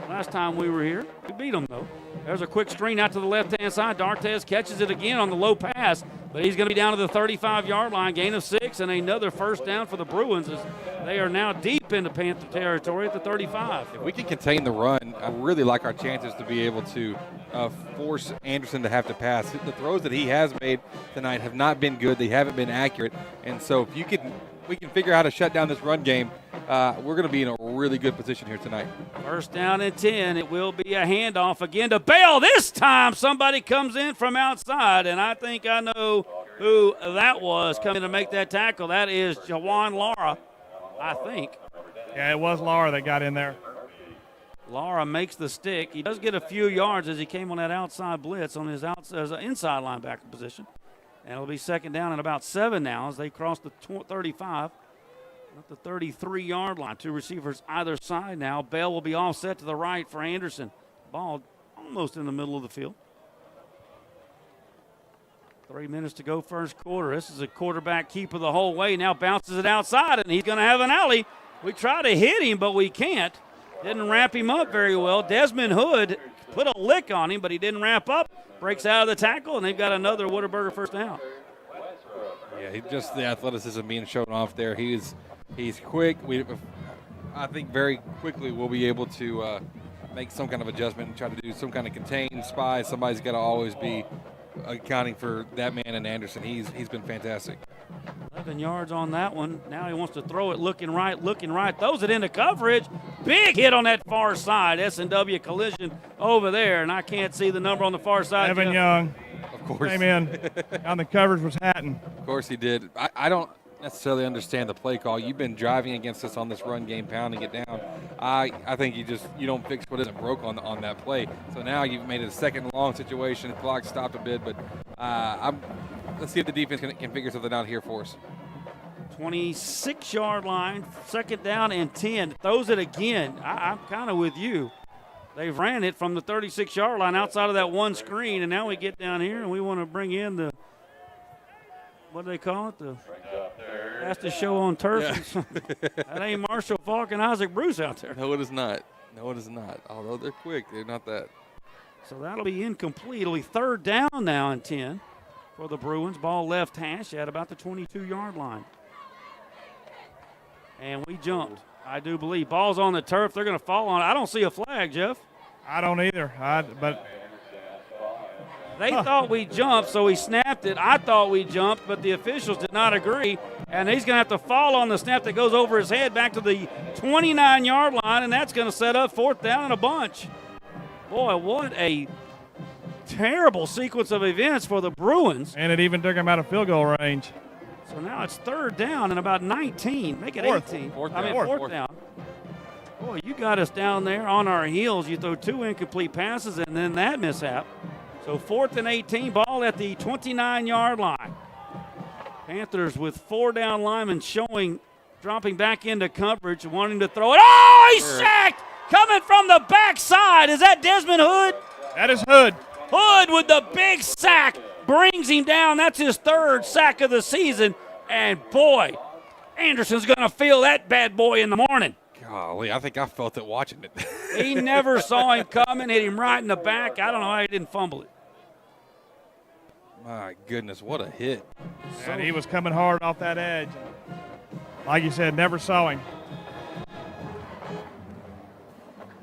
Last time we were here, we beat him though. There's a quick screen out to the left-hand side. D'Artez catches it again on the low pass, but he's going to be down to the 35-yard line, gain of 6, and another 1st down for the Bruins as they are now deep into Panther territory at the 35. If we can contain the run, I really like our chances to be able to force Anderson to have to pass. The throws that he has made tonight have not been good. They haven't been accurate, and so if we can figure out how to shut down this run game, we're going to be in a really good position here tonight. 1st down and 10. It will be a handoff again to Bell. This time somebody comes in from outside, and I think I know who that was coming to make that tackle. That is Jawan Lara, I think. Yeah, it was Lara that got in there. Lara makes the stick. He does get a few yards as he came on that outside blitz on his inside linebacker position. And it'll be 2nd down and about 7 now as they cross the 35. At the 33-yard line. 2 receivers either side now. Bell will be all set to the right for Anderson. Ball almost in the middle of the field. 3 minutes to go 1st quarter. This is a quarterback keeper the whole way. Now bounces it outside, and he's going to have an alley. We try to hit him, but we can't. Didn't wrap him up very well. Desmond Hood put a lick on him, but he didn't wrap up. Breaks out of the tackle, and they've got another Whataburger 1st down. Yeah, just the athleticism being shown off there. He's quick. I think very quickly we'll be able to make some kind of adjustment and try to do some kind of contained spy. Somebody's got to always be accounting for that man and Anderson. He's been fantastic. 11 yards on that one. Now he wants to throw it looking right. Throws it into coverage. Big hit on that far side. S&W collision over there, and I can't see the number on the far side. Evan Young. Of course. Came in on the coverage was Hatton. Of course he did. I don't necessarily understand the play call. You've been driving against us on this run game, pounding it down. I think you don't fix what isn't broke on that play. So now you've made it a 2nd and long situation. The clock stopped a bit, but let's see if the defense can figure something out here for us. 26-yard line, 2nd down and 10. Throws it again. I'm kind of with you. They've ran it from the 36-yard line outside of that one screen, and now we get down here and we want to bring in the, what do they call it? The fastest show on turf. Yeah. That ain't Marshall Falk and Isaac Bruce out there. No, it is not. Although they're quick, they're not that. So that'll be incomplete. It'll be 3rd down now and 10 for the Bruins. Ball left hash at about the 22-yard line. And we jumped, I do believe. Ball's on the turf. They're going to fall on it. I don't see a flag, Jeff. I don't either. But they thought we jumped, so he snapped it. I thought we jumped, but the officials did not agree. And he's going to have to fall on the snap that goes over his head back to the 29-yard line, and that's going to set up 4th down and a bunch. Boy, what a terrible sequence of events for the Bruins. And it even took him out of field goal range. So now it's 3rd down and about 19. Make it 18. Fourth down. Boy, you got us down there on our heels. You throw 2 incomplete passes and then that mishap. So 4th and 18, ball at the 29-yard line. Panthers with 4 down linemen dropping back into coverage, wanting to throw it. Oh, he's sacked! Coming from the backside. Is that Desmond Hood? That is Hood. Hood with the big sack brings him down. That's his 3rd sack of the season. And boy, Anderson's going to feel that bad boy in the morning. Golly, I think I felt it watching it. He never saw him coming, hit him right in the back. I don't know how he didn't fumble it. My goodness, what a hit. And he was coming hard off that edge. Like you said, never saw him.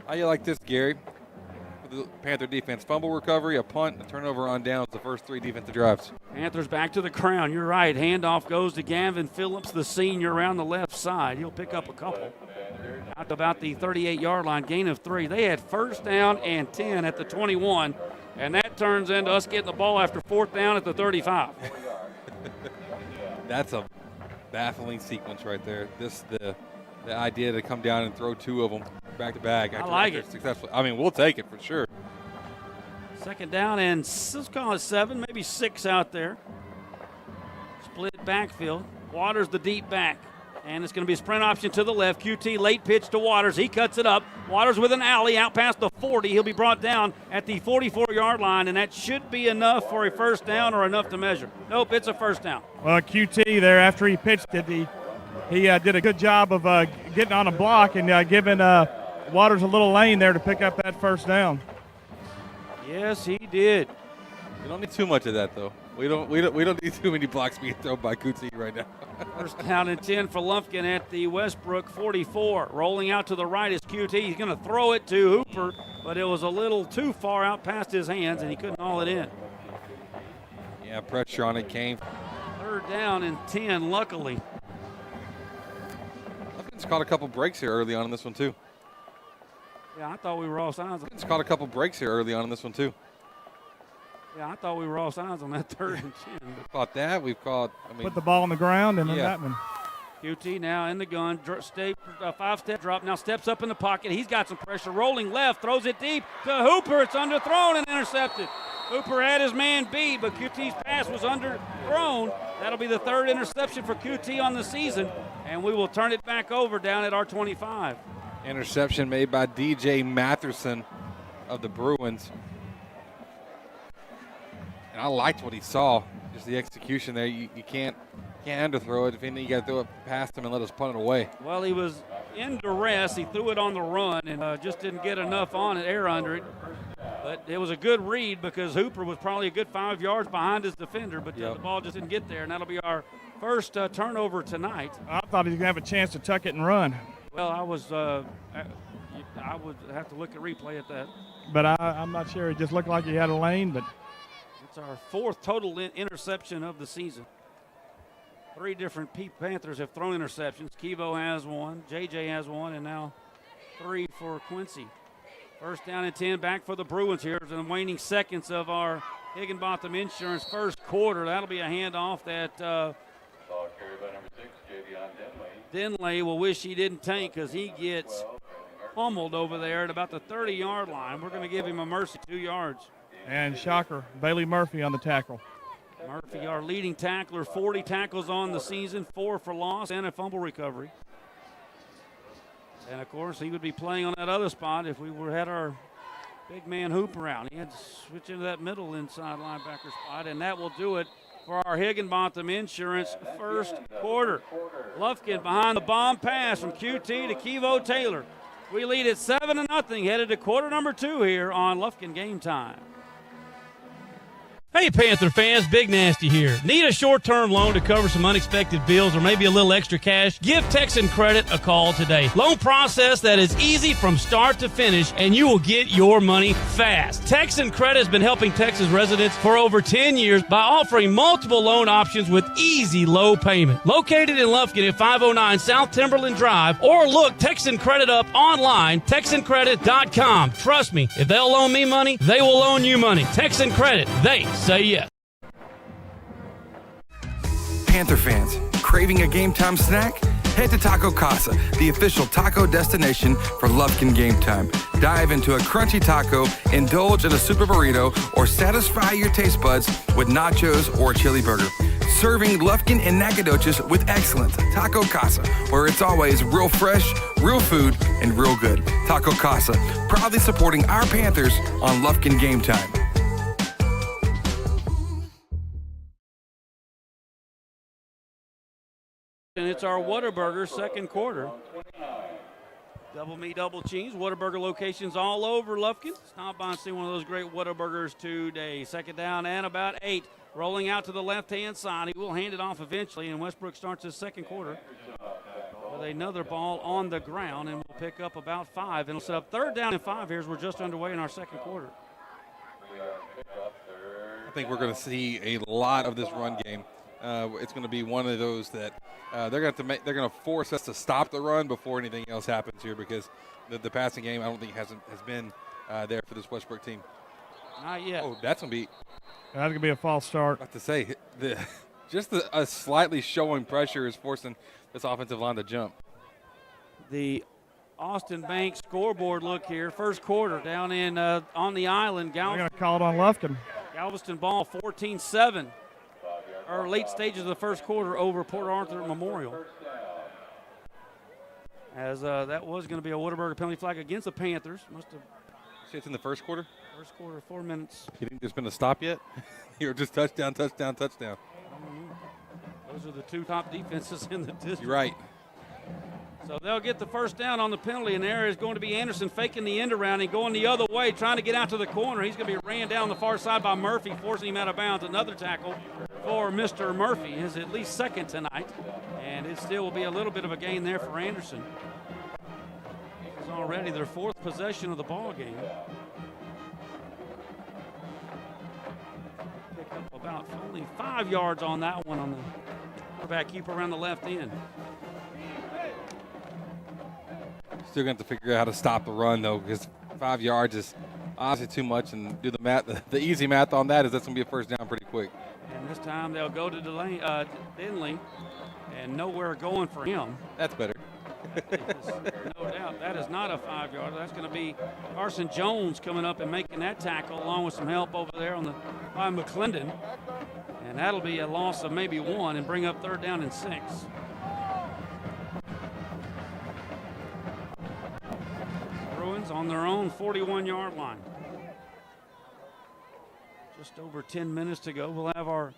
How you like this, Gary? For the Panther defense, fumble recovery, a punt, a turnover on downs, the first 3 defensive drives. Panthers back to the crown. You're right. Handoff goes to Gavin Phillips, the senior, around the left side. He'll pick up a couple. Out to about the 38-yard line, gain of 3. They had first down and 10 at the 21, and that turns into us getting the ball after 4th down at the 35. That's a baffling sequence right there. The idea to come down and throw 2 of them back to back. I like it. Successfully. I mean, we'll take it for sure. 2nd down and let's call it 7, maybe 6 out there. Split backfield. Waters the deep back. And it's going to be a sprint option to the left. QT late pitch to Waters. He cuts it up. Waters with an alley out past the 40. He'll be brought down at the 44-yard line, and that should be enough for a first down or enough to measure. Nope, it's a first down. Well, QT there, after he pitched it, he did a good job of getting on a block and giving Waters a little lane there to pick up that first down. Yes, he did. We don't need too much of that, though. We don't need too many blocks being thrown by QT right now. First down and 10 for Lufkin at the West Brook 44. Rolling out to the right is QT. He's going to throw it to Hooper, but it was a little too far out past his hands, and he couldn't haul it in. Yeah, pressure on it came. 3rd down and 10, luckily. Lufkin's caught a couple breaks here early on in this one, too. Yeah, I thought we were all signs. Lufkin's caught a couple breaks here early on in this one, too. Yeah, I thought we were all signs on that 3rd and 10. We've caught that. We've caught. Put the ball on the ground and then that one. QT now in the gun. 5-step drop. Now steps up in the pocket. He's got some pressure. Rolling left. Throws it deep to Hooper. It's underthrown and intercepted. Hooper had his man beat, but QT's pass was underthrown. That'll be the 3rd interception for QT on the season, and we will turn it back over down at our 25. Interception made by DJ Matherson of the Bruins. And I liked what he saw, just the execution there. You can't underthrow it. If anything, you got to throw it past him and let us punt it away. Well, he was in duress. He threw it on the run and just didn't get enough on it, air under it. But it was a good read because Hooper was probably a good 5 yards behind his defender, but the ball just didn't get there, and that'll be our first turnover tonight. I thought he was going to have a chance to tuck it and run. Well, I would have to look at replay at that. But I'm not sure. It just looked like he had a lane, but it's our 4th total interception of the season. 3 different Panthers have thrown interceptions. Kevo has 1, JJ has 1, and now 3 for Quincy. First down and 10 back for the Bruins here in the waning seconds of our Higginbotham Insurance first quarter. That'll be a handoff that Ball carried by number 6, Javion Denley. Denley will wish he didn't tank because he gets pummeled over there at about the 30-yard line. We're going to give him a mercy, 2 yards. And shocker, Bailey Murphy on the tackle. Murphy, our leading tackler, 40 tackles on the season, 4 for loss, and a fumble recovery. And, of course, he would be playing on that other spot if we had our big man Hooper out. He had to switch into that middle inside linebacker spot, and that will do it for our Higginbotham Insurance first quarter. Lufkin behind the bomb pass from QT to Kevo Taylor. We lead at 7-0, headed to quarter number 2 here on Lufkin Game Time. Hey, Panther fans, Big Nasty here. Need a short-term loan to cover some unexpected bills or maybe a little extra cash? Give Texan Credit a call today. Loan process that is easy from start to finish, and you will get your money fast. Texan Credit has been helping Texas residents for over 10 years by offering multiple loan options with easy low payment. Located in Lufkin at 509 South Timberland Drive, or look Texan Credit up online, TexanCredit.com. Trust me, if they'll loan me money, they will loan you money. Texan Credit, they say yes. Panther fans, craving a game time snack? Head to Taco Casa, the official taco destination for Lufkin Game Time. Dive into a crunchy taco, indulge in a super burrito, or satisfy your taste buds with nachos or a chili burger. Serving Lufkin and Nacogdoches with excellence. Taco Casa, where it's always real fresh, real food, and real good. Taco Casa, proudly supporting our Panthers on Lufkin Game Time. And it's our Whataburger second quarter. Double meat, double cheese. Whataburger locations all over Lufkin. Stop by and see one of those great Whataburgers today. Second down and about 8. Rolling out to the left-hand side. He will hand it off eventually, and West Brook starts his second quarter with another ball on the ground, and we'll pick up about 5. And we'll set up third down and 5 here as we're just underway in our second quarter. I think we're going to see a lot of this run game. It's going to be one of those that they're going to force us to stop the run before anything else happens here, because the passing game I don't think has been there for this West Brook team. Not yet. Oh, that's going to be. That's going to be a false start. I have to say, a slightly showing pressure is forcing this offensive line to jump. The Austin Bank scoreboard look here. First quarter down in on the island. They're going to call it on Lufkin. Galveston ball 14-7. Our late stages of the first quarter over Port Arthur Memorial. As that was going to be a Whataburger penalty flag against the Panthers. Must have. See, it's in the first quarter? First quarter, 4 minutes. You think there's been a stop yet? You're just touchdown, touchdown, touchdown. Those are the two top defenses in the district. You're right. So they'll get the first down on the penalty, and there is going to be Anderson faking the end around and going the other way, trying to get out to the corner. He's going to be ran down the far side by Murphy, forcing him out of bounds. Another tackle for Mr. Murphy, his at least second tonight, and it still will be a little bit of a gain there for Anderson. It's already their 4th possession of the ball game. Pick up about only 5 yards on that one on the quarterback keeper around the left end. Still going to have to figure out how to stop the run, though, because 5 yards is obviously too much, and do the math. The easy math on that is that's going to be a first down pretty quick. And this time they'll go to Denley, and nowhere going for him. That's better. No doubt. That is not a 5-yarder. That's going to be Carson Jones coming up and making that tackle, along with some help over there by McClendon. And that'll be a loss of maybe 1 and bring up third down and 6. Bruins on their own 41-yard line. Just over 10 minutes to go. We'll have our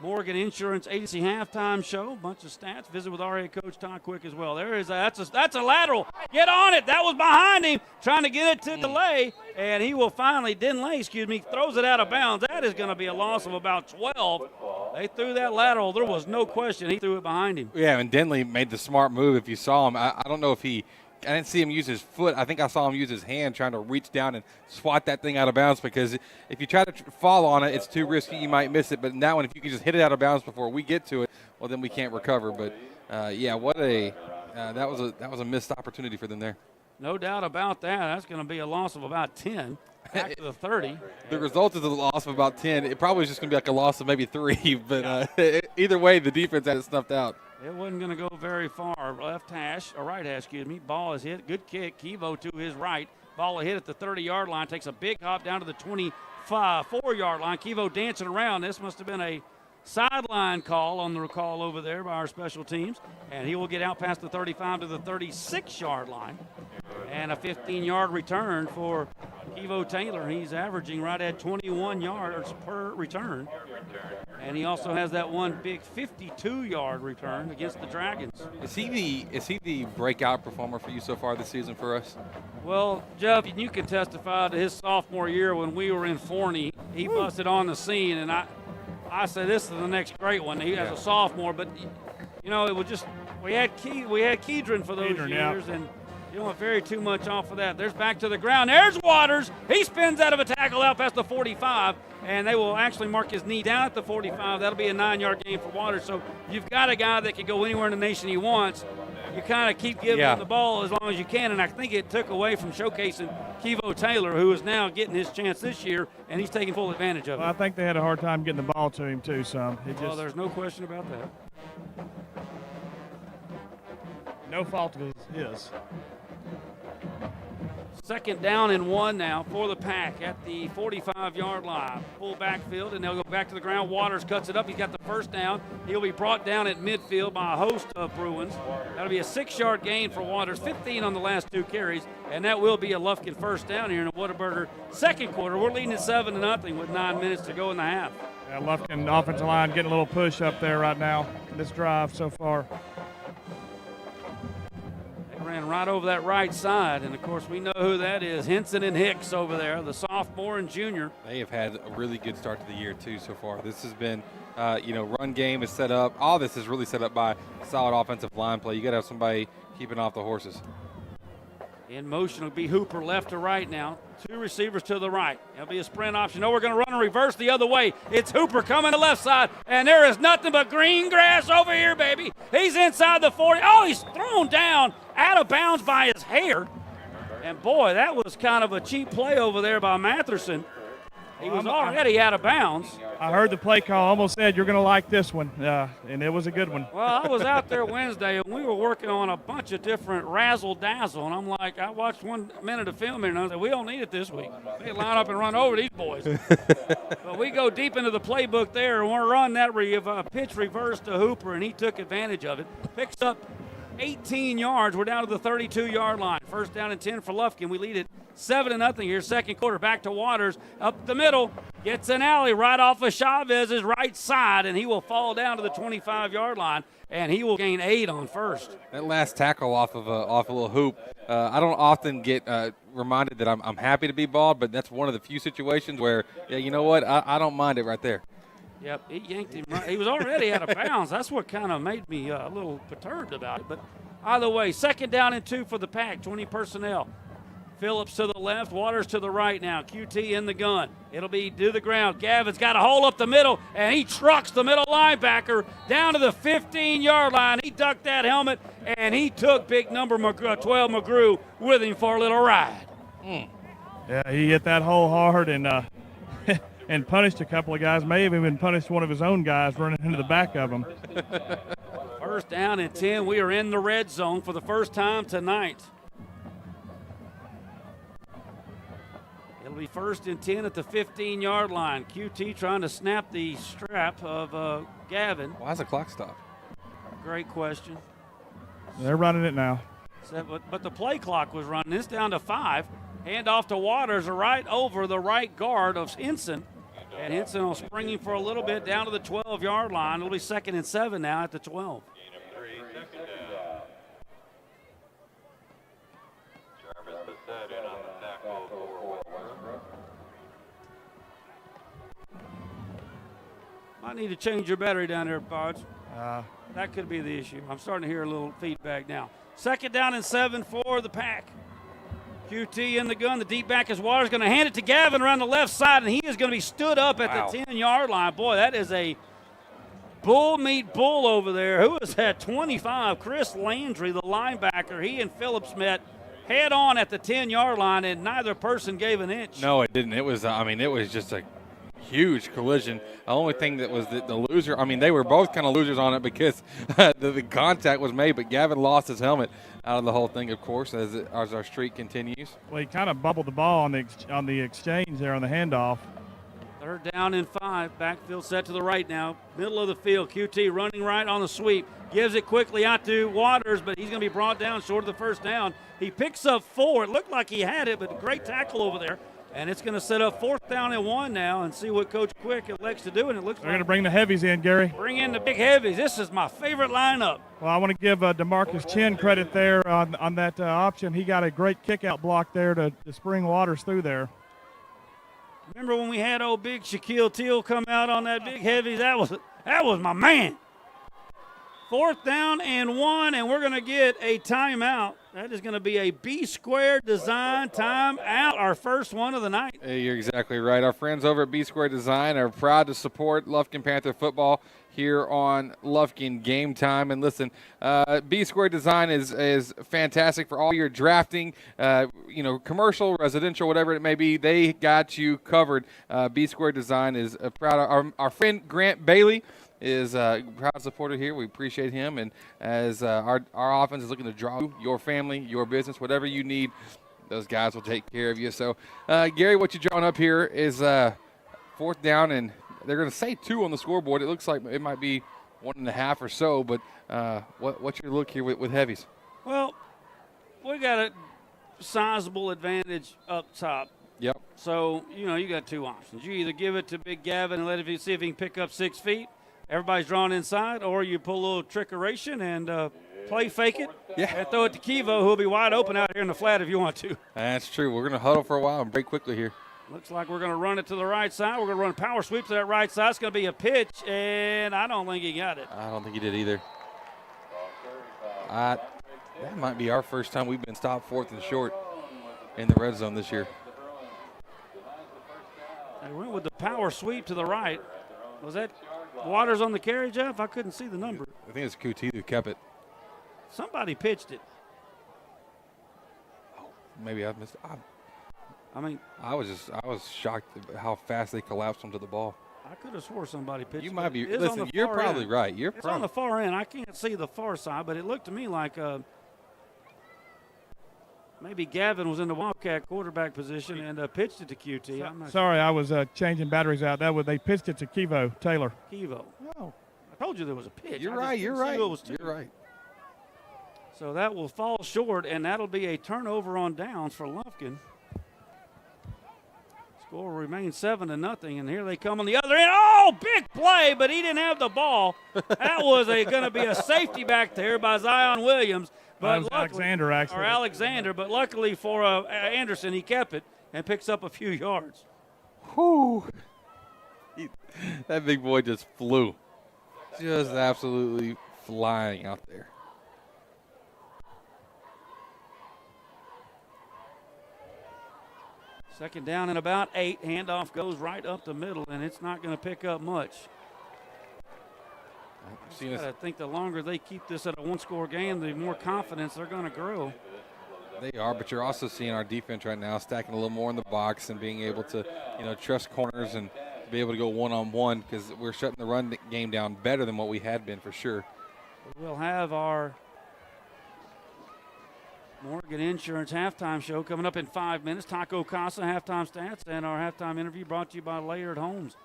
Morgan Insurance Agency halftime show. Bunch of stats. Visit with our head coach Todd Quick as well. That's a lateral. Get on it. That was behind him, trying to get it to delay, and he will finally throws it out of bounds. That is going to be a loss of about 12. They threw that lateral. There was no question. He threw it behind him. Yeah, and Denley made the smart move. If you saw him, I don't know if I didn't see him use his foot. I think I saw him use his hand trying to reach down and swat that thing out of bounds, because if you try to fall on it, it's too risky. You might miss it. But in that one, if you can just hit it out of bounds before we get to it, well, then we can't recover. But, that was a missed opportunity for them there. No doubt about that. That's going to be a loss of about 10 back to the 30. The result is a loss of about 10. It probably is just going to be like a loss of maybe 3. But either way, the defense had it snuffed out. It wasn't going to go very far. Right hash. Ball is hit. Good kick. Kevo to his right. Ball hit at the 30-yard line. Takes a big hop down to the 24-yard line. Kevo dancing around. This must have been a sideline call on the call over there by our special teams. And he will get out past the 35 to the 36-yard line. And a 15-yard return for Kevo Taylor. He's averaging right at 21 yards per return. And he also has that one big 52-yard return against the Dragons. Is he the breakout performer for you so far this season for us? Well, Jeff, you can testify to his sophomore year when we were in Forney. He busted on the scene, and I said this is the next great one. He has a sophomore, but it was just we had Kedron for those years, and you don't vary too much off of that. There's back to the ground. There's Waters. He spins out of a tackle out past the 45, and they will actually mark his knee down at the 45. That'll be a 9-yard gain for Waters. So you've got a guy that can go anywhere in the nation he wants. You kind of keep giving him the ball as long as you can, and I think it took away from showcasing Kevo Taylor, who is now getting his chance this year, and he's taking full advantage of it. Well, I think they had a hard time getting the ball to him, too, so there's no question about that. No fault of his. Second down and 1 now for the Pack at the 45-yard line. Full backfield, and they'll go back to the ground. Waters cuts it up. He's got the first down. He'll be brought down at midfield by a host of Bruins. That'll be a 6-yard gain for Waters, 15 on the last 2 carries, and that will be a Lufkin first down here in the Whataburger second quarter. We're leading at 7-0 with 9 minutes to go in the half. Yeah, Lufkin offensive line getting a little push up there right now in this drive so far. They ran looking right over that right side. And, of course, we know who that is, Henson and Hicks over there, the sophomore and junior. They have had a really good start to the year, too, so far. This has been, run game is set up. All this is really set up by solid offensive line play. You got to have somebody keeping off the horses. In motion will be Hooper left to right now. 2 receivers to the right. There'll be a sprint option. No, we're going to run a reverse the other way. It's Hooper coming to left side, and there is nothing but green grass over here, baby. He's inside the 40. Oh, he's thrown down out of bounds by his hair. And, boy, that was kind of a cheap play over there by Matherson. He was already out of bounds. I heard the play call, almost said you're going to like this one, and it was a good one. Well, I was out there Wednesday, and we were working on a bunch of different razzle-dazzle, and I'm like, I watched 1 minute of film here, and I said, we don't need it this week. They line up and run over these boys. But we go deep into the playbook there, and we're running that pitch reverse to Hooper, and he took advantage of it. Picks up 18 yards. We're down to the 32-yard line. First down and 10 for Lufkin. We lead it 7-0 here, second quarter. Back to Waters, up the middle, gets an alley right off of Chavez's right side, and he will fall down to the 25-yard line, and he will gain 8 on first. That last tackle off a little hoop, I don't often get reminded that I'm happy to be bald, but that's one of the few situations where, yeah, you know what, I don't mind it right there. Yep, he yanked him right. He was already out of bounds. That's what kind of made me a little perturbed about it. But either way, second down and 2 for the Pack, 20 personnel. Phillips to the left, Waters to the right now. QT in the gun. It'll be to the ground. Gavin's got a hole up the middle, and he trucks the middle linebacker down to the 15-yard line. He ducked that helmet, and he took big number 12 McGrew with him for a little ride. Yeah, he hit that hole hard and and punished a couple of guys. May have even punished one of his own guys running into the back of him. First down and 10. We are in the red zone for the first time tonight. It'll be first and 10 at the 15-yard line. QT trying to snap the strap of Gavin. Why is the clock stopped? Great question. They're running it now. But the play clock was running. It's down to 5. Hand off to Waters right over the right guard of Henson. And Henson will spring him for a little bit down to the 12-yard line. It'll be second and 7 now at the 12. Might need to change your battery down there, Podge. That could be the issue. I'm starting to hear a little feedback now. Second down and 7 for the Pack. QT in the gun. The deep back is Waters. Going to hand it to Gavin around the left side, and he is going to be stood up at the 10-yard line. Boy, that is a bull meet bull over there. Who is that? 25. Chris Landry, the linebacker. He and Phillips met head on at the 10-yard line, and neither person gave an inch. No, it didn't. It was just a huge collision. The only thing that was the loser, they were both kind of losers on it because the contact was made, but Gavin lost his helmet out of the whole thing, of course, as our streak continues. Well, he kind of bubbled the ball on the exchange there on the handoff. Third down and 5. Backfield set to the right now. Middle of the field. QT running right on the sweep. Gives it quickly out to Waters, but he's going to be brought down short of the first down. He picks up 4. It looked like he had it, but a great tackle over there. And it's going to set up 4th down and 1 now and see what Coach Quick elects to do. And it looks They're going to bring the heavies in, Gary. Bring in the big heavies. This is my favorite lineup. Well, I want to give DeMarcus Chin credit there on that option. He got a great kick-out block there to spring Waters through there. Remember when we had old big Shaquille Teal come out on that big heavy? That was my man. 4th down and 1, and we're going to get a timeout. That is going to be a B-Square Design timeout, our first one of the night. Hey, you're exactly right. Our friends over at B-Square Design are proud to support Lufkin Panther football here on Lufkin Game Time. And listen, B-Square Design is fantastic for all your drafting, commercial, residential, whatever it may be. They got you covered. B-Square Design is proud. Our friend Grant Bailey is a proud supporter here. We appreciate him. And as our offense is looking to draw your family, your business, whatever you need, those guys will take care of you. So, Gary, what you're drawing up here is 4th down, and they're going to say 2 on the scoreboard. It looks like it might be 1.5 or so, but what's your look here with heavies? Well, we got a sizable advantage up top. Yep. So, you got 2 options. You either give it to Big Gavin and let him see if he can pick up 6 feet. Everybody's drawn inside, or you pull a little trickeration and play fake it Yeah. and throw it to Kivo, who'll be wide open out here in the flat if you want to. That's true. We're going to huddle for a while and break quickly here. Looks like we're going to run it to the right side. We're going to run a power sweep to that right side. It's going to be a pitch, and I don't think he got it. I don't think he did either. That might be our first time we've been stopped 4th and short in the red zone this year. They went with the power sweep to the right. Was that Waters on the carry, Jeff? I couldn't see the number. I think it's QT who kept it. Somebody pitched it. Maybe I missed it. I was shocked at how fast they collapsed onto the ball. I could have swore somebody pitched it. You might be. It's Listen, you're probably end. right. It's on the far end. I can't see the far side, but it looked to me like maybe Gavin was in the Wildcat quarterback position and pitched it to QT. I'm not Sorry, I was changing batteries out. They pitched it to Kivo Taylor. Kivo. No, I told you there was a pitch. You're right. You're right. You're right. So that will fall short, and that'll be a turnover on downs for Lufkin. Score remains 7-0, and here they come on the other end. Oh, big play, but he didn't have the ball. That was going to be a safety back there by Zion Williams. But luckily, Alexander, actually. Or Alexander, but luckily for Anderson, he kept it and picks up a few yards. Whew. That big boy just flew. Just absolutely flying out there. Second down and about 8. Handoff goes right up the middle, and it's not going to pick up much. I think the longer they keep this at a one-score game, the more confidence they're going to grow. They are, but you're also seeing our defense right now stacking a little more in the box and being able to, trust corners and be able to go one-on-one because we're shutting the run game down better than what we had been for sure. We'll have our Morgan Insurance halftime show coming up in 5 minutes. Taco Casa halftime stats and our halftime interview brought to you by Layered Homes.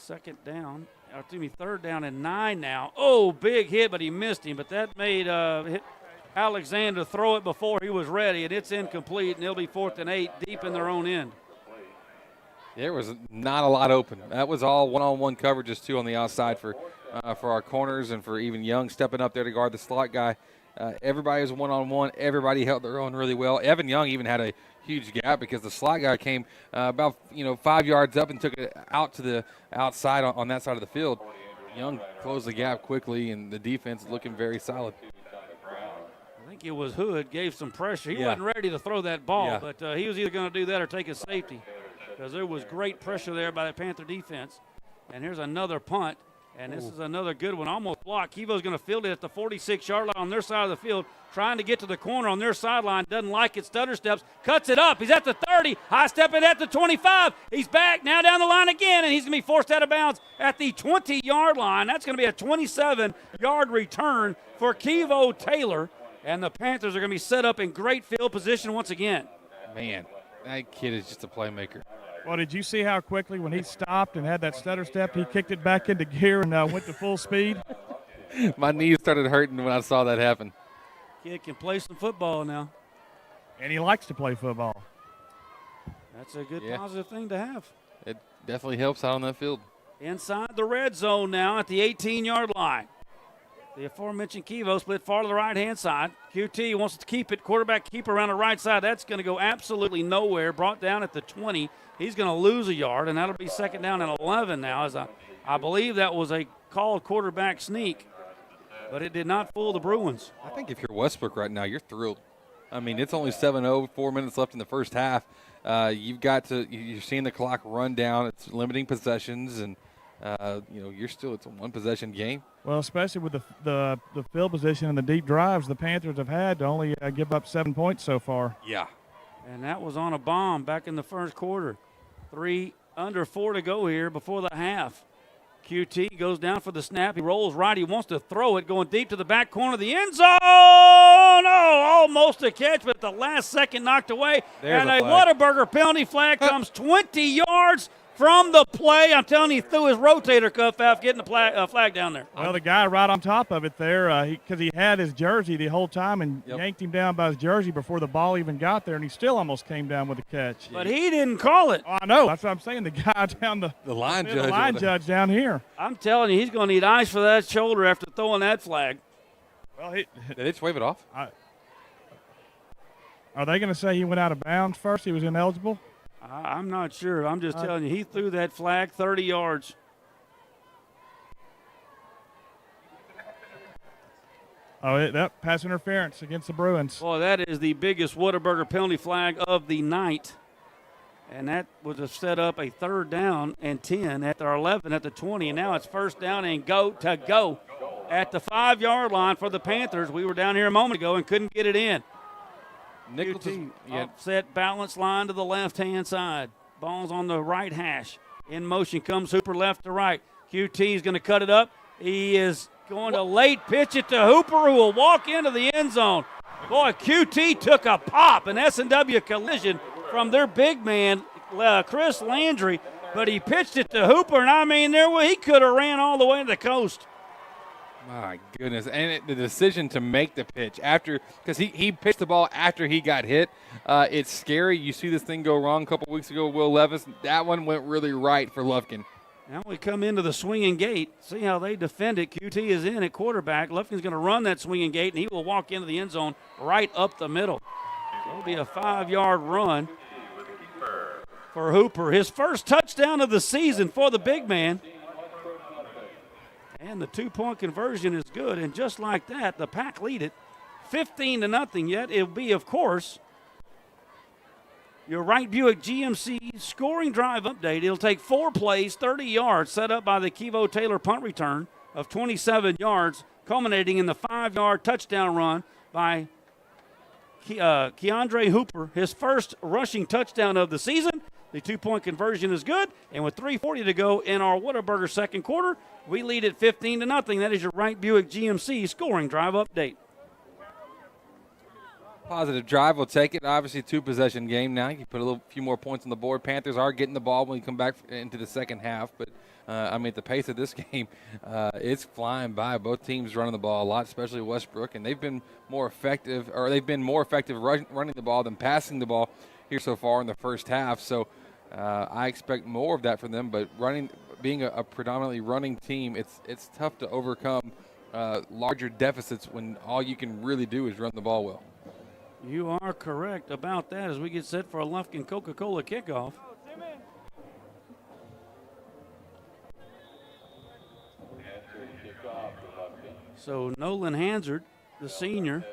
Third down and 9 now. Oh, big hit, but he missed him. But that made Alexander throw it before he was ready, and it's incomplete, and it'll be 4th and 8 deep in their own end. There was not a lot open. That was all one-on-one coverages, too, on the outside for our corners and for even Young stepping up there to guard the slot guy. Everybody was one-on-one. Everybody held their own really well. Evan Young even had a huge gap because the slot guy came about 5 yards up and took it out to the outside on that side of the field. Young closed the gap quickly, and the defense is looking very solid. I think it was Hood gave some pressure. He wasn't ready to throw that ball, but he was either going to do that or take a safety because there was great pressure there by the Panther defense. And here's another punt. And this is another good one, almost blocked. Kivo's going to field it at the 46-yard line on their side of the field, trying to get to the corner on their sideline. Doesn't like it, stutter steps, cuts it up. He's at the 30, high stepping at the 25. He's back, now down the line again, and he's going to be forced out of bounds at the 20-yard line. That's going to be a 27-yard return for Kivo Taylor, and the Panthers are going to be set up in great field position once again. Man, that kid is just a playmaker. Well, did you see how quickly when he stopped and had that stutter step, he kicked it back into gear and went to full speed? My knees started hurting when I saw that happen. Kid can play some football now. And he likes to play football. That's a good positive thing to have. It definitely helps out on that field. Inside the red zone now at the 18-yard line. The aforementioned Kivo split far to the right-hand side. QT wants to keep it. Quarterback keep around the right side. That's going to go absolutely nowhere. Brought down at the 20. He's going to lose a yard, and that'll be second down and 11 now. As I believe that was a called quarterback sneak, but it did not fool the Bruins. I think if you're West Brook right now, you're thrilled. I mean, it's only 7-0, 4 minutes left in the first half. You're seeing the clock run down. It's limiting possessions, and it's a one-possession game. Well, especially with the field position and the deep drives the Panthers have had to only give up 7 points so far. Yeah. And that was on a bomb back in the first quarter. 4 to go here before the half. QT goes down for the snap. He rolls right. He wants to throw it, going deep to the back corner of the end zone. Oh, almost a catch, but at the last second knocked away. There's and a Whataburger penalty flag comes 20 yards from the play. I'm telling you, he threw his rotator cuff out getting the flag down there. Well, the guy right on top of it there, because he had his jersey the whole time and yanked him down by his jersey before the ball even got there, and he still almost came down with a catch. But he didn't call it. Oh, I know. That's what I'm saying. The guy down the line judge down here. I'm telling you, he's going to need ice for that shoulder after throwing that flag. Well, did they just wave it off? Are they going to say he went out of bounds first? He was ineligible? I'm not sure. I'm just telling you, he threw that flag 30 yards. Oh, that pass interference against the Bruins. Boy, that is the biggest Whataburger penalty flag of the night. And that was to set up a 3rd down and 10 at their 11 at the 20. And now it's 1st down and go at the 5-yard line for the Panthers. We were down here a moment ago and couldn't get it in. Nicholson, offset balance line to the left-hand side. Ball's on the right hash. In motion comes Hooper left to right. QT is going to cut it up. He is going to late pitch it to Hooper, who will walk into the end zone. Boy, QT took a pop, an S&W collision from their big man, Chris Landry, but he pitched it to Hooper, and I mean, he could have ran all the way to the coast. My goodness. And the decision to make the pitch because he pitched the ball after he got hit. It's scary. You see this thing go wrong a couple weeks ago with Will Levis. That one went really right for Lufkin. Now we come into the swinging gate. See how they defend it. QT is in at quarterback. Lufkin's going to run that swinging gate, and he will walk into the end zone right up the middle. It'll be a 5-yard run for Hooper. His first touchdown of the season for the big man. And the 2-point conversion is good. And just like that, the Pack lead it 15-0. Yet it'll be, of course, your Wright Buick GMC scoring drive update. It'll take 4 plays, 30 yards, set up by the Kevo Taylor punt return of 27 yards, culminating in the 5-yard touchdown run by Keandre Hooper, his first rushing touchdown of the season. The 2-point conversion is good, and with 3:40 to go in our Whataburger second quarter, we lead at 15-0. That is your Wright Buick GMC scoring drive update. Positive drive, we'll take it. Obviously, 2-possession game now. You put few more points on the board. Panthers are getting the ball when you come back into the second half, but at the pace of this game, it's flying by. Both teams running the ball a lot, especially West Brook, and they've been more effective running the ball than passing the ball here so far in the first half. So I expect more of that from them. But being a predominantly running team, it's tough to overcome larger deficits when all you can really do is run the ball well. You are correct about that as we get set for a Lufkin Coca-Cola kickoff. So Nolan Hansard, the senior,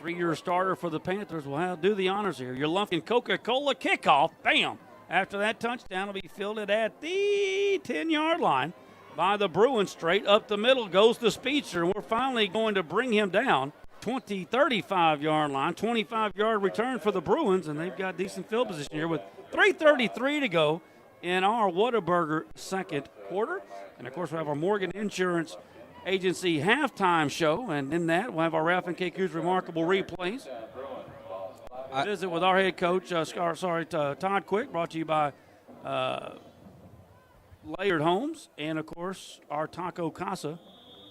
3-year starter for the Panthers, will do the honors here. Your Lufkin Coca-Cola kickoff, bam! After that touchdown will be fielded at the 10-yard line by the Bruins. Straight up the middle goes the speedster, and we're finally going to bring him down. 35-yard line, 25-yard return for the Bruins, and they've got decent field position here with 3:33 to go in our Whataburger second quarter. And, of course, we have our Morgan Insurance Agency halftime show, and in that we'll have our Ralph and KQ's remarkable replays. Visit with our head coach, Todd Quick, brought to you by Layered Homes, and, of course, our Taco Casa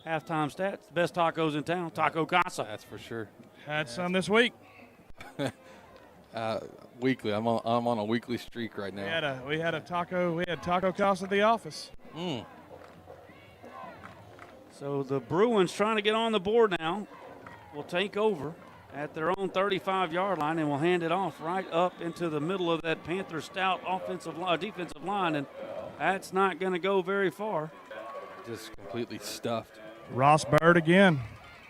halftime stats. Best tacos in town, Taco Casa. That's for sure. Had some this week. Weekly. I'm on a weekly streak right now. We had Taco Casa at the office. So the Bruins trying to get on the board now will take over at their own 35-yard line and will hand it off right up into the middle of that Panther stout defensive line, and that's not going to go very far. Just completely stuffed. Ross Bird again.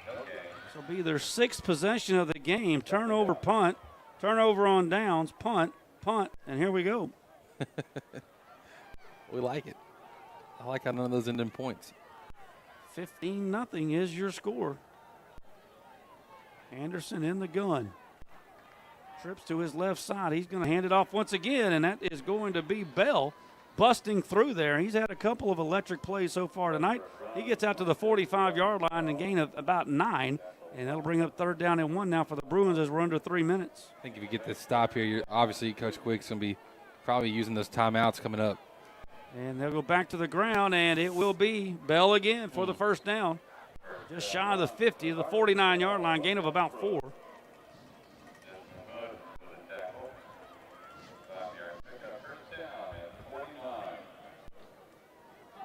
This will be their 6th possession of the game. Turnover, punt. Turnover on downs, punt, and here we go. We like it. I like how none of those end in points. 15-0 is your score. Anderson in the gun. Trips to his left side. He's going to hand it off once again, and that is going to be Bell busting through there. He's had a couple of electric plays so far tonight. He gets out to the 45-yard line and gain of about 9, and that'll bring up 3rd down and 1 now for the Bruins as we're under 3 minutes. I think if you get this stop here, obviously Coach Quick's going to be probably using those timeouts coming up. And they'll go back to the ground, and it will be Bell again for the first down. Just shy of the 50, the 49-yard line, gain of about 4.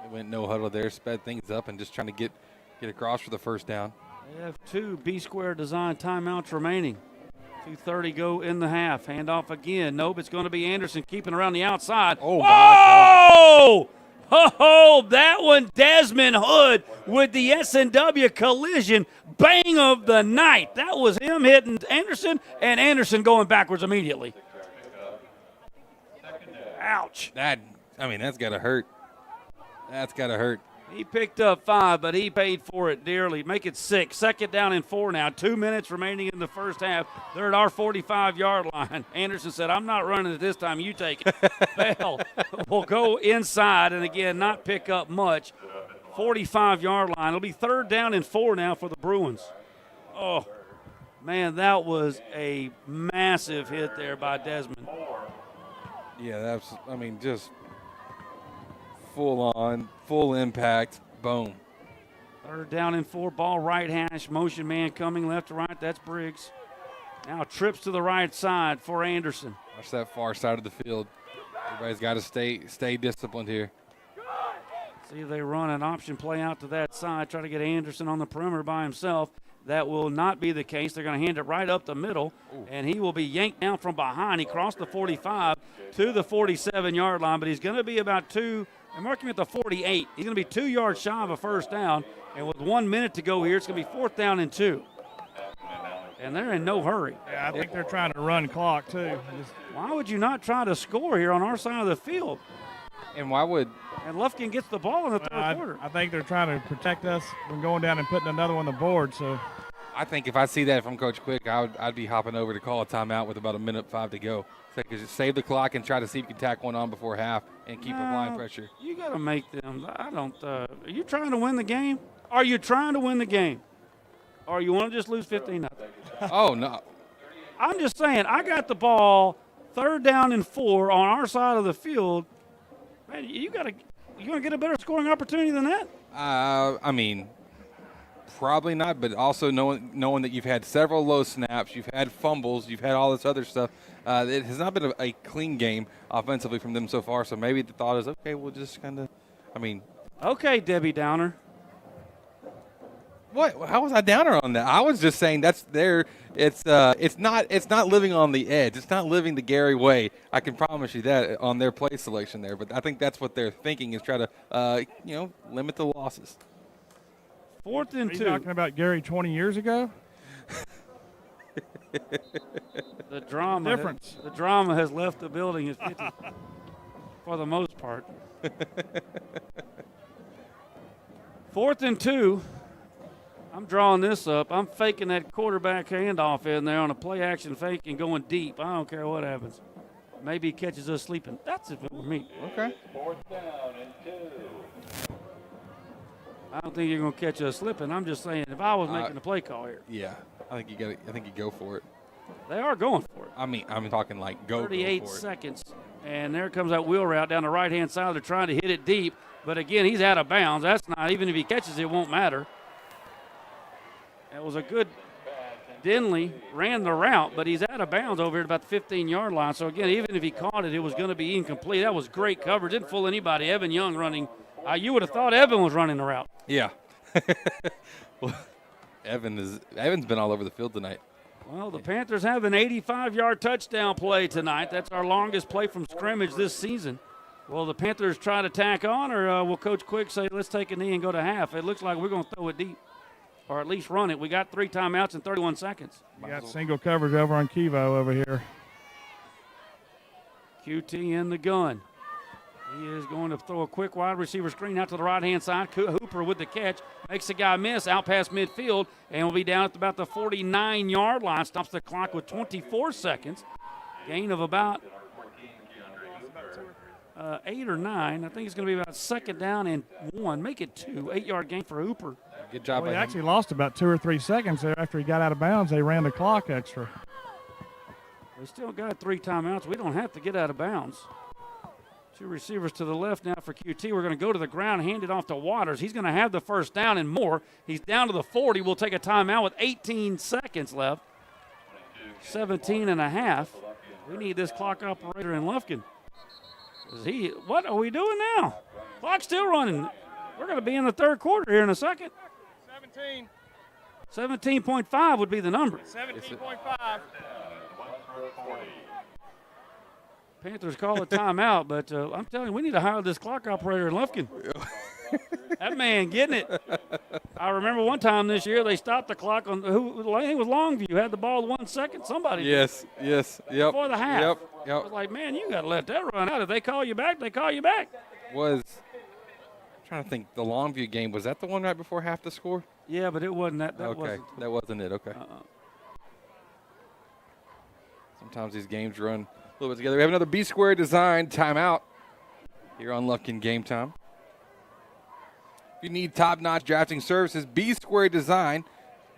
They went no huddle there, sped things up, and just trying to get across for the first down. They have 2 B-square design timeouts remaining. 2:30 go in the half. Handoff again. Nope, it's going to be Anderson keeping around the outside. Oh, my God. Oh, that one, Desmond Hood with the S&W collision bang of the night. That was him hitting Anderson, and Anderson going backwards immediately. Ouch. That's got to hurt. That's got to hurt. He picked up 5, but he paid for it dearly. Make it 6. Second down and 4 now. 2 minutes remaining in the first half. They're at our 45-yard line. Anderson said, I'm not running it this time. You take it. Bell will go inside and, again, not pick up much. 45-yard line. It'll be 3rd down and 4 now for the Bruins. Oh, man, that was a massive hit there by Desmond. Yeah, that's, just full on, full impact, boom. 3rd down and 4, ball right hash, motion man coming left to right, that's Briggs. Now trips to the right side for Anderson. Watch that far side of the field. Everybody's got to stay disciplined here. See if they run an option play out to that side, try to get Anderson on the perimeter by himself. That will not be the case. They're going to hand it right up the middle, and he will be yanked down from behind. He crossed the 45 to the 47-yard line, but he's going to be about 2. I'm marking at the 48. He's going to be 2 yards shy of a first down. And with 1 minute to go here, it's going to be 4th down and 2. And they're in no hurry. Yeah, I think they're trying to run clock, too. Why would you not try to score here on our side of the field? And why would? And Lufkin gets the ball in the third quarter. I think they're trying to protect us from going down and putting another one on the board. So I think if I see that from Coach Quick, I'd be hopping over to call a timeout with about 1:05 to go. Because save the clock and try to see if you can tack one on before half and keep applying pressure. You got to make them. Are you trying to win the game? Are you trying to win the game? Or you want to just lose 15-0? Oh, no. I'm just saying, I got the ball 3rd down and 4 on our side of the field. Man, you going to get a better scoring opportunity than that? Probably not, but also knowing that you've had several low snaps, you've had fumbles, you've had all this other stuff. It has not been a clean game offensively from them so far, so maybe the thought is, okay, we'll just kind of, Okay, Debbie Downer. What? How was I downer on that? I was just saying that's there. It's not living on the edge. It's not living the Gary way. I can promise you that on their play selection there. But I think that's what they're thinking is try to limit the losses. 4th and 2. Are you talking about Gary 20 years ago? The drama. Difference. The drama has left the building at 50 for the most part. 4th and 2. I'm drawing this up. I'm faking that quarterback handoff in there on a play action fake and going deep. I don't care what happens. Maybe he catches us sleeping. That's if it were me. Okay. 4th down and 2. I don't think you're going to catch us slipping. I'm just saying if I was making the play call here. Yeah, I think you go for it. They are going for it. I'm talking like go 38 for it. seconds, and there comes that wheel route down the right-hand side. They're trying to hit it deep, but again, he's out of bounds. That's not, even if he catches it, it won't matter. That was a good, Denley ran the route, but he's out of bounds over here at about the 15-yard line. So again, even if he caught it, it was going to be incomplete. That was great coverage. Didn't fool anybody. Evan Young running. You would have thought Evan was running the route. Yeah. Well, Evan's been all over the field tonight. Well, the Panthers have an 85-yard touchdown play tonight. That's our longest play from scrimmage this season. Will the Panthers try to tack on, or will Coach Quick say, let's take a knee and go to half? It looks like we're going to throw it deep, or at least run it. We got 3 timeouts in 31 seconds. You got single coverage over on Kivo over here. QT in the gun. He is going to throw a quick wide receiver screen out to the right-hand side. Hooper with the catch. Makes the guy miss out past midfield and will be down at about the 49-yard line. Stops the clock with 24 seconds. Gain of about 8 or 9. I think it's going to be about 2nd down and 1. Make it 2. 8-yard gain for Hooper. Good job. Well, he actually lost about 2 or 3 seconds there after he got out of bounds. They ran the clock extra. We still got 3 timeouts. We don't have to get out of bounds. Two receivers to the left now for QT. We're going to go to the ground, hand it off to Waters. He's going to have the first down and more. He's down to the 40. We'll take a timeout with 18 seconds left. 17 and a half. We need this clock operator in Lufkin. What are we doing now? Clock's still running. We're going to be in the third quarter here in a second. 17.5 would be the number. 17.5. Panthers call a timeout, but I'm telling you, we need to hire this clock operator in Lufkin. That man getting it. I remember one time this year they stopped the clock on I think it was Longview. Had the ball 1 second. Somebody Yes. Yep. Before the half. Yep. I was like, man, you got to let that run out. If they call you back, they call you back. I'm trying to think. The Longview game, was that the one right before half the score? Yeah, but it wasn't that. Okay, that wasn't it. Okay. Sometimes these games run a little bit together. We have another B-Square Design timeout here on Lufkin Game Time. If you need top-notch drafting services, B-Square Design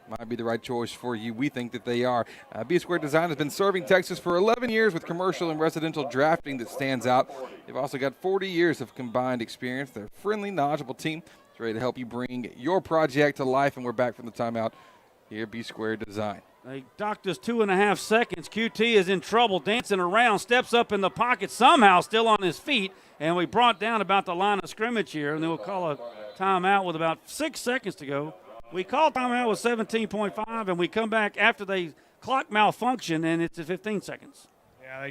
might be the right choice for you. We think that they are. B-Square Design has been serving Texas for 11 years with commercial and residential drafting that stands out. They've also got 40 years of combined experience. They're a friendly, knowledgeable team. It's ready to help you bring your project to life, and we're back from the timeout here at B-Square Design. They docked us 2.5 seconds. QT is in trouble, dancing around, steps up in the pocket, somehow still on his feet, and we brought down about the line of scrimmage here, and then we'll call a timeout with about 6 seconds to go. We call timeout with 17.5, and we come back after they clock malfunction, and it's at 15 seconds. Yeah,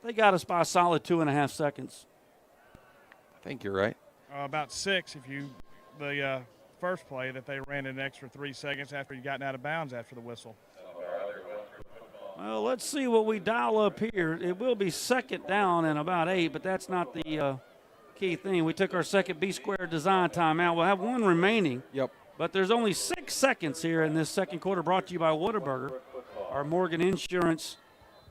they got us by a solid 2.5 seconds. I think you're right. About 6 if you the first play that they ran an extra 3 seconds after you gotten out of bounds after the whistle. Well, let's see what we dial up here. It will be second down and about 8, but that's not the key thing. We took our second B-Square Design timeout. We'll have one remaining. Yep. But there's only 6 seconds here in this second quarter, brought to you by Whataburger. Our Morgan Insurance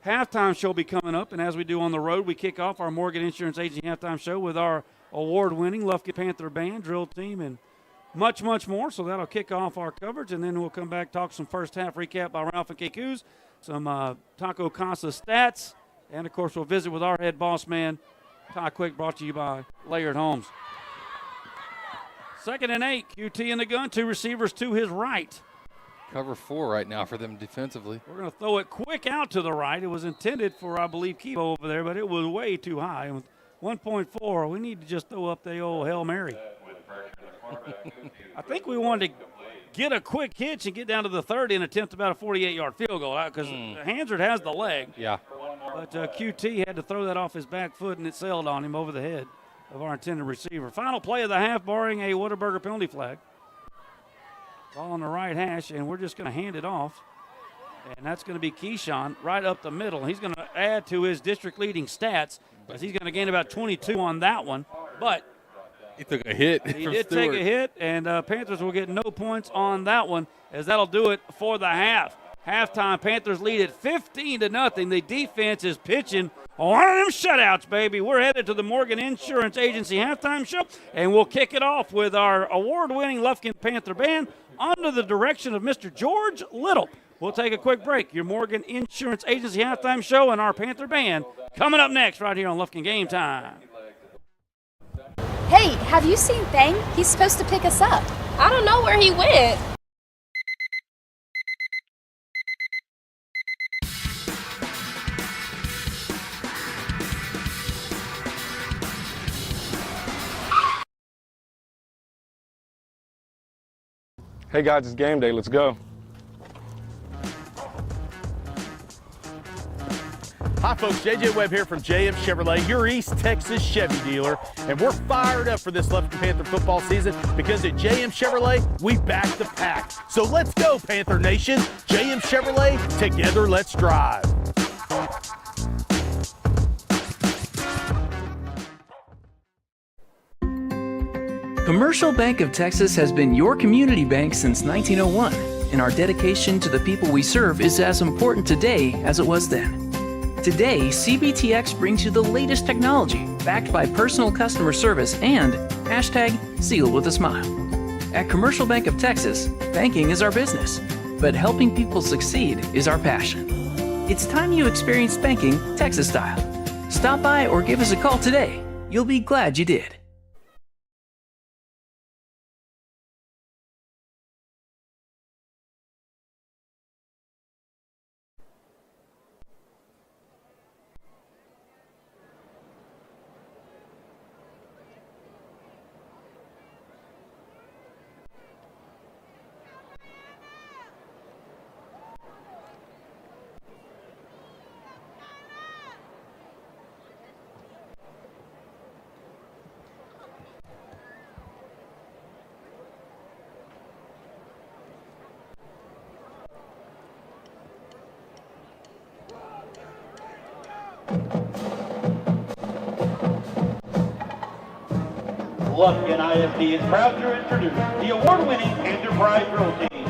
halftime show will be coming up, and as we do on the road, we kick off our Morgan Insurance Agency halftime show with our award-winning Lufkin Panther Band, drill team, and much, much more. So that'll kick off our coverage, and then we'll come back, talk some first half recap by Ralph and Kekuz, some Taco Casa stats, and, of course, we'll visit with our head boss man, Ty Quick, brought to you by Layered Homes. 2nd and 8, QT in the gun, 2 receivers to his right. Cover 4 right now for them defensively. We're going to throw it quick out to the right. It was intended for, I believe, Kibo over there, but it was way too high. And with 1.4, we need to just throw up the old Hail Mary. I think we wanted to get a quick hitch and get down to the 30 and attempt about a 48-yard field goal because Hansard has the leg. Yeah. But QT had to throw that off his back foot, and it sailed on him over the head of our intended receiver. Final play of the half, barring a Whataburger penalty flag. Ball on the right hash, and we're just going to hand it off. And that's going to be Keyshawn right up the middle. He's going to add to his district-leading stats as he's going to gain about 22 on that one. But he took a hit. He did take a hit, and Panthers will get no points on that one, as that'll do it for the half. Halftime, Panthers lead at 15-0. The defense is pitching one of them shutouts, baby. We're headed to the Morgan Insurance Agency halftime show, and we'll kick it off with our award-winning Lufkin Panther Band under the direction of Mr. George Little. We'll take a quick break. Your Morgan Insurance Agency halftime show and our Panther Band coming up next right here on Lufkin Game Time. Hey, have you seen Thang? He's supposed to pick us up. I don't know where he went. Hey guys, it's game day. Let's go. Hi folks, JJ Webb here from JM Chevrolet, your East Texas Chevy dealer, and we're fired up for this Lufkin Panther football season because at JM Chevrolet, we back the pack. So let's go, Panther Nation. JM Chevrolet, together let's drive. Commercial Bank of Texas has been your community bank since 1901, and our dedication to the people we serve is as important today as it was then. Today, CBTX brings you the latest technology backed by personal customer service and #sealed with a smile. At Commercial Bank of Texas, banking is our business, but helping people succeed is our passion. It's time you experience banking Texas style. Stop by or give us a call today. You'll be glad you did. Lufkin ISD is proud to introduce the award-winning Panther Pride drill team.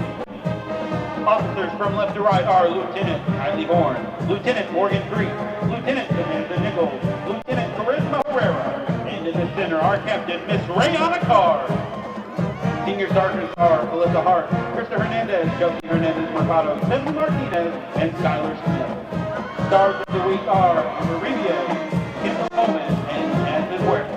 Officers from left to right are Lieutenant Kylie Horn, Lieutenant Morgan Creek, Lieutenant Samantha Nichols, Lieutenant Charisma Herrera, and in the center our Captain Miss Rayana Carr. Senior Sergeants are Alyssa Hart, Krista Hernandez, Chelsea Hernandez Mercado, Stephanie Martinez, and Skylar Smith. Stars of the week are Amber Riviere, Kendall Coleman, and Jasmine Huerta.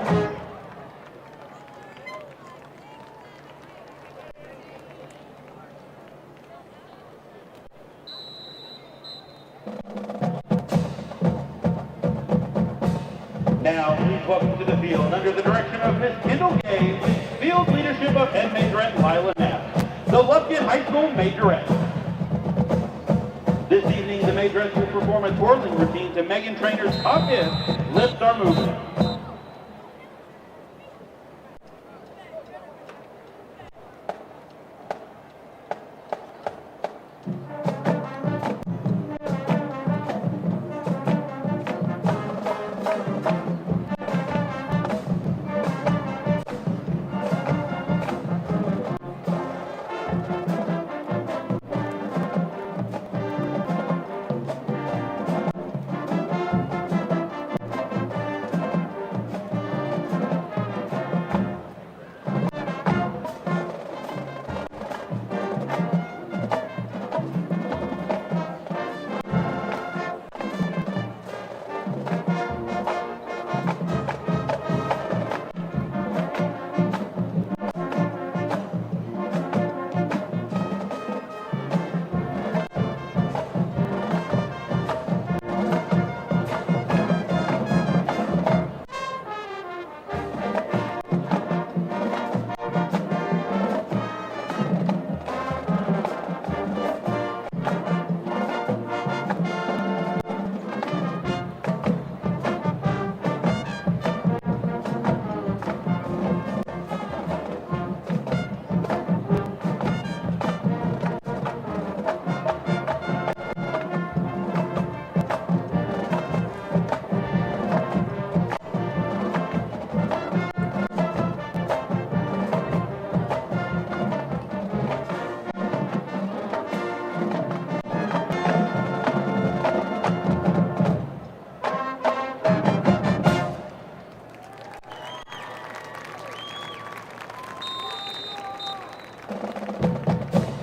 Now, please welcome to the field, under the direction of Miss Kendall Gay, with field leadership of head majorette Lila Knapp, the Lufkin High School Majorette. This evening, the Majorettes will perform a twirling routine to Megan Trainor's top hit, Lips Are Moving.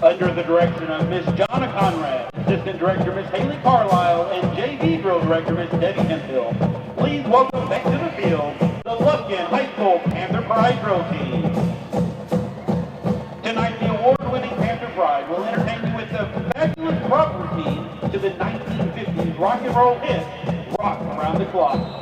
Under the direction of Miss Jonna Conrad, Assistant Director Miss Haley Carlisle, and JV Drill Director Miss Debbie Hemphill, please welcome back to the field the Lufkin High School Panther Pride Drill Team. Tonight, the award-winning Panther Pride will entertain you with the fabulous prop routine to the 1950s rock and roll hit, Rock Around the Clock.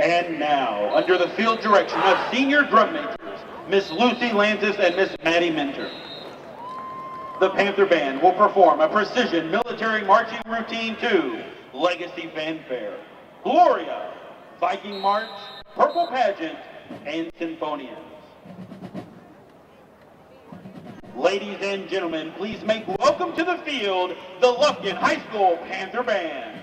And now, under the field direction of senior drum majors, Miss Lucy Lantis and Miss Maddie Minter, the Panther Band will perform a precision military marching routine to Legacy Fanfare, Gloria, Viking March, Purple Pageant, and Symphonians. Ladies and gentlemen, please make welcome to the field the Lufkin High School Panther Band.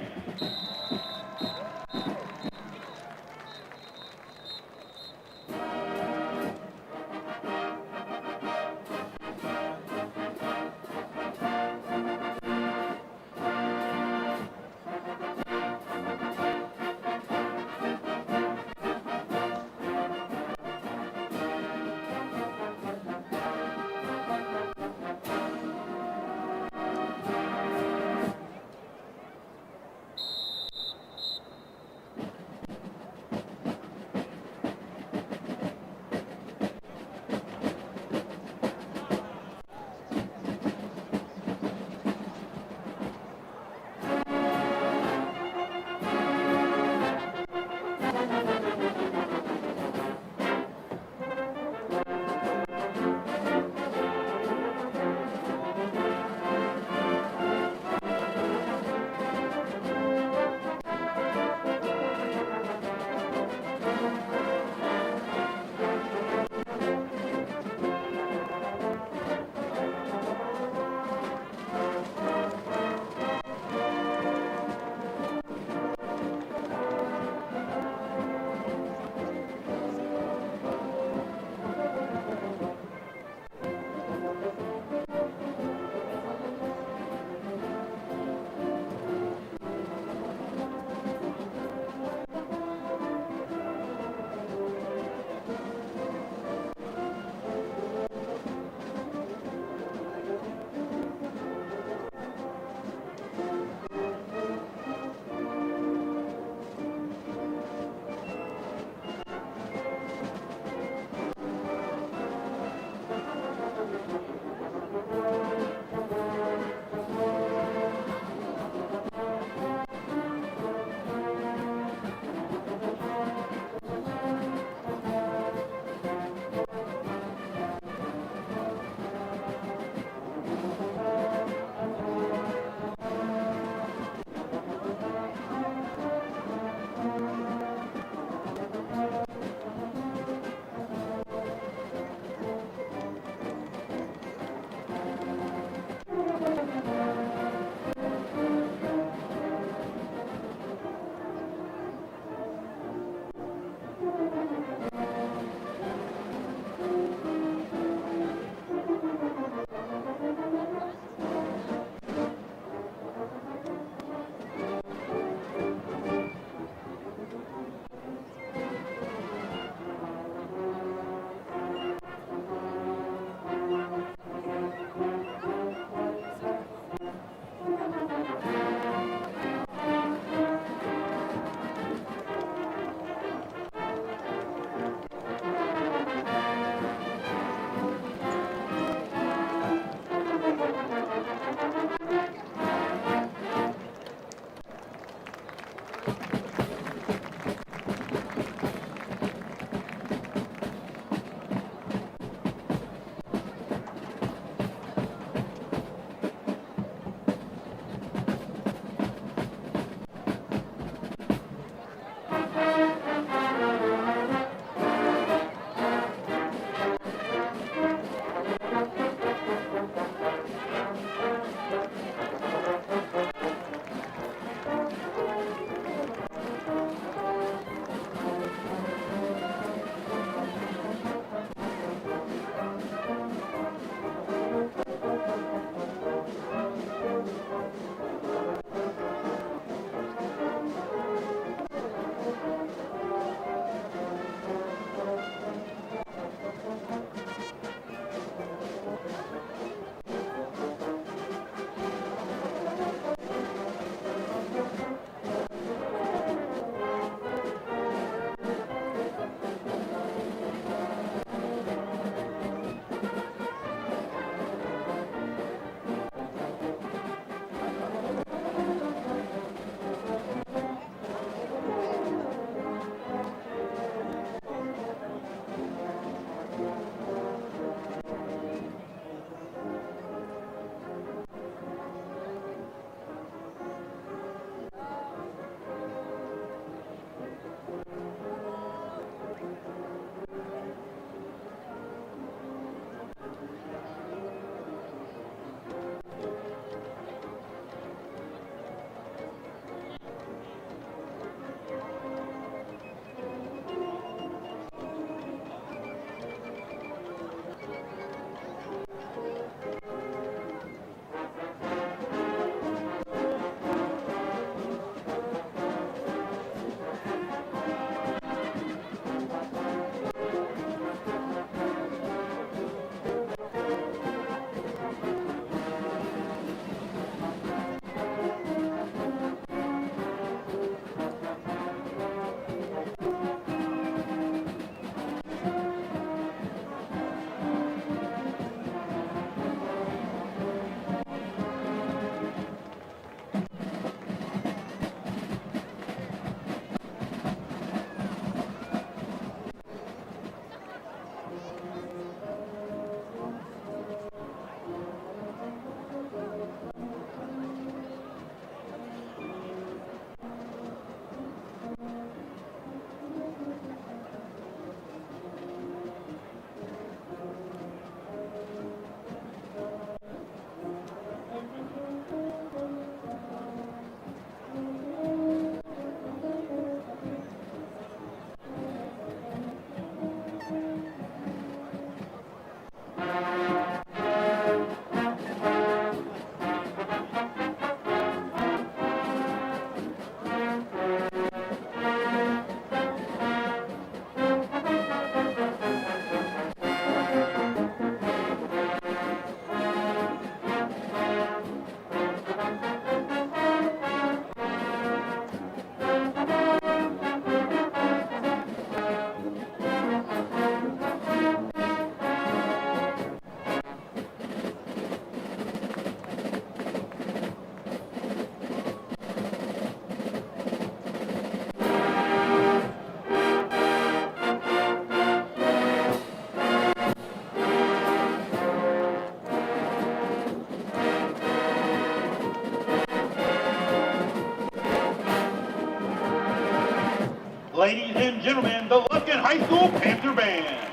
Ladies and gentlemen, the Lufkin High School Panther Band.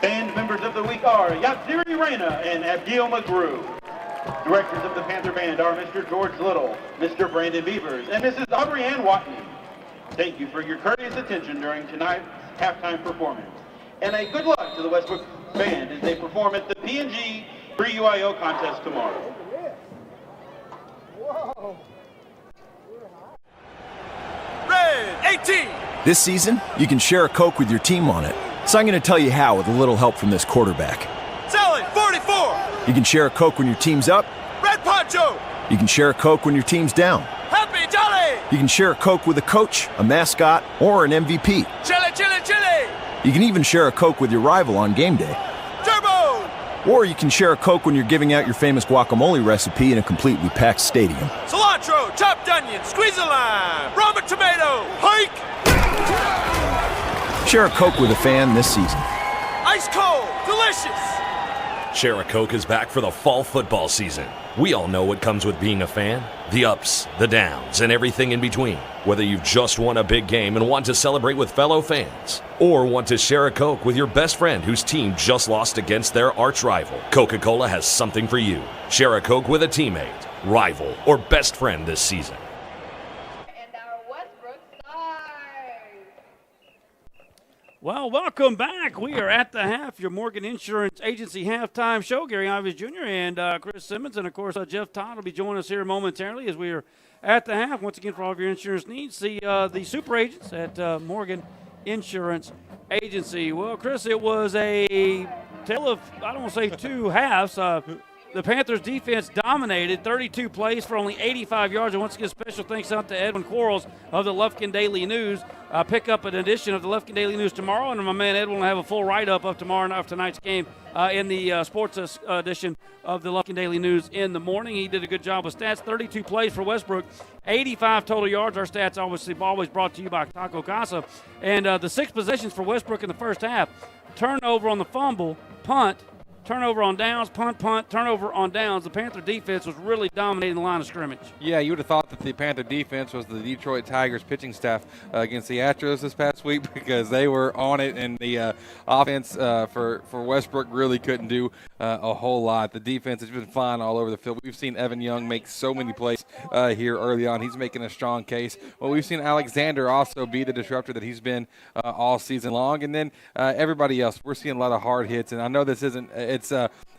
Band members of the week are Yatsiri Reyna and Abdil McGrew. Directors of the Panther Band are Mr. George Little, Mr. Brandon Beavers, and Mrs. Aubrey Ann Watney. Thank you for your courteous attention during tonight's halftime performance. And a good luck to the West Brook Band as they perform at the P&G Pre-UIO contest tomorrow. Red 18. This season, you can share a Coke with your team on it. So I'm going to tell you how with a little help from this quarterback. Sally 44. You can share a Coke when your team's up. Red Poncho. You can share a Coke when your team's down. Happy Jolly. You can share a Coke with a coach, a mascot, or an MVP. Chili, chili, chili. You can even share a Coke with your rival on game day. Turbo. Or you can share a Coke when you're giving out your famous guacamole recipe in a completely packed stadium. Cilantro, chopped onion, squeeze a lime, Roma tomato, hike. Share a Coke with a fan this season. Ice cold, delicious. Share a Coke is back for the fall football season. We all know what comes with being a fan. The ups, the downs, and everything in between. Whether you've just won a big game and want to celebrate with fellow fans, or want to share a Coke with your best friend whose team just lost against their arch rival, Coca-Cola has something for you. Share a Coke with a teammate, rival, or best friend this season. Well, welcome back. We are at the half, your Morgan Insurance Agency halftime show. Gary Ives Jr. and Chris Simmons, and, of course, Jeff Todd will be joining us here momentarily as we are at the half. Once again, for all of your insurance needs, see the super agents at Morgan Insurance Agency. Well, Chris, it was a tale of, I don't want to say two halves. The Panthers' defense dominated 32 plays for only 85 yards. And once again, special thanks out to Edwin Quarles of the Lufkin Daily News. Pick up an edition of the Lufkin Daily News tomorrow, and my man Edwin will have a full write-up of tomorrow of tonight's game in the sports edition of the Lufkin Daily News in the morning. He did a good job with stats. 32 plays for West Brook, 85 total yards. Our stats obviously always brought to you by Taco Casa. And the 6 possessions for West Brook in the first half: turnover on the fumble, punt, turnover on downs, punt, turnover on downs. The Panther defense was really dominating the line of scrimmage. Yeah, you would have thought that the Panther defense was the Detroit Tigers pitching staff against the Astros this past week, because they were on it, and the offense for West Brook really couldn't do a whole lot. The defense has been fine all over the field. We've seen Evan Young make so many plays here early on. He's making a strong case. Well, we've seen Alexander also be the disruptor that he's been all season long. And then everybody else, we're seeing a lot of hard hits. And I know this isn't –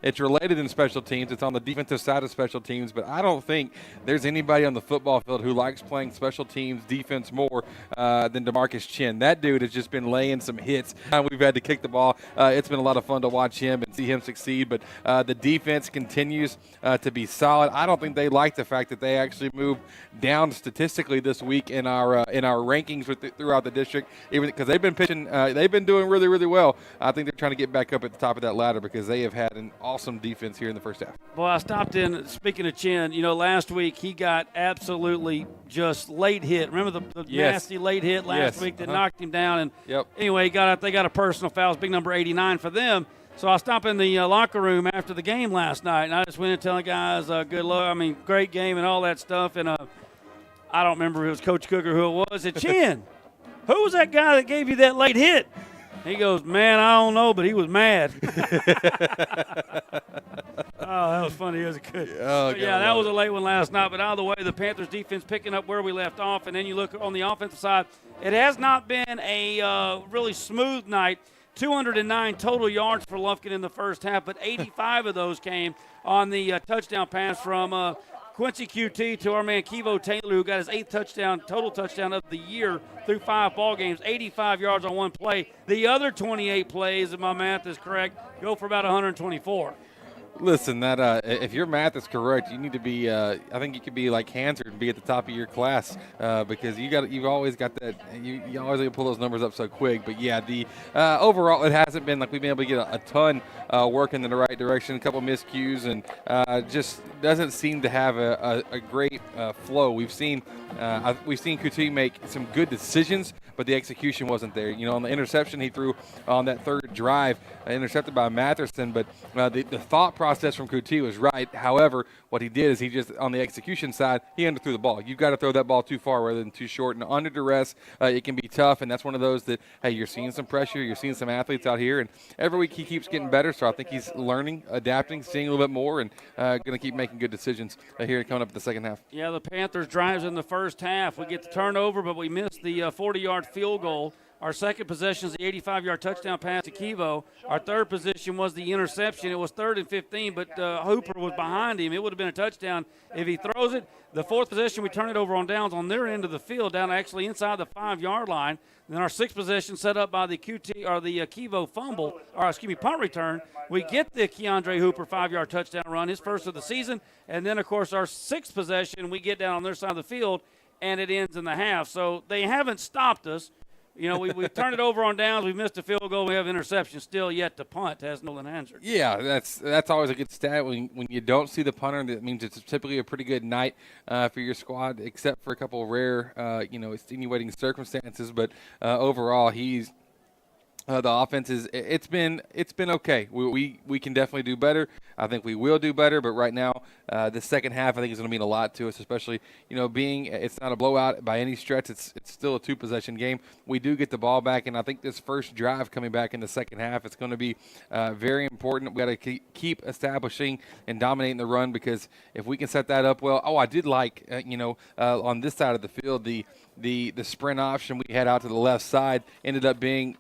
it's related in special teams. It's on the defensive side of special teams, but I don't think there's anybody on the football field who likes playing special teams defense more than DeMarcus Chin. That dude has just been laying some hits. We've had to kick the ball. It's been a lot of fun to watch him and see him succeed, but the defense continues to be solid. I don't think they like the fact that they actually moved down statistically this week in our rankings throughout the district, even because they've been pitching. They've been doing really, really well. I think they're trying to get back up at the top of that ladder because they have had an awesome defense here in the first half. Well, I stopped in, speaking of Chin, last week he got absolutely just late hit. Remember the nasty late hit last week that knocked him down? And anyway, they got a personal foul. It was big number 89 for them. So I stopped in the locker room after the game last night, and I just went and telling guys, good luck. Great game and all that stuff. And I don't remember if it was Coach Cook or who it was. I said, Chin, who was that guy that gave you that late hit? He goes, man, I don't know, but he was mad. Oh, that was funny. It was good. That was a late one last night. But out of the way, the Panthers defense picking up where we left off. And then you look on the offensive side, it has not been a really smooth night. 209 total yards for Lufkin in the first half, but 85 of those came on the touchdown pass from Quincy QT to our man Kevo Taylor, who got his 8th total touchdown of the year through 5 ball games, 85 yards on one play. The other 28 plays, if my math is correct, go for about 124. Listen, that if your math is correct, you need to be. I think you could be like Hansard and be at the top of your class because you've always got that. You always pull those numbers up so quick. But yeah, the overall it hasn't been like we've been able to get a ton working in the right direction. A couple miscues and just doesn't seem to have a great flow. We've seen Couture make some good decisions, but the execution wasn't there. On the interception he threw on that third drive, intercepted by Matherson, but the thought process from Kuti was right. However, what he did is he just, on the execution side, he underthrew the ball. You've got to throw that ball too far rather than too short, and under duress, it can be tough, and that's one of those that, hey, you're seeing some pressure, you're seeing some athletes out here, and every week he keeps getting better, so I think he's learning, adapting, seeing a little bit more, and going to keep making good decisions here coming up in the second half. Yeah, the Panthers drives in the first half. We get the turnover, but we missed the 40-yard field goal. Our second possession is the 85-yard touchdown pass to Kevo. Our third position was the interception. It was 3rd and 15, but Hooper was behind him. It would have been a touchdown if he throws it. The fourth possession, we turn it over on downs on their end of the field, down actually inside the 5-yard line. And then our sixth possession set up by the Kevo fumble, punt return. We get the Keandre Hooper 5-yard touchdown run, his first of the season. And then, of course, our sixth possession, we get down on their side of the field, and it ends in the half. So they haven't stopped us. We've turned it over on downs. We've missed a field goal. We have interception still yet to punt, has Nolan Hanser. Yeah, that's always a good stat. When you don't see the punter, that means it's typically a pretty good night for your squad, except for a couple of rare, extenuating circumstances. But overall, he's the offense it's been okay. We can definitely do better. I think we will do better, but right now the second half I think is going to mean a lot to us, especially being it's not a blowout by any stretch. It's still a 2-possession game. We do get the ball back, and I think this first drive coming back in the second half, it's going to be very important. We got to keep establishing and dominating the run, because if we can set that up well. I did like on this side of the field the sprint option we had out to the left side ended up being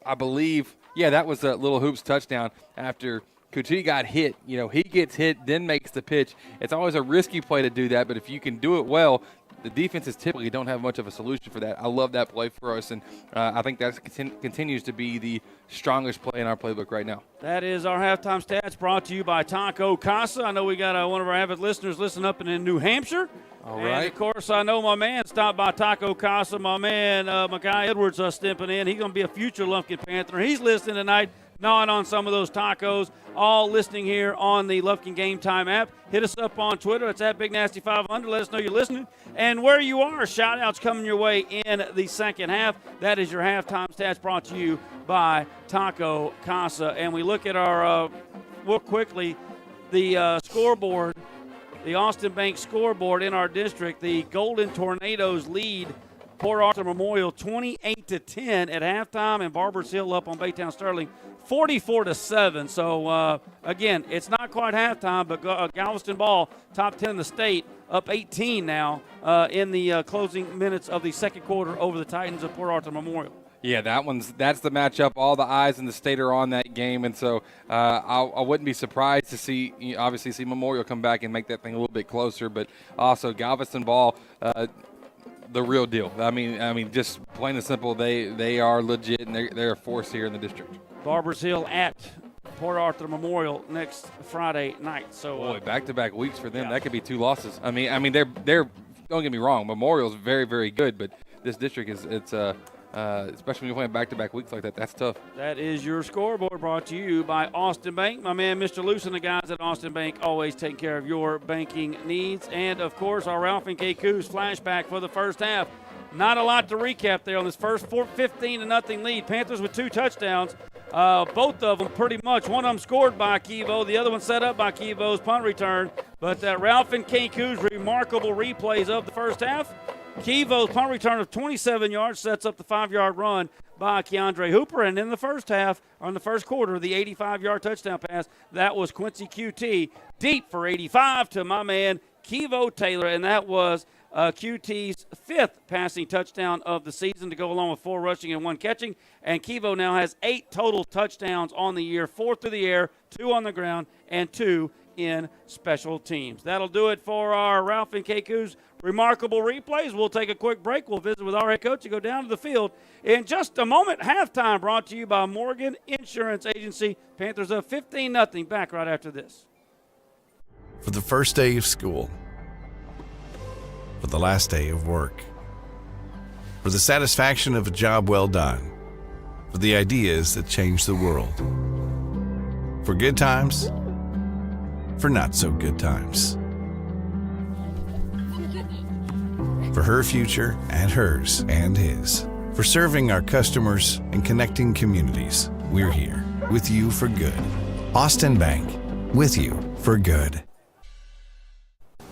I believe, that was a Little Hoops touchdown after Kuti got hit. He gets hit, then makes the pitch. It's always a risky play to do that, but if you can do it well, the defenses typically don't have much of a solution for that. I love that play for us, and I think that continues to be the strongest play in our playbook right now. That is our halftime stats, brought to you by Taco Casa. I know we got one of our avid listeners listening up in New Hampshire. All right. And, of course, I know my man stopped by Taco Casa. My man, Mackay Edwards, stepping in. He's going to be a future Lufkin Panther. He's listening tonight, gnawing on some of those tacos, all listening here on the Lufkin Game Time app. Hit us up on Twitter. It's at BigNasty500. Let us know you're listening and where you are. Shout-outs coming your way in the second half. That is your halftime stats, brought to you by Taco Casa. And we look at our, real quickly, the scoreboard. The Austin Bank scoreboard in our district. The Golden Tornadoes lead Port Arthur Memorial 28-10 at halftime, and Barbers Hill up on Baytown Sterling 44-7. So again, it's not quite halftime, but Galveston ball, top 10 in the state, up 18 now in the closing minutes of the second quarter over the Titans of Port Arthur Memorial. Yeah, that's the matchup. All the eyes in the state are on that game, and so I wouldn't be surprised to see Memorial come back and make that thing a little bit closer. But also Galveston ball, the real deal. I mean, just plain and simple, they are legit, and they're a force here in the district. Barbers Hill at Port Arthur Memorial next Friday night. So boy, back-to-back weeks for them. Yeah. That could be 2 losses. I mean they're don't get me wrong, Memorial's very, very good, but this district it's especially when you're playing back-to-back weeks like that, that's tough. That is your scoreboard, brought to you by Austin Bank. My man, Mr. Luce, and the guys at Austin Bank always take care of your banking needs. And, of course, our Ralph and K. Coos flashback for the first half. Not a lot to recap there on this first 15-0 lead. Panthers with 2 touchdowns. Both of them pretty much. One of them scored by Kevo. The other one set up by Kevo's punt return. But Ralph and K. Coos, remarkable replays of the first half. Kevo's punt return of 27 yards sets up the 5-yard run by Keandre Hooper. And in the first half, or in the first quarter, the 85-yard touchdown pass, that was Quincy QT deep for 85 to my man Kevo Taylor. And that was QT's 5th passing touchdown of the season, to go along with 4 rushing and 1 catching. And Kevo now has 8 total touchdowns on the year, 4 through the air, 2 on the ground, and 2 in special teams. That'll do it for our Ralph and Keku's remarkable replays. We'll take a quick break. We'll visit with our head coach and go down to the field in just a moment. Halftime brought to you by Morgan Insurance Agency. Panthers up 15-0. Back right after this. For the first day of school, for the last day of work, for the satisfaction of a job well done, for the ideas that change the world, for good times, for not so good times, for her future and hers and his, For serving our customers and connecting communities, we're here with you for good. Austin Bank, with you for good.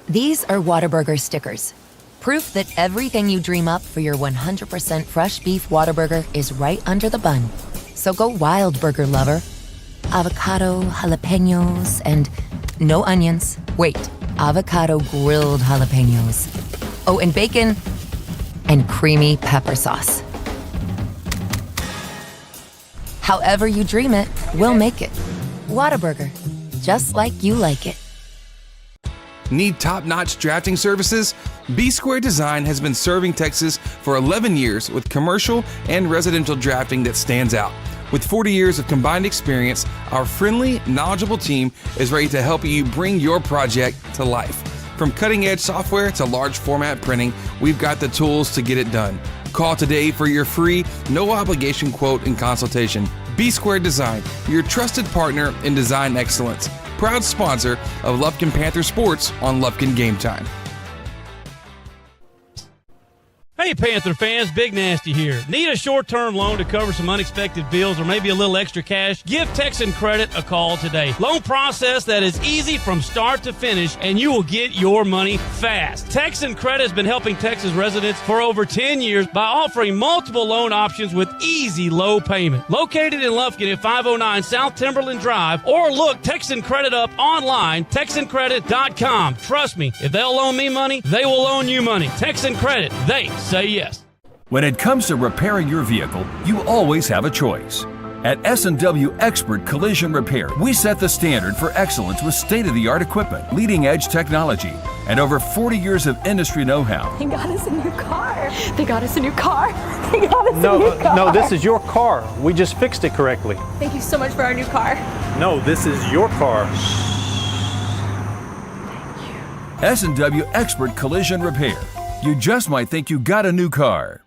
These are Whataburger stickers. Proof that everything you dream up for your 100% fresh beef Whataburger is right under the bun. So go wild, burger lover. Avocado, jalapenos, and no onions. Wait, avocado grilled jalapenos. Oh, and bacon and creamy pepper sauce. However you dream it, we'll make it. Whataburger, just like you like it. Need top-notch drafting services? B-Square Design has been serving Texas for 11 years with commercial and residential drafting that stands out. With 40 years of combined experience, our friendly, knowledgeable team is ready to help you bring your project to life. From cutting-edge software to large format printing, we've got the tools to get it done. Call today for your free, no-obligation quote and consultation. B-Square Design, your trusted partner in design excellence. Proud sponsor of Lufkin Panther Sports on Lufkin Game Time. Hey, Panther fans, Big Nasty here. Need a short-term loan to cover some unexpected bills or maybe a little extra cash? Give Texan Credit a call today. Loan process that is easy from start to finish, and you will get your money fast. Texan Credit has been helping Texas residents for over 10 years by offering multiple loan options with easy low payment. Located in Lufkin at 509 South Timberland Drive, or look Texan Credit up online, TexanCredit.com. Trust me, if they'll loan me money, they will loan you money. Texan Credit, they say yes. When it comes to repairing your vehicle, you always have a choice. At S&W Expert Collision Repair, we set the standard for excellence with state-of-the-art equipment, leading-edge technology, and over 40 years of industry know-how. They got us a new car. They got us a new car. They got us a new car. No, this is your car. We just fixed it correctly. Thank you so much for our new car. No, this is your car. S&W Expert Collision Repair. You just might think you got a new car.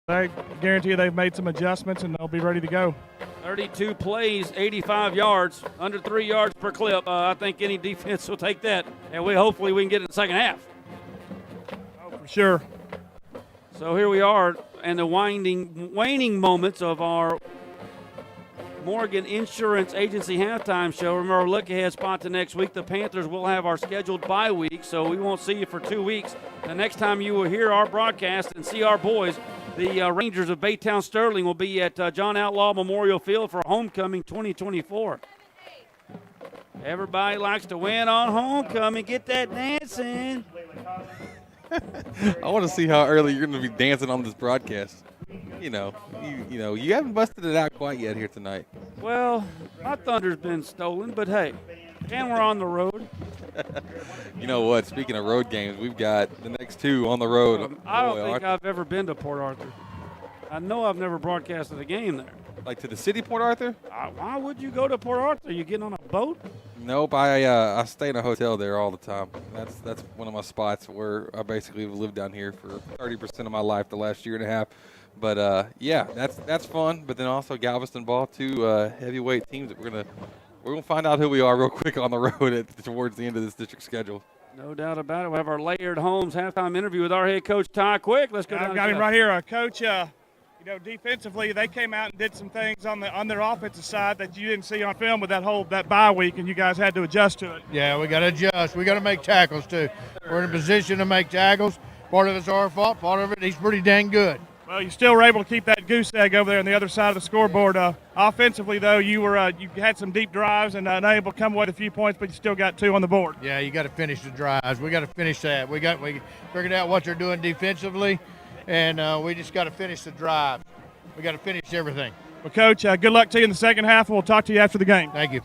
I guarantee you they've made some adjustments and they'll be ready to go. 32 plays, 85 yards, under 3 yards per clip. I think any defense will take that, and hopefully we can get it in the second half. Oh, for sure. So here we are in the waning moments of our Morgan Insurance Agency halftime show. Remember, look ahead spot to next week. The Panthers will have our scheduled bye week, so we won't see you for 2 weeks. The next time you will hear our broadcast and see our boys, the Rangers of Baytown Sterling, will be at John Outlaw Memorial Field for Homecoming 2024. Everybody likes to win on homecoming. Get that dancing. I want to see how early you're going to be dancing on this broadcast. You haven't busted it out quite yet here tonight. Well, my thunder's been stolen, but hey, and we're on the road. You know what? Speaking of road games, we've got the next two on the road. I don't think I've ever been to Port Arthur. I know I've never broadcasted a game there. Like to the city, Port Arthur? Why would you go to Port Arthur? You getting on a boat? Nope. I stay in a hotel there all the time. That's one of my spots where I basically lived down here for 30% of my life the last year and a half. But yeah, that's fun. But then also Galveston ball, two heavyweight teams that we're gonna find out who we are real quick on the road towards the end of this district schedule. No doubt about it. We have our Laird Holmes halftime interview with our head coach Ty Quick. Let's go. I've got him right here, Coach. Defensively, they came out and did some things on their offensive side that you didn't see on film with that bye week, and you guys had to adjust to it. Yeah, we got to adjust. We got to make tackles too. We're in a position to make tackles. Part of it's our fault. Part of it, he's pretty dang good. Well, you still were able to keep that goose egg over there on the other side of the scoreboard. Offensively, though, you had some deep drives and unable to come away with a few points, but you still got 2 on the board. Yeah, you got to finish the drives. We got to finish that. We figured out what they're doing defensively, and we just got to finish the drive. We got to finish everything. Well, Coach, good luck to you in the second half, and we'll talk to you after the game. Thank you.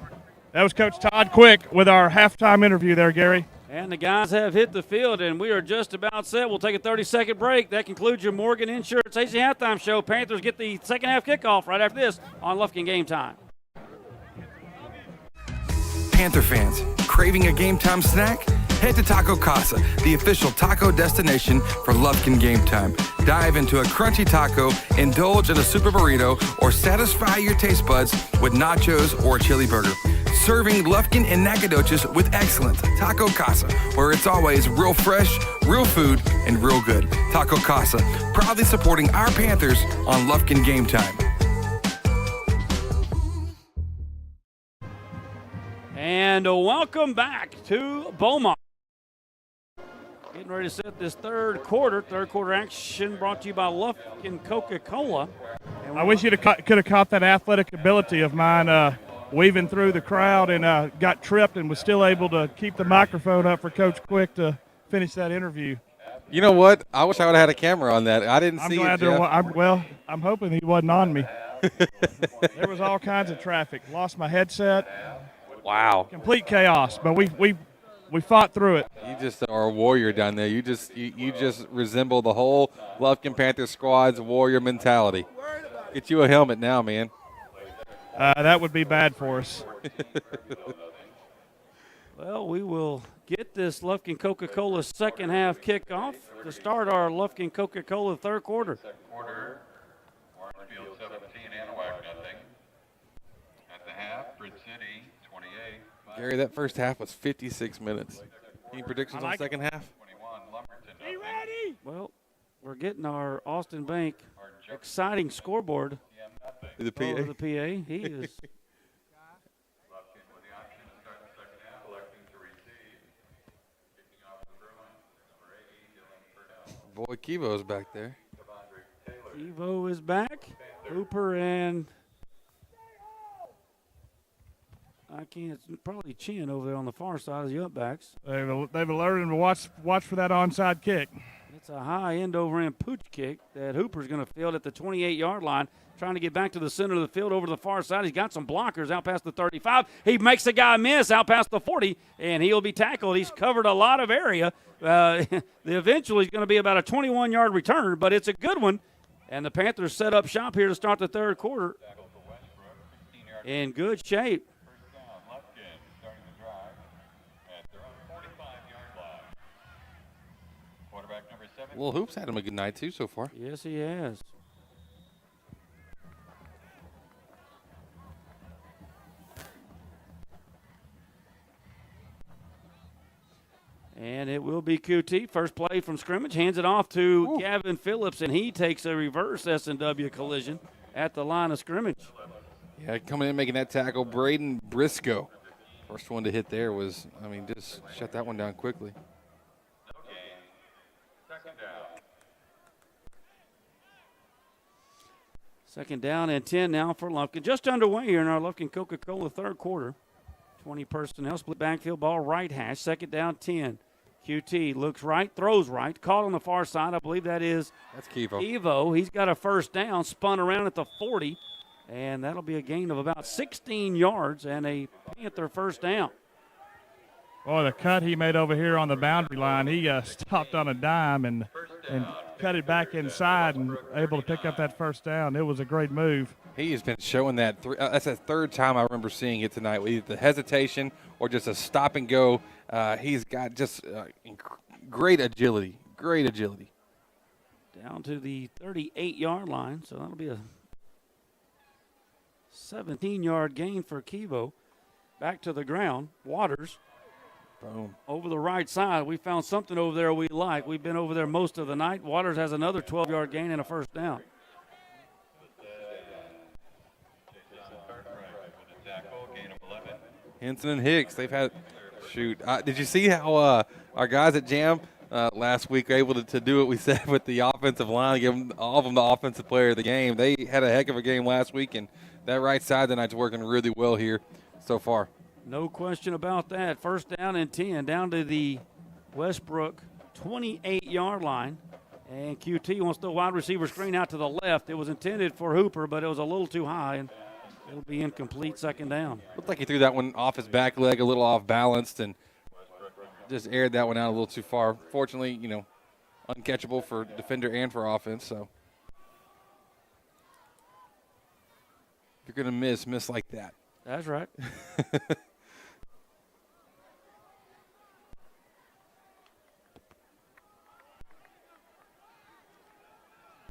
That was Coach Todd Quick with our halftime interview there, Gary. And the guys have hit the field, and we are just about set. We'll take a 30-second break. That concludes your Morgan Insurance AC Halftime Show. Panthers get the second half kickoff right after this on Lufkin Game Time. Panther fans, craving a game time snack? Head to Taco Casa, the official taco destination for Lufkin Game Time. Dive into a crunchy taco, indulge in a super burrito, or satisfy your taste buds with nachos or a chili burger. Serving Lufkin and Nacogdoches with excellence. Taco Casa, where it's always real fresh, real food, and real good. Taco Casa, proudly supporting our Panthers on Lufkin Game Time. And welcome back to Beaumont. Getting ready to set this third quarter. Third quarter action brought to you by Lufkin Coca-Cola. I wish you could have caught that athletic ability of mine weaving through the crowd and got tripped and was still able to keep the microphone up for Coach Quick to finish that interview. You know what? I wish I would have had a camera on that. I didn't see it, Jeff. I'm hoping he wasn't on me. There was all kinds of traffic. Lost my headset. Wow. Complete chaos, but we fought through it. You just are a warrior down there. You just resemble the whole Lufkin Panthers squad's warrior mentality. Get you a helmet now, man. That would be bad for us. Well, we will get this Lufkin Coca-Cola second half kickoff to start our Lufkin Coca-Cola third quarter. Second quarter, Marshfield 17, Anahuac nothing. At the half, Bridge City 28. Gary, that first half was 56 minutes. Any predictions on second half? 21, Lumberton Be ready! Well, we're getting our Austin Bank exciting scoreboard The PA. over the PA. He is. Lufkin with the option to start the second half, electing to receive. Kicking off the Bruins, number 80, Dylan Purnell. Boy, Kivo's back there. Evo is back. Hooper and I can't. Probably Chin over there on the far side of the upbacks. They've alerted him to watch for that onside kick. It's a high end over end pooch kick that Hooper's going to field at the 28-yard line, trying to get back to the center of the field over to the far side. He's got some blockers out past the 35. He makes the guy miss out past the 40, and he'll be tackled. He's covered a lot of area. Eventually, he's going to be about a 21-yard return, but it's a good one. And the Panthers set up shop here to start the third quarter in good shape. Well, Hoops had him a good night, too, so far. Yes, he has. And it will be QT. First play from scrimmage. Hands it off to Gavin Phillips, and he takes a reverse S&W collision at the line of scrimmage. Yeah, coming in making that tackle, Braden Briscoe. First one to hit there was, just shut that one down quickly. Second down and 10 now for Lufkin. Just underway here in our Lufkin Coca-Cola third quarter. 20 personnel, split backfield ball, right hash. Second down, 10. QT looks right, throws right. Caught on the far side. I believe that's Kivo. Evo. He's got a first down, spun around at the 40. And that'll be a gain of about 16 yards and a Panther first down. Boy, the cut he made over here on the boundary line, he stopped on a dime and cut it back inside and able to pick up that first down. It was a great move. He has been showing that. That's the third time I remember seeing it tonight, with either the hesitation or just a stop and go. He's got just great agility, Down to the 38-yard line, so that'll be a 17-yard gain for Kivo. Back to the ground. Waters. Boom. Over the right side. We found something over there we like. We've been over there most of the night. Waters has another 12-yard gain and a first down. Henson and Hicks, they've had – did you see how our guys at Jam last week were able to do what we said with the offensive line, give them, all of them the offensive player of the game? They had a heck of a game last week, and that right side tonight's working really well here so far. No question about that. First down and 10 down to the West Brook 28-yard line. And QT wants the wide receiver screen out to the left. It was intended for Hooper, but it was a little too high. And It'll be incomplete, second down. Looked like he threw that one off his back leg, a little off balanced, and just aired that one out a little too far. Fortunately, uncatchable for defender and for offense. So if you're going to miss like that. That's right.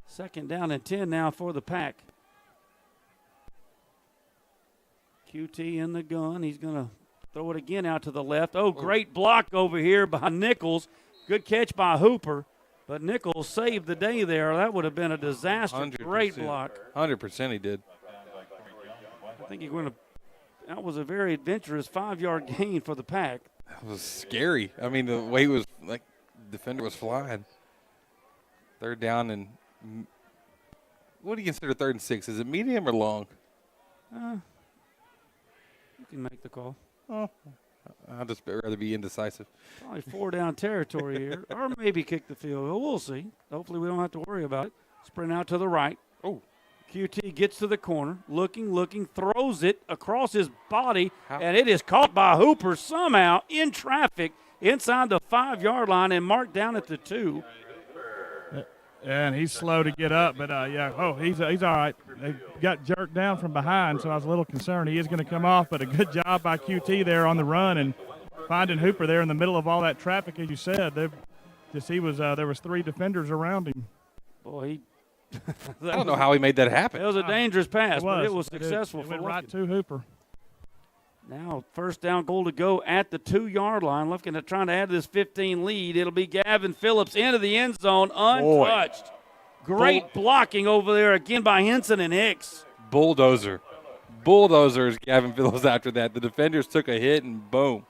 Second down and 10 now for the Pack. QT in the gun. He's going to throw it again out to the left. Oh, great block over here by Nichols. Good catch by Hooper. But Nichols saved the day there. That would have been a disaster. 100%. Great block. 100% he did. I think you're going to – that was a very adventurous 5-yard gain for the Pack. That was scary. I mean, the way he was – like, the defender was flying. Third down and – what do you consider 3rd and 6? Is it medium or long? You can make the call. Oh, I'd just rather be indecisive. Probably 4-down territory here, or maybe kick the field goal. We'll see. Hopefully we don't have to worry about it. Sprint out to the right. Oh. QT gets to the corner, looking, throws it across his body, and it is caught by Hooper somehow in traffic inside the 5-yard line and marked down at the 2. And he's slow to get up, but he's all right. They got jerked down from behind, so I was a little concerned. He is going to come off, but a good job by QT there on the run and finding Hooper there in the middle of all that traffic, as you said. There was 3 defenders around him. Boy, I don't know how he made that happen. It was a dangerous pass, but it was successful for went Lufkin. right to Hooper. Now, first down goal to go at the 2-yard line. Lufkin trying to add this 15 lead. It'll be Gavin Phillips into the end zone untouched. Boy. Great blocking over there again by Henson and Hicks. Bulldozers Gavin Phillips after that. The defenders took a hit and boom.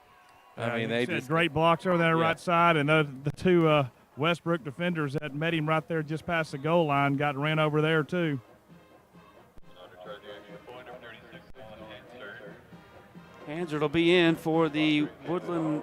I mean, they just great blocks over there right side, and the 2 West Brook defenders that met him right there just past the goal line got ran over there too. Hanser will be in for the Woodland.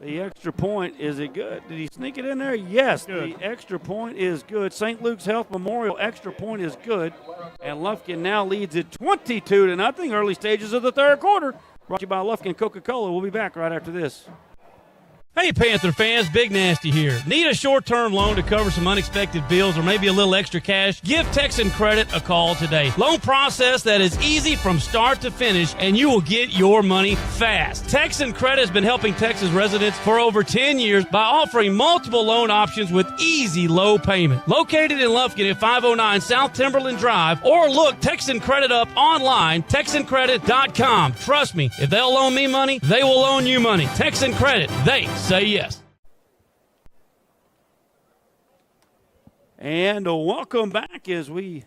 The extra point, is it good? Did he sneak it in there? Yes, good. The extra point is good. St. Luke's Health Memorial extra point is good. And Lufkin now leads it 22-0, early stages of the third quarter. Brought to you by Lufkin Coca-Cola. We'll be back right after this. Hey, Panther fans, Big Nasty here. Need a short-term loan to cover some unexpected bills or maybe a little extra cash? Give Texan Credit a call today. Loan process that is easy from start to finish, and you will get your money fast. Texan Credit has been helping Texas residents for over 10 years by offering multiple loan options with easy low payment. Located in Lufkin at 509 South Timberland Drive, or look Texan Credit up online, TexanCredit.com. Trust me, if they'll loan me money, they will loan you money. Texan Credit, they say yes. And welcome back as we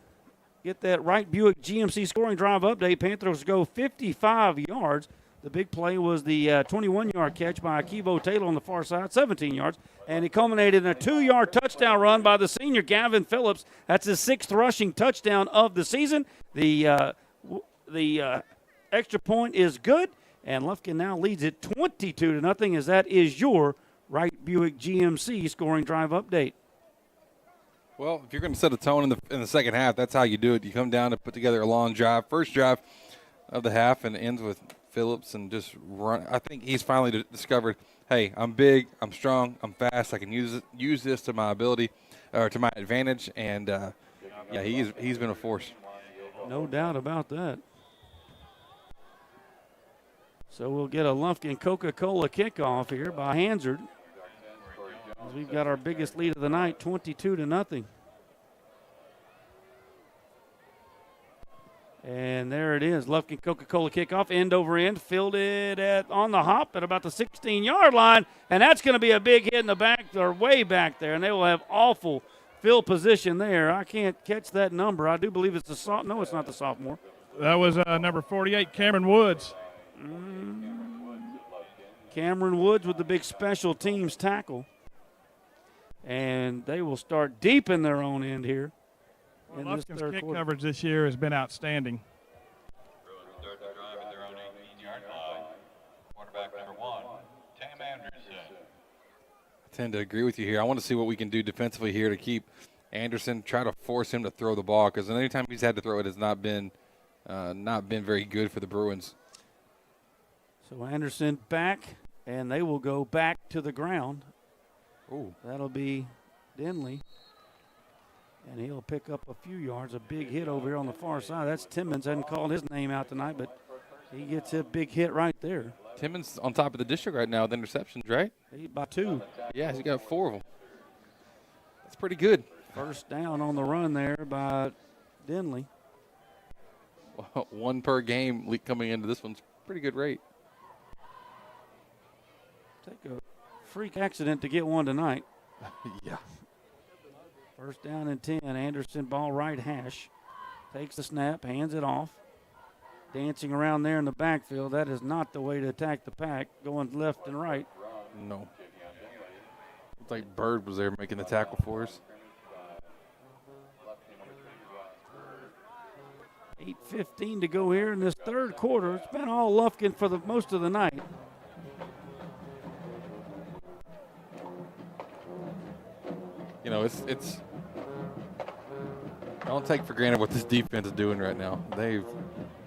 get that Wright Buick GMC scoring drive update. Panthers go 55 yards. The big play was the 21-yard catch by Akivo Taylor on the far side, 17 yards. And it culminated in a 2-yard touchdown run by the senior Gavin Phillips. That's his 6th rushing touchdown of the season. The extra point is good. And Lufkin now leads it 22-0, as that is your Wright Buick GMC scoring drive update. Well, if you're going to set a tone in the second half, that's how you do it. You come down to put together a long drive, first drive of the half, and it ends with Phillips and just run. I think he's finally discovered, hey, I'm big, I'm strong, I'm fast. I can use this to my ability or to my advantage, and he's been a force. No doubt about that. So we'll get a Lufkin Coca-Cola kickoff here by Hansard. We've got our biggest lead of the night, 22-0. And there it is, Lufkin Coca-Cola kickoff, end over end, fielded on the hop at about the 16-yard line, and that's going to be a big hit in the back, or way back there, and they will have awful field position there. I can't catch that number. I do believe it's the sophomore. No, it's not the sophomore. That was number 48, Cameron Woods. Cameron Woods with the big special teams tackle. And they will start deep in their own end here. Well, Lufkin's kick coverage this year has been outstanding. tend to agree with you here. I want to see what we can do defensively here to keep Anderson, try to force him to throw the ball, because any time he's had to throw it has not been very good for the Bruins. So Anderson back, and they will go back to the ground. Ooh. That'll be Denley. And he'll pick up a few yards. A big hit over here on the far side. That's Timmons. Hadn't called his name out tonight, but he gets a big hit right there. Timmons on top of the district right now with interceptions, right? He's by 2. Yeah, he's got 4 of them. That's pretty good. First down on the run there by Denley. 1 per game coming into this one's pretty good rate. Take a freak accident to get one tonight. Yeah. First down and 10. Anderson, ball right hash. Takes the snap, hands it off. Dancing around there in the backfield. That is not the way to attack the pack, going left and right. No. Looks like Bird was there making the tackle for us. 8:15 to go here in this third quarter. It's been all Lufkin for the most of the night. You know, it's I don't take for granted what this defense is doing right now.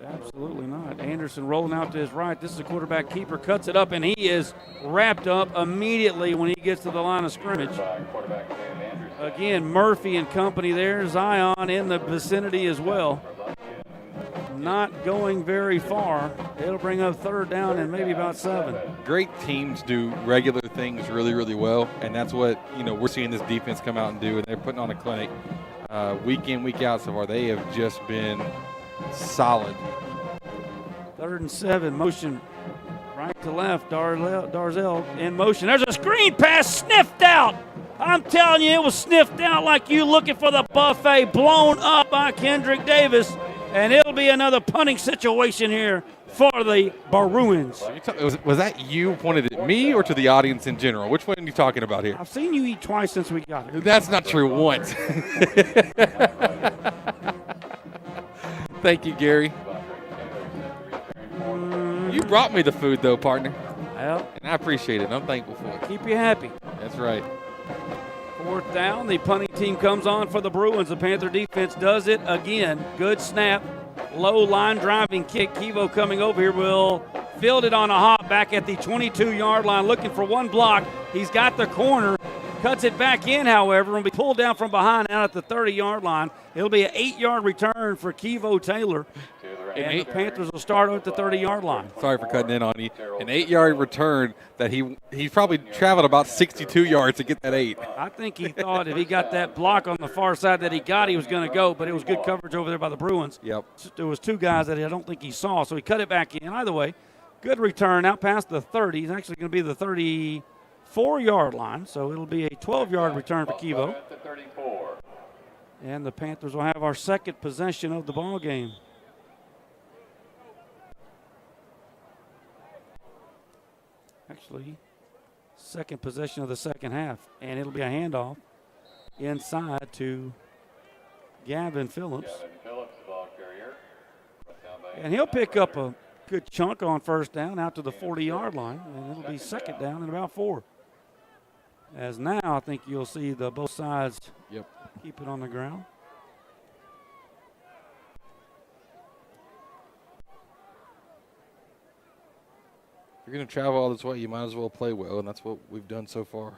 Absolutely not. Anderson rolling out to his right. This is a quarterback keeper, cuts it up, and he is wrapped up immediately when he gets to the line of scrimmage. Again, Murphy and company there. Zion in the vicinity as well. Not going very far. It'll bring up third down and maybe about 7. Great teams do regular things really, really well, and that's what, you know, we're seeing this defense come out and do, and they're putting on a clinic week in, week out so far. They have just been solid. 3rd and 7, motion right to left. Darzell in motion. There's a screen pass sniffed out. I'm telling you, it was sniffed out like you looking for the buffet, blown up by Kendrick Davis. And it'll be another punting situation here for the Bruins. Was that you pointed at me or to the audience in general? Which one are you talking about here? I've seen you eat twice since we got here. That's not true once. Thank you, Gary. You brought me the food, though, partner. Well, and I appreciate it. I'm thankful for it. Keep you happy. That's right. 4th down. The punting team comes on for the Bruins. The Panther defense does it again. Good snap. Low line driving kick. Kevo coming over here will field it on a hop back at the 22-yard line, looking for one block. He's got the corner. Cuts it back in, however, and will be pulled down from behind out at the 30-yard line. It'll be an 8-yard return for Kevo Taylor. And the Panthers will start at the 30-yard line. Sorry for cutting in on you. An 8-yard return that he probably traveled about 62 yards to get that 8. I think he thought if he got that block on the far side that he was going to go, but it was good coverage over there by the Bruins. Yep. There was 2 guys that I don't think he saw, so he cut it back in. Either way, good return out past the 30. He's actually going to be the 34-yard line, so it'll be a 12-yard return for Kevo. And the Panthers will have our second possession of the ball game. Actually, second possession of the second half, and it'll be a handoff inside to Gavin Phillips. And he'll pick up a good chunk on first down out to the 40-yard line, and it'll be second down and about 4. As now I think you'll see both sides keep it on the ground. If you're going to travel all this way, you might as well play well, and that's what we've done so far.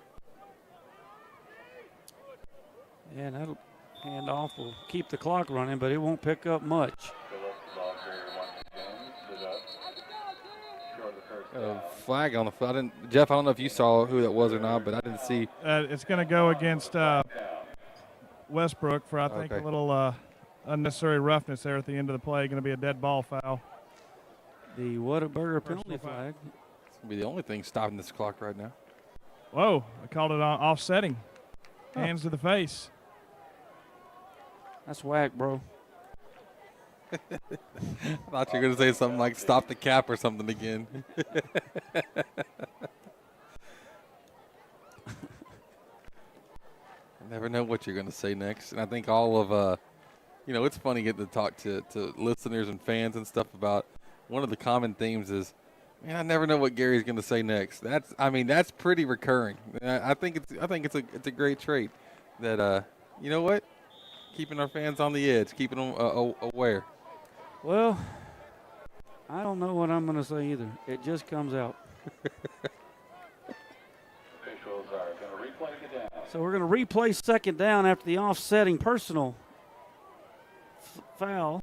And that'll hand off will keep the clock running, but it won't pick up much. Flag on the field. Jeff, I don't know if you saw who that was or not, but I didn't see. It's going to go against West Brook for, I think, a little unnecessary roughness there at the end of the play. Going to be a dead ball foul. The Whataburger penalty flag. It's going to be the only thing stopping this clock right now. Whoa, I called it offsetting. Hands to the face. That's whack, bro. I thought you were going to say something like stop the cap or something again. I never know what you're going to say next. And I think all of, it's funny getting to talk to listeners and fans and stuff about one of the common themes is Man, I never know what Gary's going to say next. That's pretty recurring. I think it's a great trait that you know what, keeping our fans on the edge, keeping them aware. Well, I don't know what I'm going to say either. It just comes out. Officials are going to replay the down. So we're going to replay second down after the offsetting personal foul.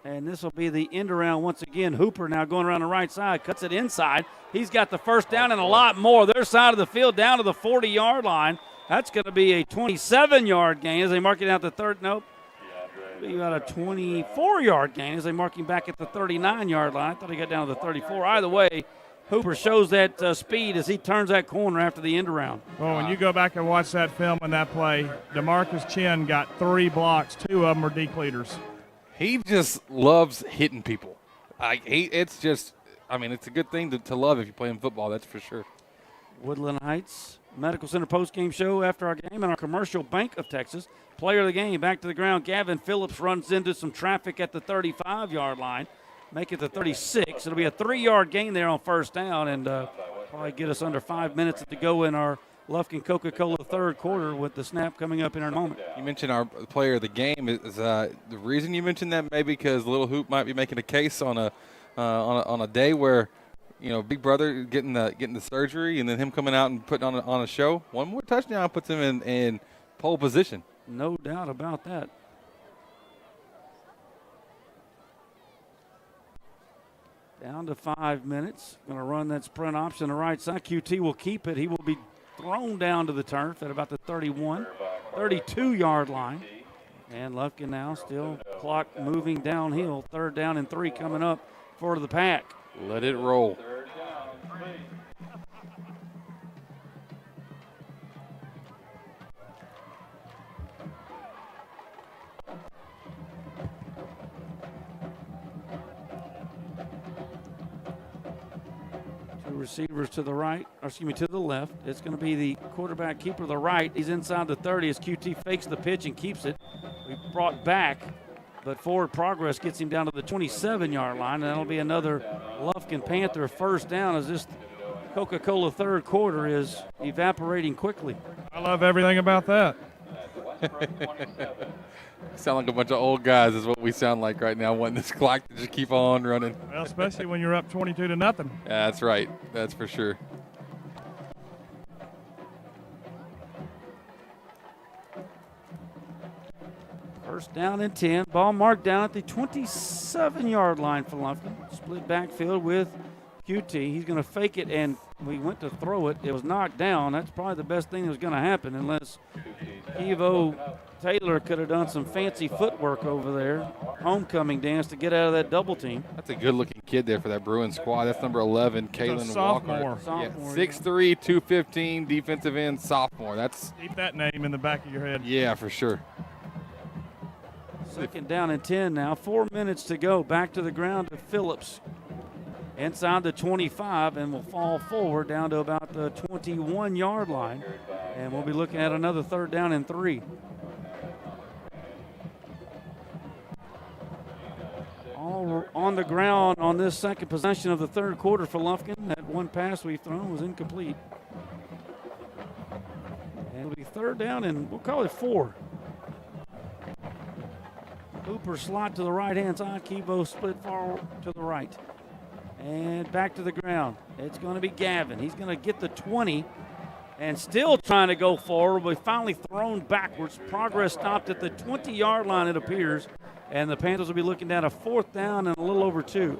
And this will be the end around once again. Hooper now going around the right side, cuts it inside. He's got the first down and a lot more. Their side of the field down to the 40-yard line. That's going to be a 27-yard gain as they mark it out the third. Nope. Be about a 24-yard gain as they mark him back at the 39-yard line. I thought he got down to the 34. Either way, Hooper shows that speed as he turns that corner after the end around. Well, when you go back and watch that film and that play, DeMarcus Chin got 3 blocks. 2 of them are decleaters. He just loves hitting people. It's a good thing to love if you play in football, that's for sure. Woodland Heights Medical Center postgame show after our game and our commercial Bank of Texas. Player of the game, back to the ground. Gavin Phillips runs into some traffic at the 35-yard line. Make it the 36. It'll be a 3-yard gain there on first down and probably get us under 5 minutes to go in our Lufkin Coca-Cola third quarter with the snap coming up in our moment. You mentioned our player of the game. Is the reason you mentioned that maybe because Little Hoop might be making a case on a day where, you know, Big Brother getting the surgery and then him coming out and putting on a show. One more touchdown puts him in pole position. No doubt about that. Down to 5 minutes. Going to run that sprint option on the right side. QT will keep it. He will be thrown down to the turf at about the 32-yard line. And Lufkin now still clock moving downhill. 3rd down and 3 coming up for the Pack. Let it roll. Receivers to the right, to the left. It's going to be the quarterback keeper to the right. He's inside the 30 as QT fakes the pitch and keeps it. We brought back, but forward progress gets him down to the 27-yard line, and that'll be another Lufkin Panther first down as this Coca-Cola third quarter is evaporating quickly. I love everything about that. Sound like a bunch of old guys is what we sound like right now, wanting this clock to just keep on running. Well, especially when you're up 22-0. Yeah, that's right. That's for sure. First down and 10. Ball marked down at the 27-yard line for Lufkin. Split backfield with QT. He's going to fake it, and we went to throw it. It was knocked down. That's probably the best thing that was going to happen unless Evo Taylor could have done some fancy footwork over there. Homecoming dance to get out of that double team. That's a good-looking kid there for that Bruins squad. That's number 11, Kalen Walker. Sophomore. 6'3", 215, defensive end, sophomore. Keep that name in the back of your head. Yeah, for sure. Second down and 10 now. 4 minutes to go. Back to the ground to Phillips. Inside the 25 and will fall forward down to about the 21-yard line. And we'll be looking at another 3rd down and 3. All on the ground on this second possession of the third quarter for Lufkin. That one pass we've thrown was incomplete. And it'll be 3rd down and we'll call it 4. Hooper slot to the right-hand side. Kivo split forward to the right. And back to the ground. It's going to be Gavin. He's going to get the 20 and still trying to go forward, but finally thrown backwards. Progress stopped at the 20-yard line, it appears. And the Panthers will be looking down a 4th down and a little over 2.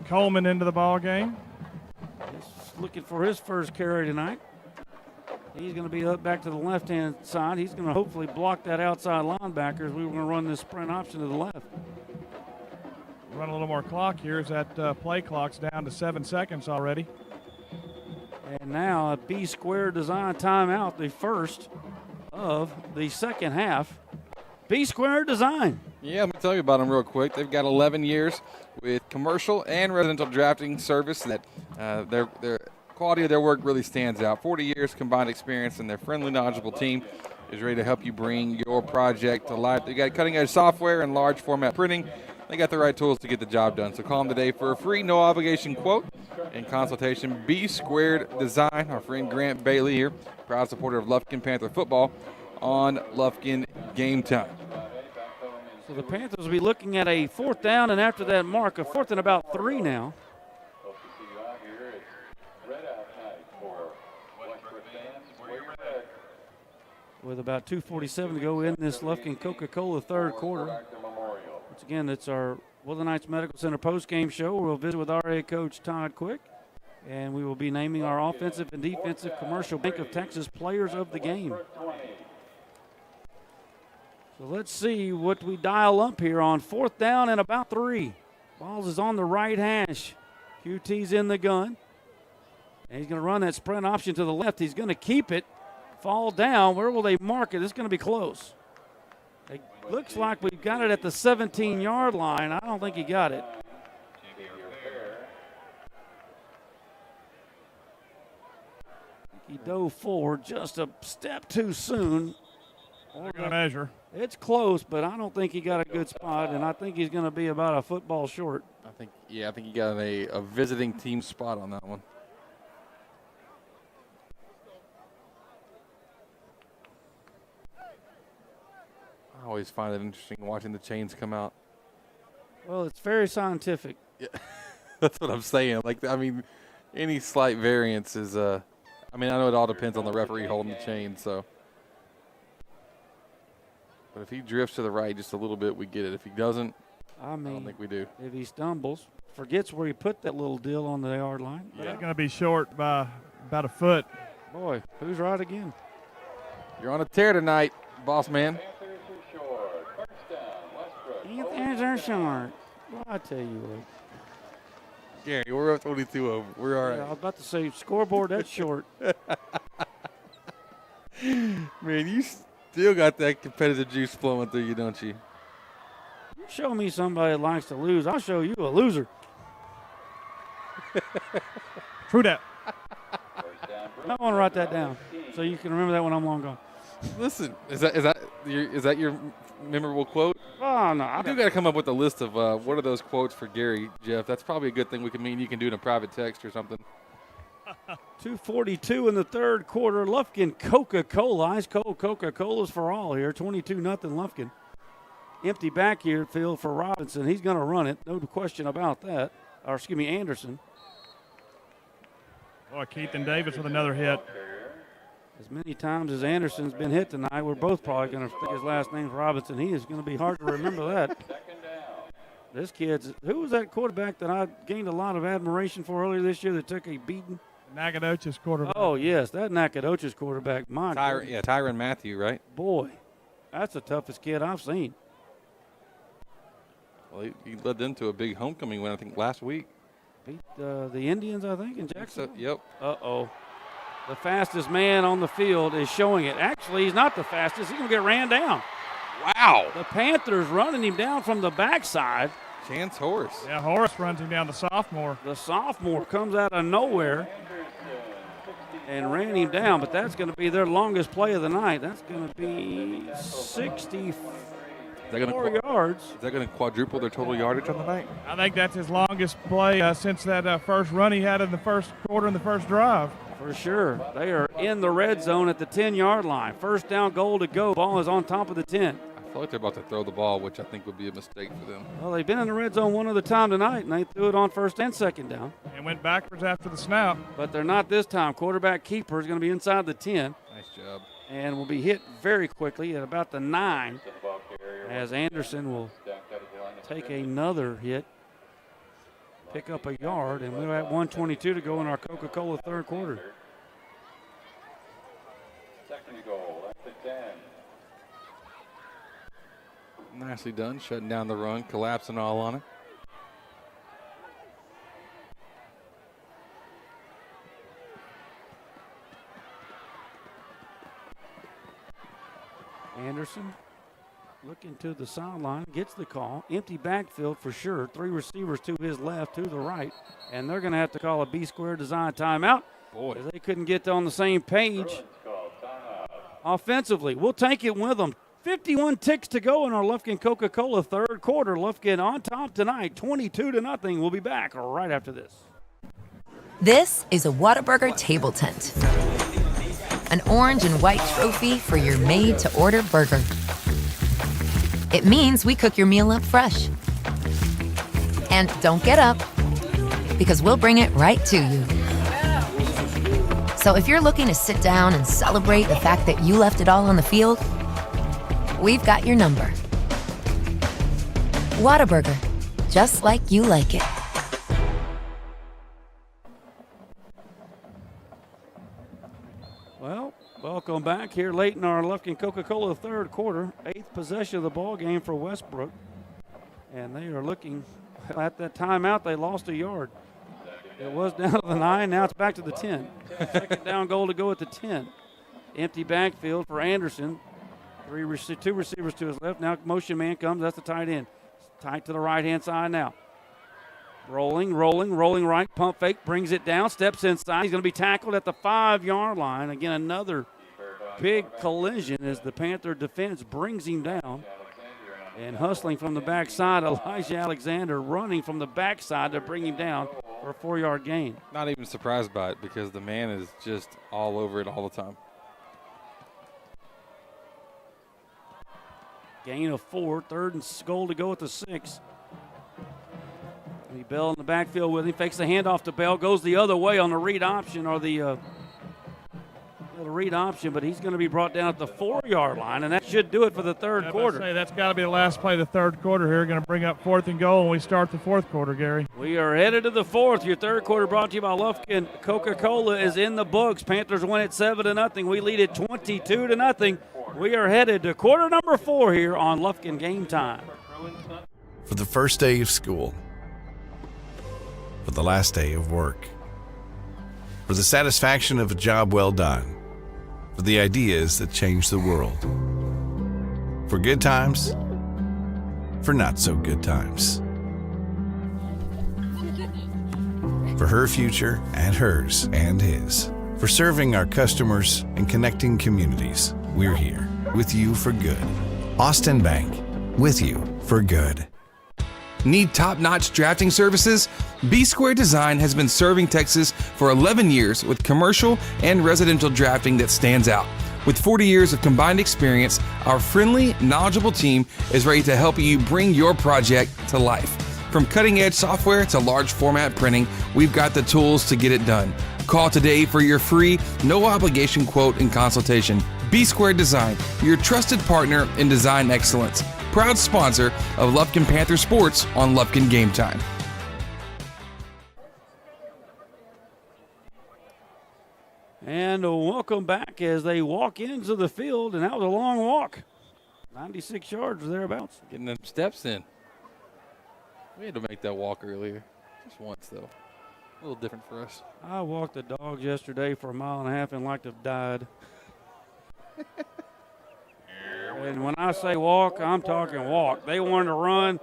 Coleman into the ball game. Just looking for his first carry tonight. He's going to be up back to the left-hand side. He's going to hopefully block that outside linebacker as we were going to run this sprint option to the left. Run a little more clock here as that play clock's down to 7 seconds already. And now a B-square design timeout, the first of the second half. B-square design. Yeah, let me tell you about them real quick. They've got 11 years with commercial and residential drafting service that they're quality of their work really stands out. 40 years combined experience, and their friendly, knowledgeable team is ready to help you bring your project to life. They got cutting-edge software and large format printing. They got the right tools to get the job done. So call them today for a free, no-obligation quote and consultation. B Squared Design. Our friend Grant Bailey here, proud supporter of Lufkin Panther football on Lufkin Game Time. So the Panthers will be looking at a 4th down, and after that mark, a 4th and about 3 now. With about 2:47 to go in this Lufkin Coca-Cola third quarter. Once again, it's our Woodland Heights Medical Center post-game show. We'll visit with our head coach, Todd Quick, and we will be naming our offensive and defensive Commercial Bank of Texas players of the game. So let's see what we dial up here on 4th down and about 3. Balls is on the right hash. QT's in the gun. And he's going to run that sprint option to the left. He's going to keep it. Fall down. Where will they mark it? It's going to be close. It looks like we've got it at the 17-yard line. I don't think he got it. He dove forward just a step too soon. They're going to measure. It's close, but I don't think he got a good spot, and I think he's going to be about a football short. I think he got a visiting team spot on that one. I always find it interesting watching the chains come out. Well, it's very scientific. Yeah, that's what I'm saying. Any slight variance is. I know it all depends on the referee holding the chain. So, but if he drifts to the right just a little bit, we get it. If he doesn't, I don't think we do. If he stumbles, forgets where he put that little deal on the yard line. Yeah. It's going to be short by about a foot. Boy, who's right again? You're on a tear tonight, boss man. Panthers are short. Well, I tell you what. Gary, we're up 22 over. We're all right. Yeah, I was about to say scoreboard, that's short. Man, you still got that competitive juice flowing through you, don't you? You show me somebody that likes to lose, I'll show you a loser. True that. I want to write that down so you can remember that when I'm long gone. Listen, is that your memorable quote? Oh, no. I do got to come up with a list of what are those quotes for Gary, Jeff. That's probably a good thing you can do in a private text or something. 2:42 in the third quarter. Lufkin Coca-Cola. Ice cold Coca-Cola's for all here. 22-0 Lufkin. Empty back here field for Robinson. He's going to run it. No question about that. Anderson. Boy, Keith and Davis with another hit. As many times as Anderson's been hit tonight, we're both probably going to think his last name's Robinson. He is going to be hard to remember that. This kid's – who was that quarterback that I gained a lot of admiration for earlier this year that took a beating? Nacogdoches quarterback. Oh, yes, that Nacogdoches quarterback. Tyrann Mathieu, right? Boy, that's the toughest kid I've seen. Well, he led them to a big homecoming win, I think, last week. Beat the Indians, I think, in Jacksonville. Yep. Uh-oh. The fastest man on the field is showing it. Actually, he's not the fastest. He's going to get ran down. Wow. The Panthers running him down from the backside. Chance Horace. Yeah, Horace runs him down, the sophomore. The sophomore comes out of nowhere and ran him down, but that's going to be their longest play of the night. That's going to be 64 yards. Is that going to quadruple their total yardage on the night? I think that's his longest play since that first run he had in the first quarter in the first drive. For sure. They are in the red zone at the 10-yard line. First down, goal to go. Ball is on top of the 10. I feel like they're about to throw the ball, which I think would be a mistake for them. Well, they've been in the red zone one other time tonight, and they threw it on first and second down. And went backwards after the snap. But they're not this time. Quarterback keeper is going to be inside the 10. Nice job. And will be hit very quickly at about the 9 as Anderson will take another hit, pick up a yard, and we're at 1:22 to go in our Coca-Cola third quarter. Second goal at the 10. Nicely done, shutting down the run, collapsing all on it. Anderson looking to the sideline, gets the call. Empty backfield for sure. 3 receivers to his left, to the right. And they're going to have to call a B-square design timeout Boy, they couldn't get on the same page offensively. We'll take it with them. 51 ticks to go in our Lufkin Coca-Cola third quarter. Lufkin on top tonight, 22-0. We'll be back right after this. This is a Whataburger table tent. An orange and white trophy for your made-to-order burger. It means we cook your meal up fresh. And don't get up, because we'll bring it right to you. So if you're looking to sit down and celebrate the fact that you left it all on the field, we've got your number. Whataburger, just like you like it. Well, welcome back here late in our Lufkin Coca-Cola third quarter. 8th possession of the ball game for West Brook. And they are looking at that timeout. They lost a yard. It was down to the 9. Now it's back to the 10. Second down goal to go at the 10. Empty backfield for Anderson. Two receivers to his left. Now motion man comes. That's the tight end. Tight to the right-hand side now. Rolling right. Pump fake. Brings it down. Steps inside. He's going to be tackled at the 5-yard line. Again, another big collision as the Panther defense brings him down. And hustling from the backside, Elijah Alexander running from the backside to bring him down for a 4-yard gain. Not even surprised by it because the man is just all over it all the time. Gain of 4, third and goal to go at the 6. Bell in the backfield with him, fakes the handoff to Bell, goes the other way on the read option or the read option, but he's going to be brought down at the 4-yard line, and that should do it for the third quarter. That's got to be the last play of the third quarter here. Going to bring up 4th and goal, and we start the fourth quarter, Gary. We are headed to the fourth. Your third quarter brought to you by Lufkin. Coca-Cola is in the books. Panthers win at 7-0. We lead at 22-0. We are headed to quarter number 4 here on Lufkin Game Time. For the first day of school, for the last day of work, for the satisfaction of a job well done, for the ideas that change the world, for good times, for not so good times, for her future and hers and his, for serving our customers and connecting communities. We're here with you for good. Austin Bank, with you for good. Need top-notch drafting services? B-Square Design has been serving Texas for 11 years with commercial and residential drafting that stands out. With 40 years of combined experience, our friendly, knowledgeable team is ready to help you bring your project to life. From cutting-edge software to large format printing, we've got the tools to get it done. Call today for your free, no-obligation quote and consultation. B-Square Design, your trusted partner in design excellence. Proud sponsor of Lufkin Panther Sports on Lufkin Game Time. And welcome back as they walk into the field, and that was a long walk. 96 yards or thereabouts. Getting them steps in. We had to make that walk earlier. Just once, though. A little different for us. I walked the dogs yesterday for 1.5 miles and like to have died. And when I say walk, I'm talking walk. They wanted to run.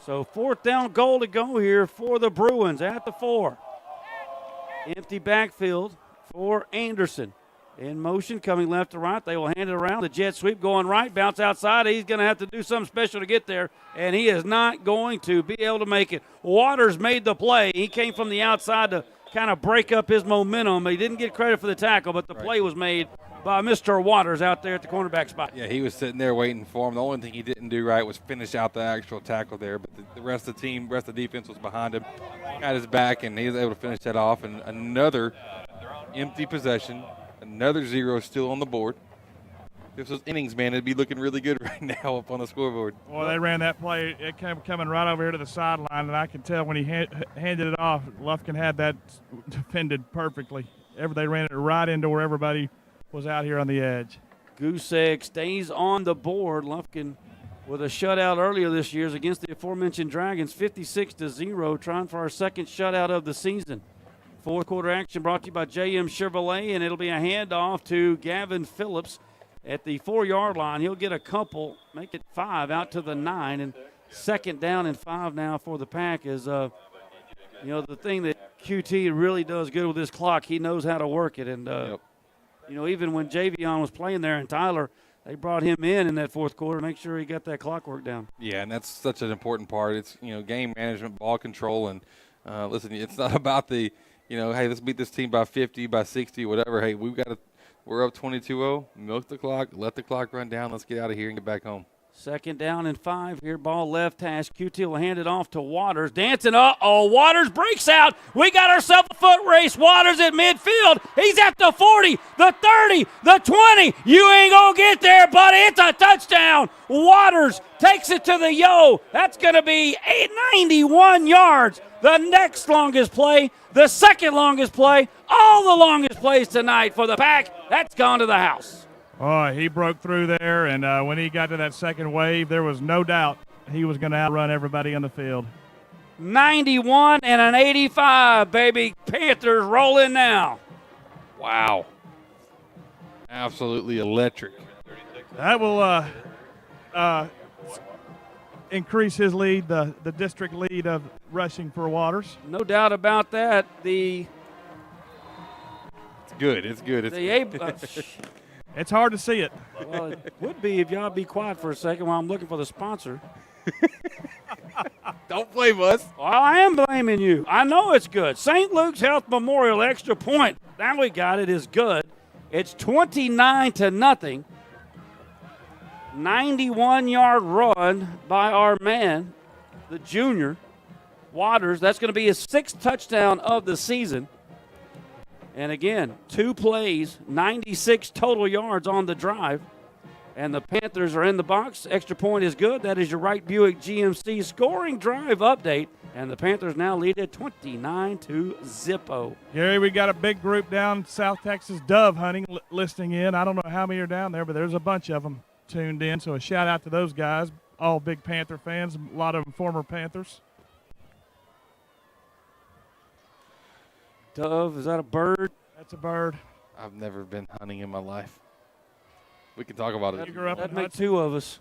So 4th down goal to go here for the Bruins at the 4. Empty backfield for Anderson. In motion, coming left to right. They will hand it around. The jet sweep going right, bounce outside. He's going to have to do something special to get there, and he is not going to be able to make it. Waters made the play. He came from the outside to kind of break up his momentum. He didn't get credit for the tackle, but the play was made by Mr. Waters out there at the cornerback spot. Yeah, he was sitting there waiting for him. The only thing he didn't do right was finish out the actual tackle there, but the rest of the team, rest of the defense was behind him, got his back, and he was able to finish that off. And another empty possession, another 0 still on the board. If this was innings, man, it'd be looking really good right now up on the scoreboard. Well, they ran that play. It came coming right over here to the sideline, and I could tell when he handed it off, Lufkin had that defended perfectly. They ran it right into where everybody was out here on the edge. Goose egg stays on the board. Lufkin with a shutout earlier this year against the aforementioned Dragons, 56-0, trying for our second shutout of the season. Fourth quarter action brought to you by JM Chevrolet, and it'll be a handoff to Gavin Phillips at the 4-yard line. He'll get a couple, make it 5 out to the 9, and second down and 5 now for the Pack as You know, the thing that QT really does good with this clock, he knows how to work it. And, you know, even when Javion was playing there and Tyler, they brought him in that fourth quarter to make sure he got that clock work down. Yeah, and that's such an important part. It's, you know, game management, ball control, and listen, it's not about the, you know, hey, let's beat this team by 50, by 60, whatever. Hey, we're up 22-0, milk the clock, let the clock run down, let's get out of here and get back home. 2nd down and 5 here. Ball left hash. QT will hand it off to Waters. Dancing. Waters breaks out. We got ourselves a foot race. Waters at midfield. He's at the 40, the 30, the 20. You ain't going to get there, buddy. It's a touchdown. Waters takes it to the yo. That's going to be 91 yards. The next longest play, the second longest play, all the longest plays tonight for the Pack. That's gone to the house. Oh, he broke through there, and when he got to that second wave, there was no doubt he was going to outrun everybody on the field. 91 and an 85, baby. Panthers rolling now. Wow. Absolutely electric. That will increase his lead, the district lead of rushing for Waters. No doubt about that. It's good. It's good. It's hard to see it. Well, it would be if y'all be quiet for a second while I'm looking for the sponsor. Don't blame us. Well, I am blaming you. I know it's good. St. Luke's Health Memorial extra point. Now we got it. Is good. It's 29-0. 91-yard run by our man, the junior, Waters. That's going to be his 6th touchdown of the season. And again, 2 plays, 96 total yards on the drive. And the Panthers are in the box. Extra point is good. That is your Wright Buick GMC scoring drive update. And the Panthers now lead at 29-0. Gary, we got a big group down South Texas dove hunting listening in. I don't know how many are down there, but there's a bunch of them tuned in. So a shout out to those guys, all big Panther fans, a lot of them former Panthers. Dove, is that a bird? That's a bird. I've never been hunting in my life. We can talk about it. That'd make 2 of us.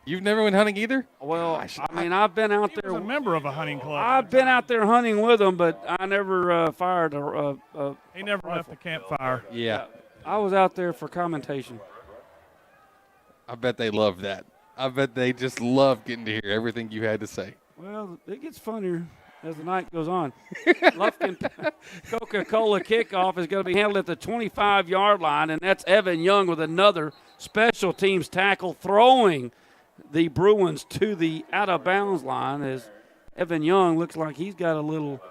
You've never went hunting either? Well, I mean, I've been out there. He was a member of a hunting club. I've been out there hunting with them, but I never fired He never left the campfire. Yeah. I was out there for commentation. I bet they loved that. I bet they just loved getting to hear everything you had to say. Well, it gets funnier as the night goes on. Lufkin Coca-Cola kickoff is going to be handled at the 25-yard line, and that's Evan Young with another special teams tackle throwing the Bruins to the out-of-bounds line as Evan Young looks like he's got a little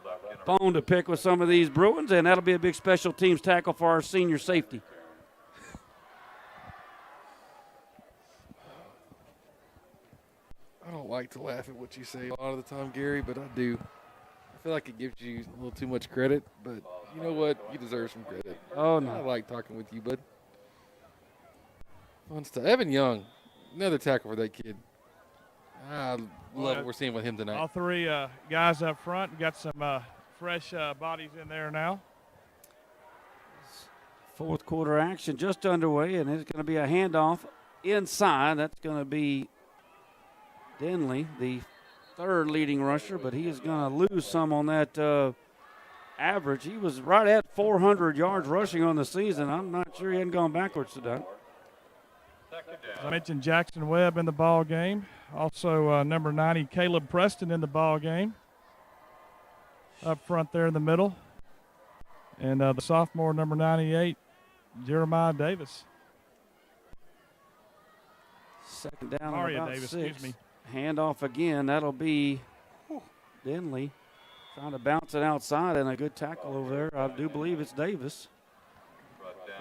bone to pick with some of these Bruins, and that'll be a big special teams tackle for our senior safety. I don't like to laugh at what you say a lot of the time, Gary, but I do. I feel like it gives you a little too much credit, but you know what? You deserve some credit. Oh, no. I like talking with you, bud. Fun stuff. Evan Young, another tackle for that kid. I love what we're seeing with him tonight. All 3 guys up front. We got some fresh bodies in there now. Fourth quarter action just underway, and it's going to be a handoff inside. That's going to be Denley, the 3rd leading rusher, but he is going to lose some on that average. He was right at 400 yards rushing on the season. I'm not sure he hadn't gone backwards today. I mentioned Jackson Webb in the ball game. Also, number 90, Caleb Preston in the ball game. Up front there in the middle. And the sophomore, number 98, Jeremiah Davis. 2nd down Mario about Davis, 6. excuse me. Handoff again. That'll be Denley trying to bounce it outside, and a good tackle over there. I do believe it's Davis.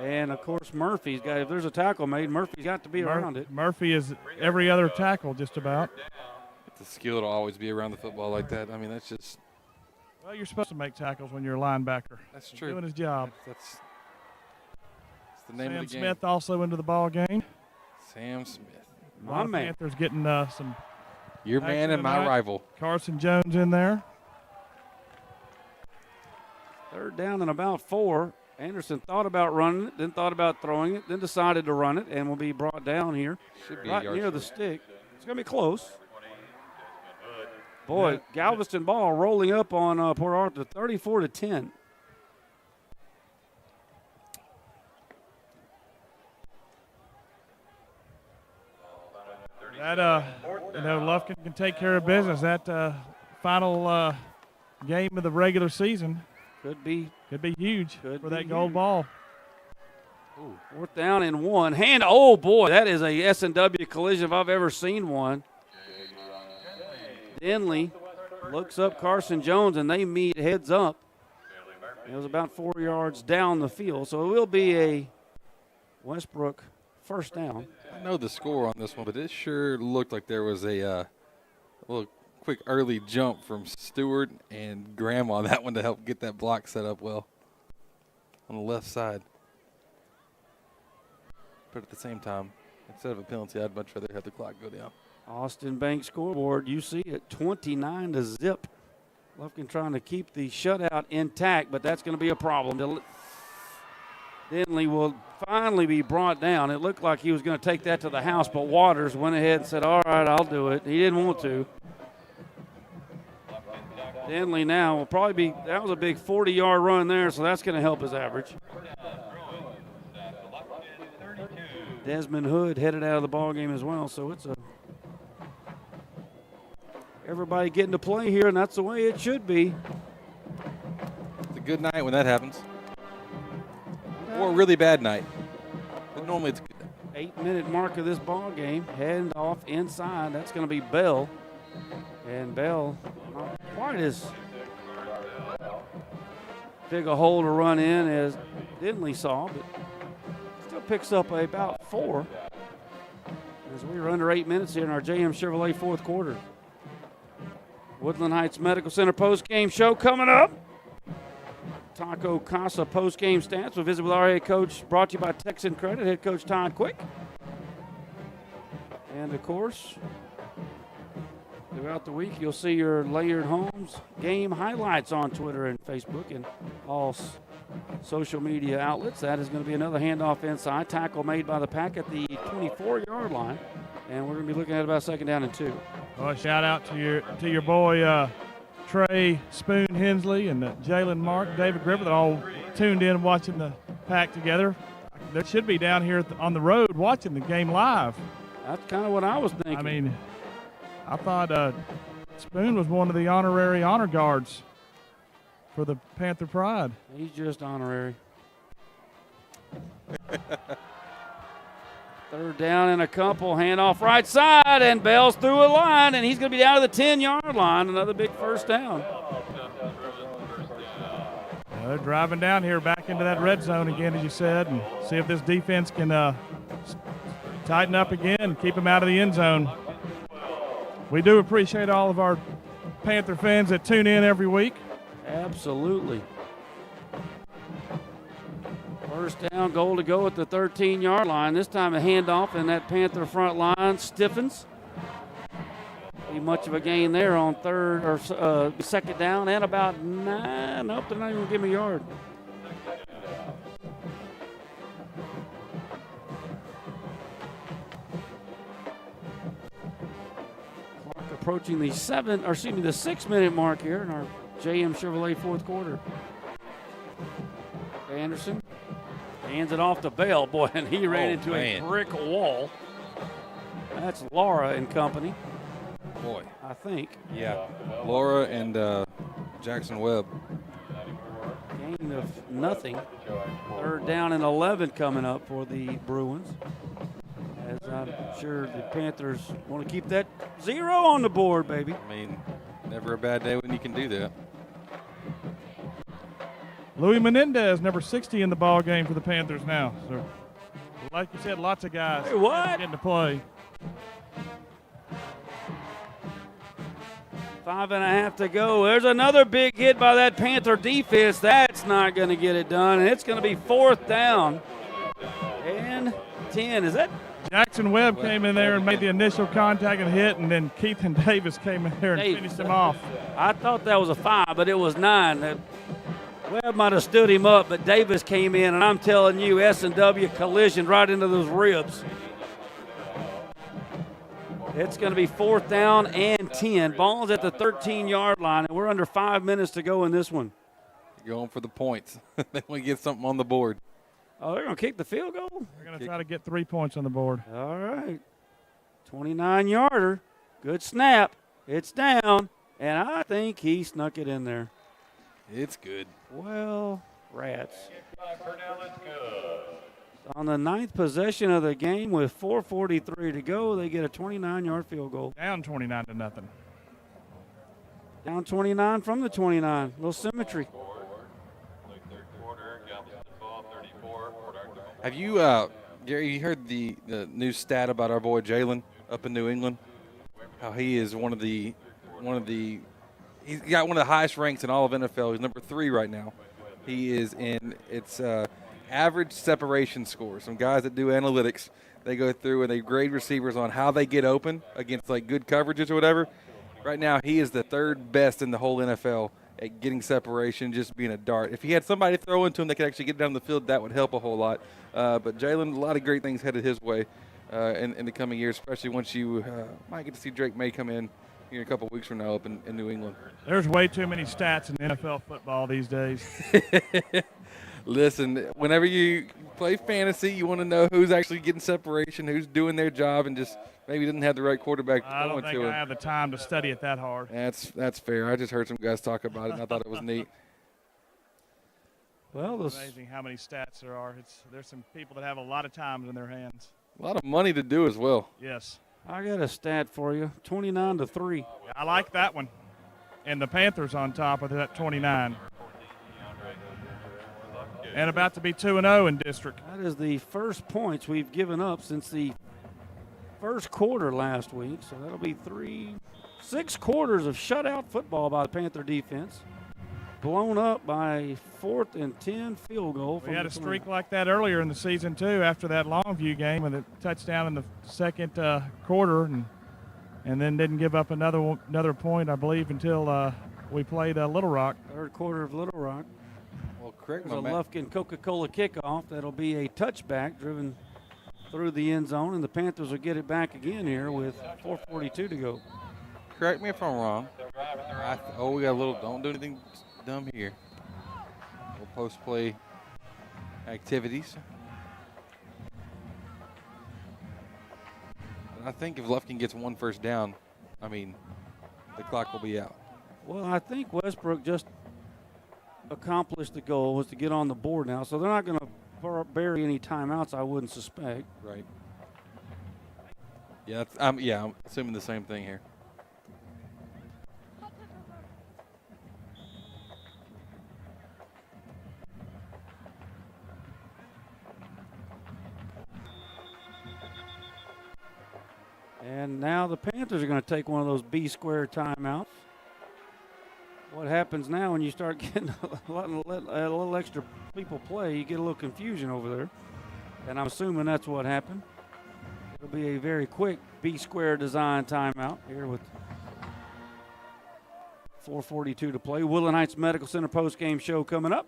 And, of course, Murphy's got, if there's a tackle made, Murphy's got to be around it. Murphy is every other tackle just about. It's a skill to always be around the football like that. I mean, that's just. Well, you're supposed to make tackles when you're a linebacker. That's true. Doing his job. That's the name Sam of the game. Smith also into the ball game. Sam Smith. My man. Panthers getting some. Your man and my rival. Carson Jones in there. 3rd down and about 4. Anderson thought about running it, then thought about throwing it, then decided to run it, and will be brought down here Should be right near the stick. It's going to be close. Boy, Galveston ball rolling up on Port Arthur, 34-10. That Lufkin can take care of business. That final game of the regular season could be huge for that gold ball. Ooh, 4th down and 1. Oh boy, that is a S&W collision if I've ever seen one. Denley looks up Carson Jones and they meet heads up. It was about 4 yards down the field, so it will be a West Brook first down. I know the score on this one, but it sure looked like there was a little quick early jump from Stewart and Graham on that one to help get that block set up well on the left side. But at the same time, instead of a penalty, I'd much rather have the clock go down. Austin Bank scoreboard, you see it, 29-0. Lufkin trying to keep the shutout intact, but that's going to be a problem. Denley will finally be brought down. It looked like he was going to take that to the house, but Waters went ahead and said, all right, I'll do it. He didn't want to. Denley now will probably be, that was a big 40-yard run there, so that's going to help his average. Desmond Hood headed out of the ball game as well, so it's everybody getting to play here, and that's the way it should be. It's a good night when that happens. Or a really bad night. But normally it's a good night. 8-minute mark of this ball game. Hand off inside. That's going to be Bell. And Bell not quite as big a hole to run in as Denley saw, but still picks up about 4 as we are under 8 minutes here in our JM Chevrolet fourth quarter. Woodland Heights Medical Center post-game show coming up. Taco Casa post-game stats. We'll visit with our head coach, brought to you by Texan Credit, head coach Todd Quick. And, of course, throughout the week, you'll see your Layered Homes game highlights on Twitter and Facebook and all social media outlets. That is going to be another handoff inside. Tackle made by the Pack at the 24-yard line. And we're going to be looking at about 2nd down and 2. Well, shout out to your boy Trey Spoon Hensley and Jalen Mark, David Gripper, that all tuned in watching the Pack together. They should be down here on the road watching the game live. That's kind of what I was thinking. I mean, I thought Spoon was one of the honorary honor guards for the Panther Pride. He's just honorary. 3rd down and a couple. Handoff right side, and Bell's through a line, and he's going to be down to the 10-yard line. Another big first down. They're driving down here back into that red zone again, as you said, and see if this defense can tighten up again, keep them out of the end zone. We do appreciate all of our Panther fans that tune in every week. Absolutely. First down, goal to go at the 13-yard line. This time a handoff, and that Panther front line stiffens. Be much of a gain there on 2nd down and about 9. Nope, they're not even going to give me a yard. Clock approaching the 6-minute mark here in our JM Chevrolet fourth quarter. Anderson hands it off to Bell, boy, and he ran into a brick wall. That's Laura and company. Boy. I think. Yeah. Laura and Jackson Webb. Gain of nothing. 3rd down and 11 coming up for the Bruins. As I'm sure the Panthers want to keep that 0 on the board, baby. I mean, never a bad day when you can do that. Louis Menendez, number 60 in the ball game for the Panthers now. So, like you said, lots of guys getting to play. 5.5 to go. There's another big hit by that Panther defense. That's not going to get it done, and it's going to be 4th down and 10. Is that? Jackson Webb came in there and made the initial contact and hit, and then Keith and Davis came in there and finished him off. I thought that was a 5, but it was 9. Webb might have stood him up, but Davis came in, and I'm telling you, S&W collision right into those ribs. It's going to be 4th down and 10. Ball's at the 13-yard line, and we're under 5 minutes to go in this one. You're going for the points. They want to get something on the board. Oh, they're going to kick the field goal? They're going to try to get 3 points on the board. All right. 29-yarder. Good snap. It's down, and I think he snuck it in there. It's good. Well, rats. On the 9th possession of the game with 4:43 to go, they get a 29-yard field goal. Down 29-0. Down 29 from the 29. Little symmetry. Have you, Gary, you heard the new stat about our boy Jalen up in New England? How he is he's got one of the highest ranks in all of NFL. He's number 3 right now. He is in, average separation score. Some guys that do analytics, they go through and they grade receivers on how they get open against like good coverages or whatever. Right now, he is the 3rd best in the whole NFL at getting separation, just being a dart. If he had somebody throw into him that could actually get down the field, that would help a whole lot. But Jalen, a lot of great things headed his way in the coming years, especially once you might get to see Drake May come in here a couple weeks from now up in New England. There's way too many stats in NFL football these days. Listen, whenever you play fantasy, you want to know who's actually getting separation, who's doing their job, and just maybe didn't have the right quarterback I don't think I have the time to study it that hard. That's fair. I just heard some guys talk about it, and I thought it was neat. Well, it's amazing how many stats there are. There's some people that have a lot of time in their hands. A lot of money to do as well. Yes. I got a stat for you, 29-3. I like that one. And the Panthers on top of that 29. And about to be 2-0 in district. That is the first points we've given up since the first quarter last week. So that'll be 6 quarters of shutout football by the Panther defense. Blown up by 4th and 10 field goal. We had a streak like that earlier in the season, too, after that Longview game with a touchdown in the second quarter and then didn't give up another point, I believe, until we played Little Rock. 3rd quarter of Little Rock. Well, correct There's a Lufkin Coca-Cola kickoff. That'll be a touchback driven through the end zone, and the Panthers will get it back again here with 4:42 to go. Correct me if I'm wrong. We got a little, don't do anything dumb here. Little post-play activities. I think if Lufkin gets 1 first down, the clock will be out. Well, I think West Brook just accomplished the goal, was to get on the board now, so they're not going to bury any timeouts, I wouldn't suspect. Right. Yeah, I'm assuming the same thing here. And now the Panthers are going to take one of those B-square timeouts. What happens now when you start getting a little extra people play, you get a little confusion over there. And I'm assuming that's what happened. It'll be a very quick B-square design timeout here with 4:42 to play. Woodland Heights Medical Center post-game show coming up.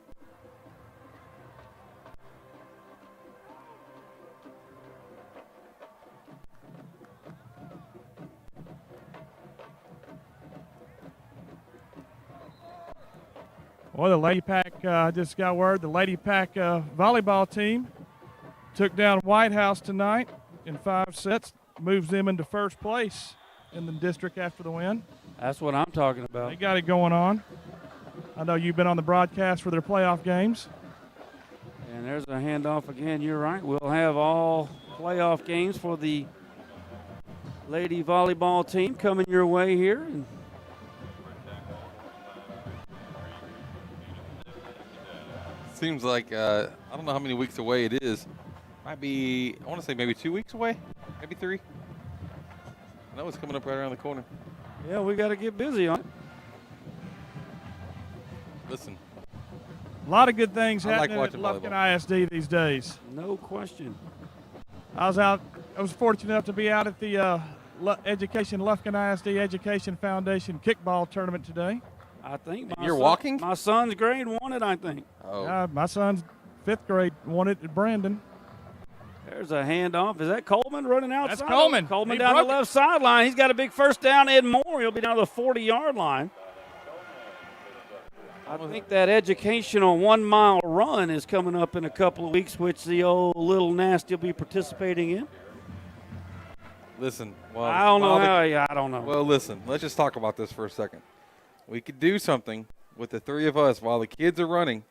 Well, the Lady Pack, I just got word, the Lady Pack volleyball team took down White House tonight in 5 sets, moves them into first place in the district after the win. That's what I'm talking about. They got it going on. I know you've been on the broadcast for their playoff games. And there's a handoff again. You're right. We'll have all playoff games for the Lady volleyball team coming your way here. And seems like, I don't know how many weeks away it is. Might be, I want to say maybe 2 weeks away, maybe 3. I know it's coming up right around the corner. Yeah, we got to get busy on it. Listen. A lot of good things happening like at Lufkin ISD these days. No question. I was fortunate enough to be out at the Lufkin ISD Education Foundation kickball tournament today. I think you're walking? My son's grade won it, I think. Oh. My son's 5th grade won it at Brandon. There's a handoff. Is that Coleman running outside? That's Coleman. Coleman He down the broke it. left sideline. He's got a big first down. Ed Moore, he'll be down to the 40-yard line. I think that educational 1 mile run is coming up in a couple of weeks, which the old little nasty will be participating in. Listen, I don't know I don't know. Well, listen, let's just talk about this for a second. We could do something with the three of us while the kids are running.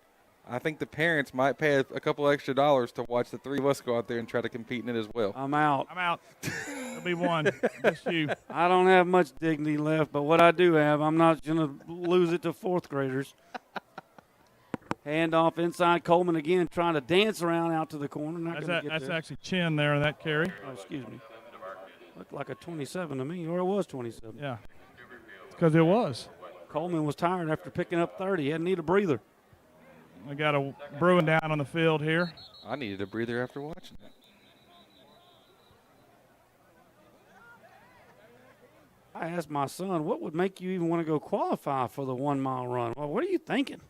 I think the parents might pay a couple extra dollars to watch the three of us go out there and try to compete in it as well. I'm out. I'm out. There'll be one. Just you. I don't have much dignity left, but what I do have, I'm not going to lose it to fourth graders. Handoff inside. Coleman again trying to dance around out to the corner. That's actually Chin there in that carry. Oh, excuse me. Looked like a 27 to me, or it was 27. Yeah, because it was. Coleman was tired after picking up 30. He had to need a breather. We got a Bruin down on the field here. I needed a breather after watching it. I asked my son, what would make you even want to go qualify for the 1 mile run? Well, what are you thinking?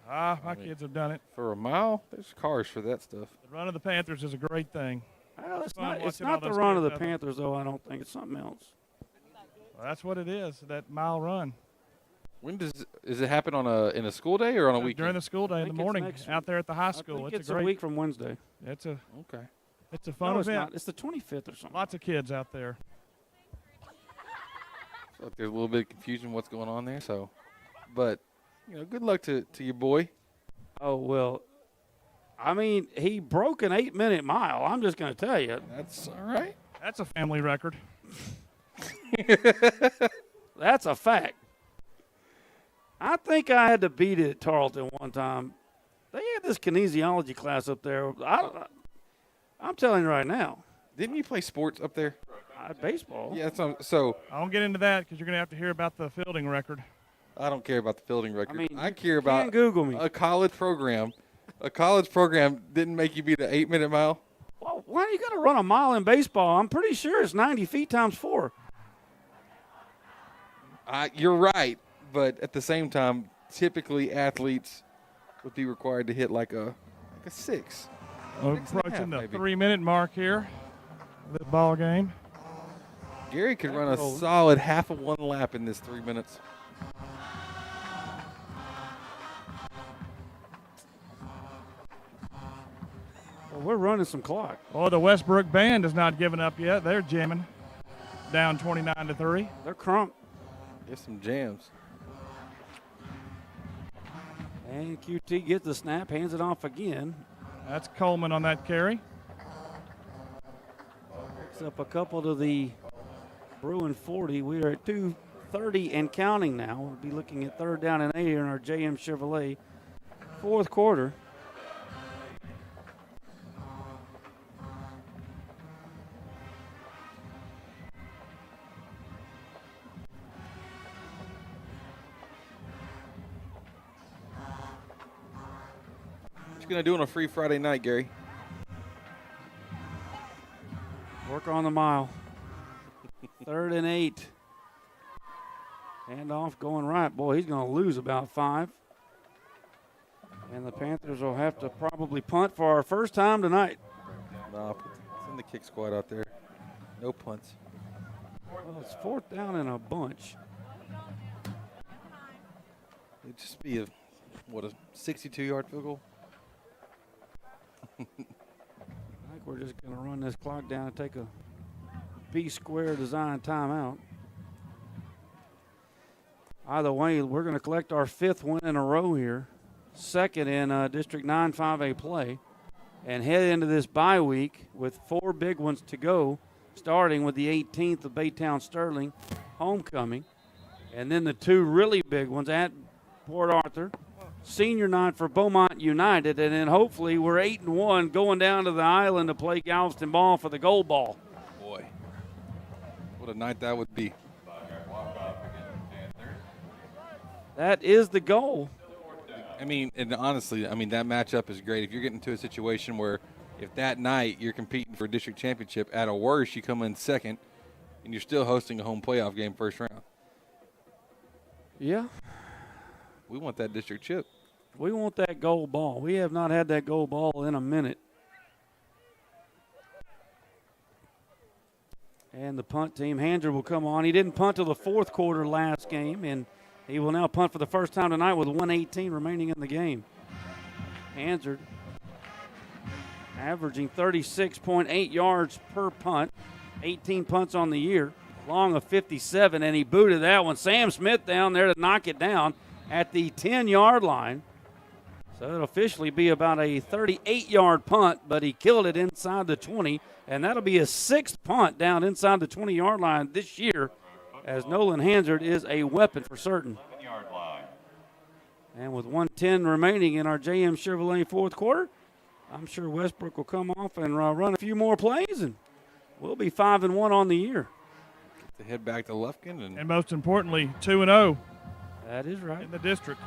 My kids have done it. For a mile, there's cars for that stuff. The run of the Panthers is a great thing. Well, it's not the run of the Panthers, though, I don't think. It's something else. Well, that's what it is, that mile run. When does it happen in a school day or on a weekend? During the school day in the morning, out there at the high school. I think it's a great week from Wednesday. It's a fun No, event. it's not. It's the 25th or something. Lots of kids out there. So there's a little bit of confusion what's going on there. So, but good luck to your boy. Oh well, I mean he broke an 8-minute mile. I'm just going to tell you. That's all right. That's a family record. That's a fact. I think I had to beat it at Tarleton one time. They had this kinesiology class up there. I'm telling you right now. Didn't you play sports up there? Baseball. Yeah, so I won't get into that because you're going to have to hear about the fielding record. I don't care about the fielding record. I mean, I care about Google me. A college program. A college program didn't make you beat an 8-minute mile. Well, why do you got to run a mile in baseball? I'm pretty sure it's 90 feet times 4. You're right, but at the same time, typically athletes would be required to hit like a 6. We're approaching the 3-minute mark here of this ball game. Gary could run a solid half of one lap in this 3 minutes. Well, we're running some clock. Oh, the West Brook band has not given up yet. They're jamming. Down 29-3. They're crump. There's some jams. And QT gets the snap, hands it off again. That's Coleman on that carry. Picks up a couple to the Bruin 40. We are at 2:30 and counting now. We'll be looking at 3rd down and 8 here in our JM Chevrolet 4th quarter. What you going to do on a free Friday night, Gary? Work on the mile. 3rd and 8. Handoff going right. Boy, he's going to lose about 5. And the Panthers will have to probably punt for our first time tonight. No, send the kick squad out there. No punts. Well, it's 4th down in a bunch. It'd just be a 62-yard field goal? I think we're just going to run this clock down and take a B-square design timeout. Either way, we're going to collect our 5th win in a row here, 2nd in District 9 5A play, and head into this bye week with 4 big ones to go, starting with the 18th of Baytown Sterling homecoming, and then the 2 really big ones at Port Arthur, senior night for Beaumont United, and then hopefully we're 8-1 going down to the island to play Galveston ball for the gold ball. Boy, what a night that would be. That is the goal. I mean, and honestly, that matchup is great. If you're getting to a situation where if that night you're competing for a district championship, at a worst you come in 2nd and you're still hosting a home playoff game first round. Yeah. We want that district chip. We want that gold ball. We have not had that gold ball in a minute. And the punt team, Hander, will come on. He didn't punt till the fourth quarter last game, and he will now punt for the first time tonight with 1:18 remaining in the game. Hander averaging 36.8 yards per punt, 18 punts on the year, long of 57, and he booted that one. Sam Smith down there to knock it down at the 10-yard line. So it'll officially be about a 38-yard punt, but he killed it inside the 20, and that'll be his 6th punt down inside the 20-yard line this year, as Nolan Hander is a weapon for certain. And with 1:10 remaining in our JM Chevrolet fourth quarter, I'm sure West Brook will come off and run a few more plays, and we'll be 5-1 on the year. To head back to Lufkin. And most importantly, 2-0. That is right. In the district.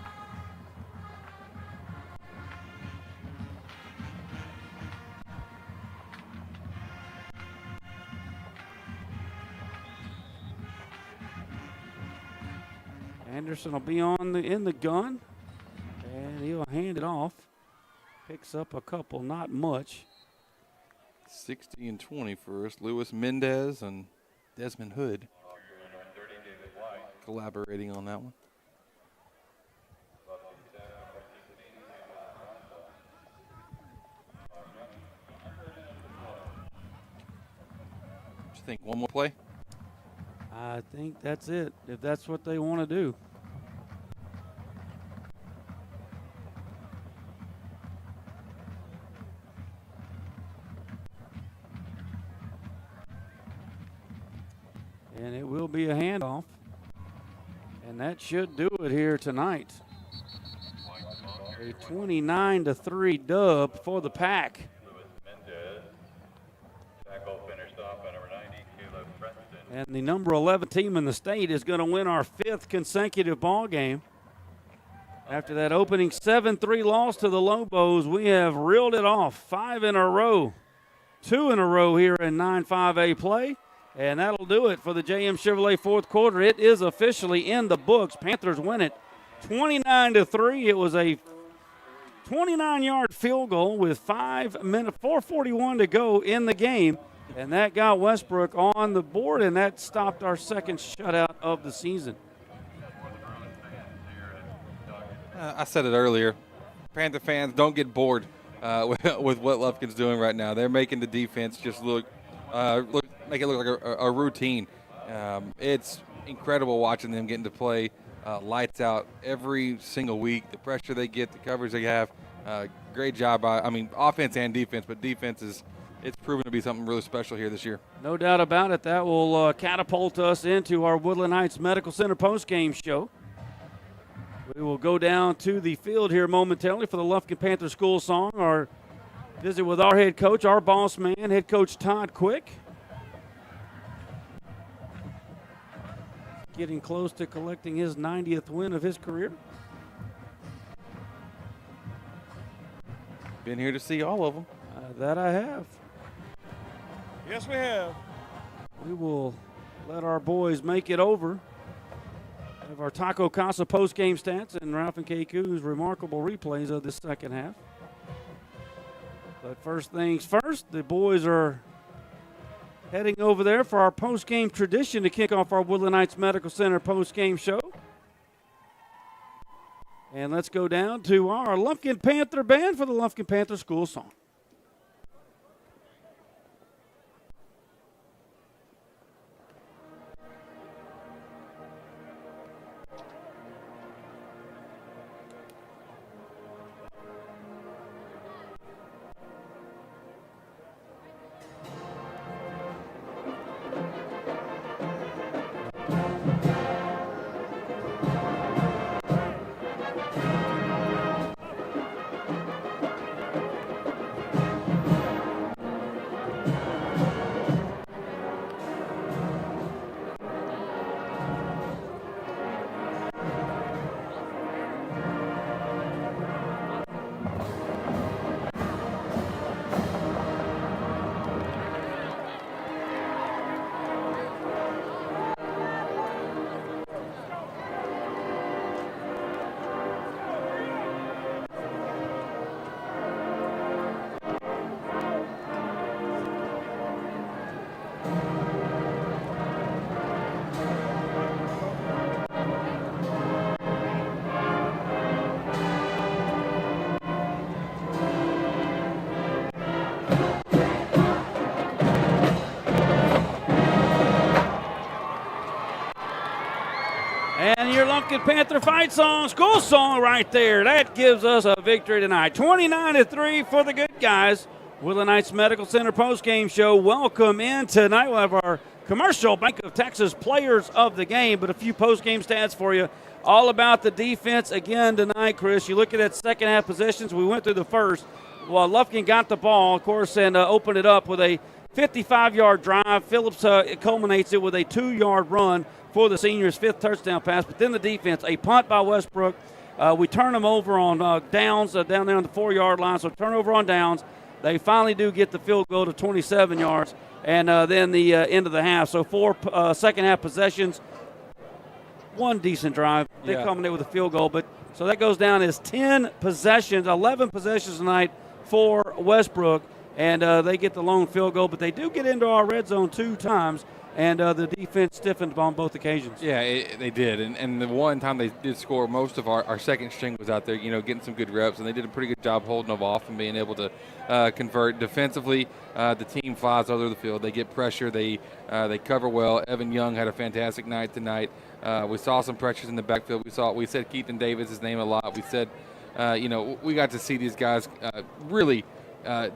Anderson will be in the gun, and he'll hand it off. Picks up a couple, not much. 60 and 20 for us. Lewis Mendez and Desmond Hood collaborating on that one. What you think? One more play? I think that's it, if that's what they want to do. And it will be a handoff. And that should do it here tonight. A 29-3 dub for the Pack. And the number 11 team in the state is going to win our 5th consecutive ball game. After that opening 7-3 loss to the Lobos, we have reeled it off 5 in a row, 2 in a row here in 9-5A play. And that'll do it for the JM Chevrolet fourth quarter. It is officially in the books. Panthers win it 29-3. It was a 29-yard field goal with 4:41 to go in the game. And that got West Brook on the board, and that stopped our second shutout of the season. I said it earlier. Panther fans, don't get bored with what Lufkin's doing right now. They're making the defense just make it look like a routine. It's incredible watching them getting to play lights out every single week. The pressure they get, the coverage they have. Great job by, offense and defense, but defense it's proven to be something really special here this year. No doubt about it. That will catapult us into our Woodland Heights Medical Center postgame show. We will go down to the field here momentarily for the Lufkin Panther School Song. Our visit with our head coach, our boss man, head coach Todd Quick. Getting close to collecting his 90th win of his career. Been here to see all of them. That I have. Yes, we have. We will let our boys make it over. Have our Taco Casa post-game stats and Ralph and Keku's remarkable replays of the second half. But first things first, the boys are heading over there for our post-game tradition to kick off our Woodland Heights Medical Center post-game show. And let's go down to our Lufkin Panther Band for the Lufkin Panther School Song. And your Lufkin Panther fight song, school song right there. That gives us a victory tonight. 29-3 for the good guys. Woodland Heights Medical Center postgame show. Welcome in tonight. We'll have our Commercial Bank of Texas players of the game, but a few postgame stats for you. All about the defense again tonight, Chris. You look at that second half possessions. We went through the first. Well, Lufkin got the ball, of course, and opened it up with a 55-yard drive. Phillips culminates it with a 2-yard run for the senior's 5th touchdown pass. But then the defense, a punt by West Brook. We turn them over on downs down there on the 4-yard line, so turnover on downs. They finally do get the field goal to 27 yards, and then the end of the half. So 4 second-half possessions, 1 decent drive. They culminate with a field goal. But so that goes down as 10 possessions, 11 possessions tonight for West Brook. And they get the lone field goal, but they do get into our red zone 2 times, and the defense stiffened on both occasions. Yeah, they did. And the one time they did score, most of our second string was out there, getting some good reps, and they did a pretty good job holding them off and being able to convert. Defensively, the team flies over the field. They get pressure. They cover well. Evan Young had a fantastic night tonight. We saw some pressures in the backfield. We said Keaton Davis' name a lot. We said, we got to see these guys really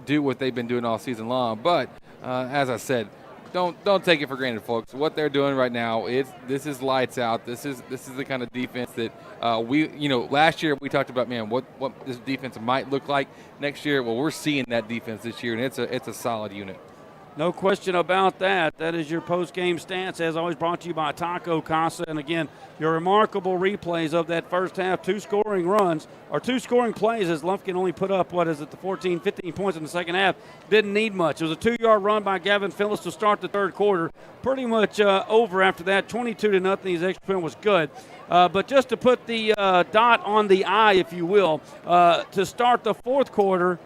do what they've been doing all season long. But as I said, don't take it for granted, folks. What they're doing right now, this is lights out. This is the kind of defense that last year we talked about, man, what this defense might look like next year. Well, we're seeing that defense this year, and it's a solid unit. No question about that. That is your post-game stats, as always, brought to you by Taco Casa. And, again, your remarkable replays of that first half, 2 scoring runs, or 2 scoring plays, as Lufkin only put up, 15 points in the second half. Didn't need much. It was a 2-yard run by Gavin Phillips to start the third quarter. Pretty much over after that, 22-0. His extra point was good. But just to put the dot on the I, if you will, to start the fourth quarter,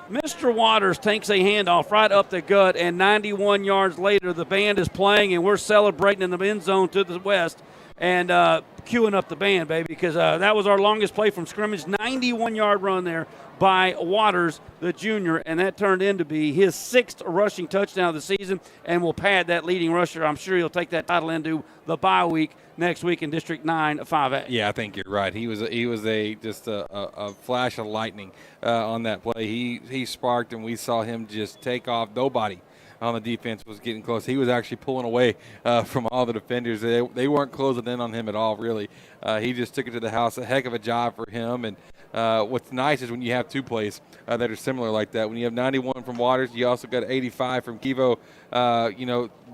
Mr. Waters takes a handoff right up the gut, and 91 yards later, the band is playing, and we're celebrating in the end zone to the west and queuing up the band, baby, because that was our longest play from scrimmage, 91-yard run there by Waters, the junior, and that turned into be his 6th rushing touchdown of the season and will pad that leading rusher. I'm sure he'll take that title into the bye week next week in District 9 5A. Yeah, I think you're right. He was just a flash of lightning on that play. He sparked, and we saw him just take off. Nobody on the defense was getting close. He was actually pulling away from all the defenders. They weren't closing in on him at all, really. He just took it to the house. A heck of a job for him. And what's nice is when you have 2 plays that are similar like that. When you have 91 from Waters, you also got 85 from Kivo.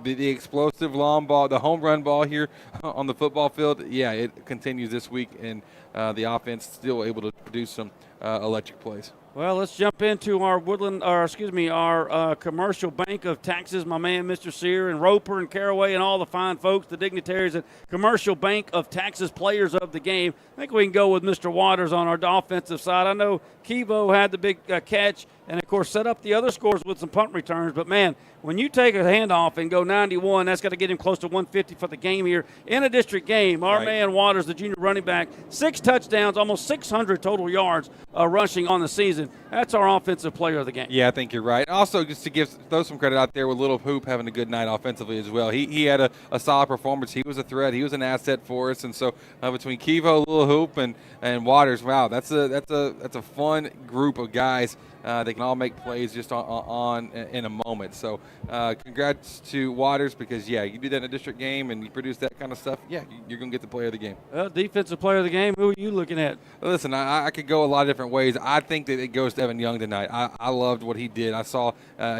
The explosive long ball, the home run ball here on the football field, it continues this week, and the offense still able to produce some electric plays. Well, let's jump into our our Commercial Bank of Texas. My man, Mr. Sear, and Roper and Caraway, and all the fine folks, the dignitaries at Commercial Bank of Texas, players of the game. I think we can go with Mr. Waters on our offensive side. I know Kivo had the big catch and, of course, set up the other scores with some punt returns. But, man, when you take a handoff and go 91, that's got to get him close to 150 for the game here in a district game. Our man Waters, the junior running back, 6 touchdowns, almost 600 total yards rushing on the season. That's our offensive player of the game. Yeah, I think you're right. Also, just to throw some credit out there with Little Hoop having a good night offensively as well. He had a solid performance. He was a threat. He was an asset for us. And so between Kivo, Little Hoop, and Waters, wow, that's a fun group of guys. They can all make plays just on in a moment. So congrats to Waters because, you do that in a district game and you produce that kind of stuff, you're going to get the player of the game. Defensive player of the game, who are you looking at? Listen, I could go a lot of different ways. I think that it goes to Evan Young tonight. I loved what he did. I saw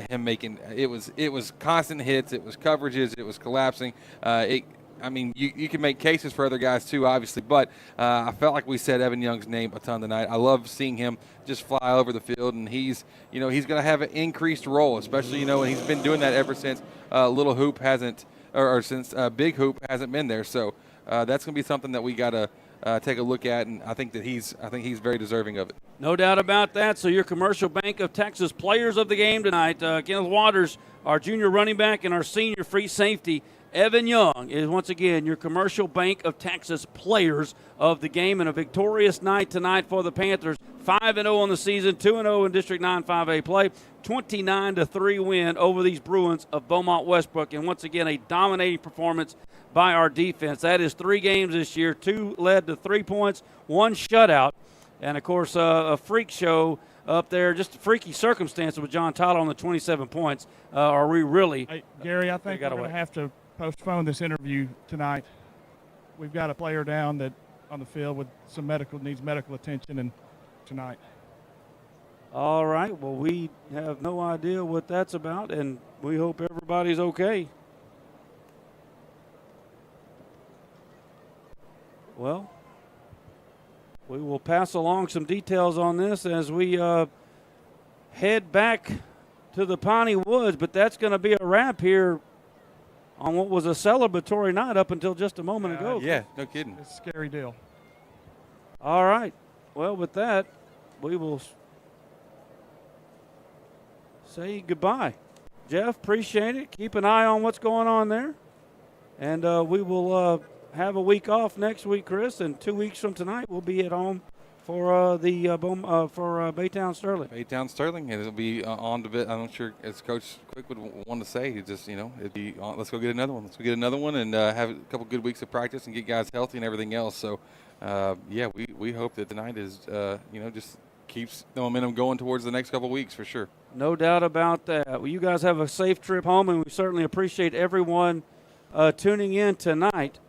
him making – it was constant hits. It was coverages. It was collapsing. You can make cases for other guys too, obviously, but I felt like we said Evan Young's name a ton tonight. I love seeing him just fly over the field, and he's going to have an increased role, especially, and he's been doing that ever since Little Hoop hasn't, or since Big Hoop hasn't been there. So that's going to be something that we got to take a look at, and I think he's very deserving of it. No doubt about that. So your Commercial Bank of Texas players of the game tonight, Kenneth Waters, our junior running back, and our senior free safety, Evan Young, is once again your Commercial Bank of Texas players of the game, and a victorious night tonight for the Panthers. 5-0 on the season, 2-0 in District 9 5A play, 29-3 win over these Bruins of Beaumont West Brook, and once again a dominating performance by our defense. That is 3 games this year, 2 led to 3 points, 1 shutout, and, of course, a freak show up there, just a freaky circumstance with John Tyler on the 27 points. Are we really? Hey, Gary, I think we're going to have to postpone this interview tonight. We've got a player down that on the field with some needs medical attention, and tonight. All right. Well, we have no idea what that's about, and we hope everybody's okay. Well, we will pass along some details on this as we head back to the Piney Woods, but that's going to be a wrap here on what was a celebratory night up until just a moment ago. Yeah, no kidding. It's a scary deal. All right. Well, with that, we will say goodbye. Jeff, appreciate it. Keep an eye on what's going on there. And we will have a week off next week, Chris, and 2 weeks from tonight we'll be at home for Baytown Sterling. Baytown Sterling, and it'll be on to bit. I'm not sure, as Coach Quick would want to say, it's just, it'd be on, let's go get another one. Let's go get another one and have a couple good weeks of practice and get guys healthy and everything else. So, yeah, we hope that tonight is, just keeps the momentum going towards the next couple weeks for sure. No doubt about that. Well, you guys have a safe trip home, and we certainly appreciate everyone tuning in tonight.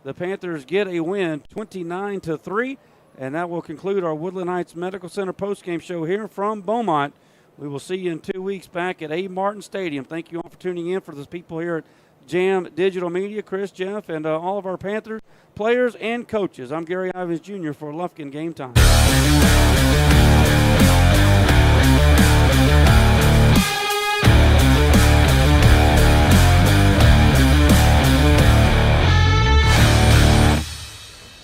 The Panthers get a win, 29-3, and that will conclude our Woodland Heights Medical Center postgame show here from Beaumont. We will see you in 2 weeks back at A. Martin Stadium. Thank you all for tuning in. For the people here at Jam Digital Media, Chris, Jeff, and all of our Panthers players and coaches. I'm Gary Ivins Jr. for Lufkin Game Time.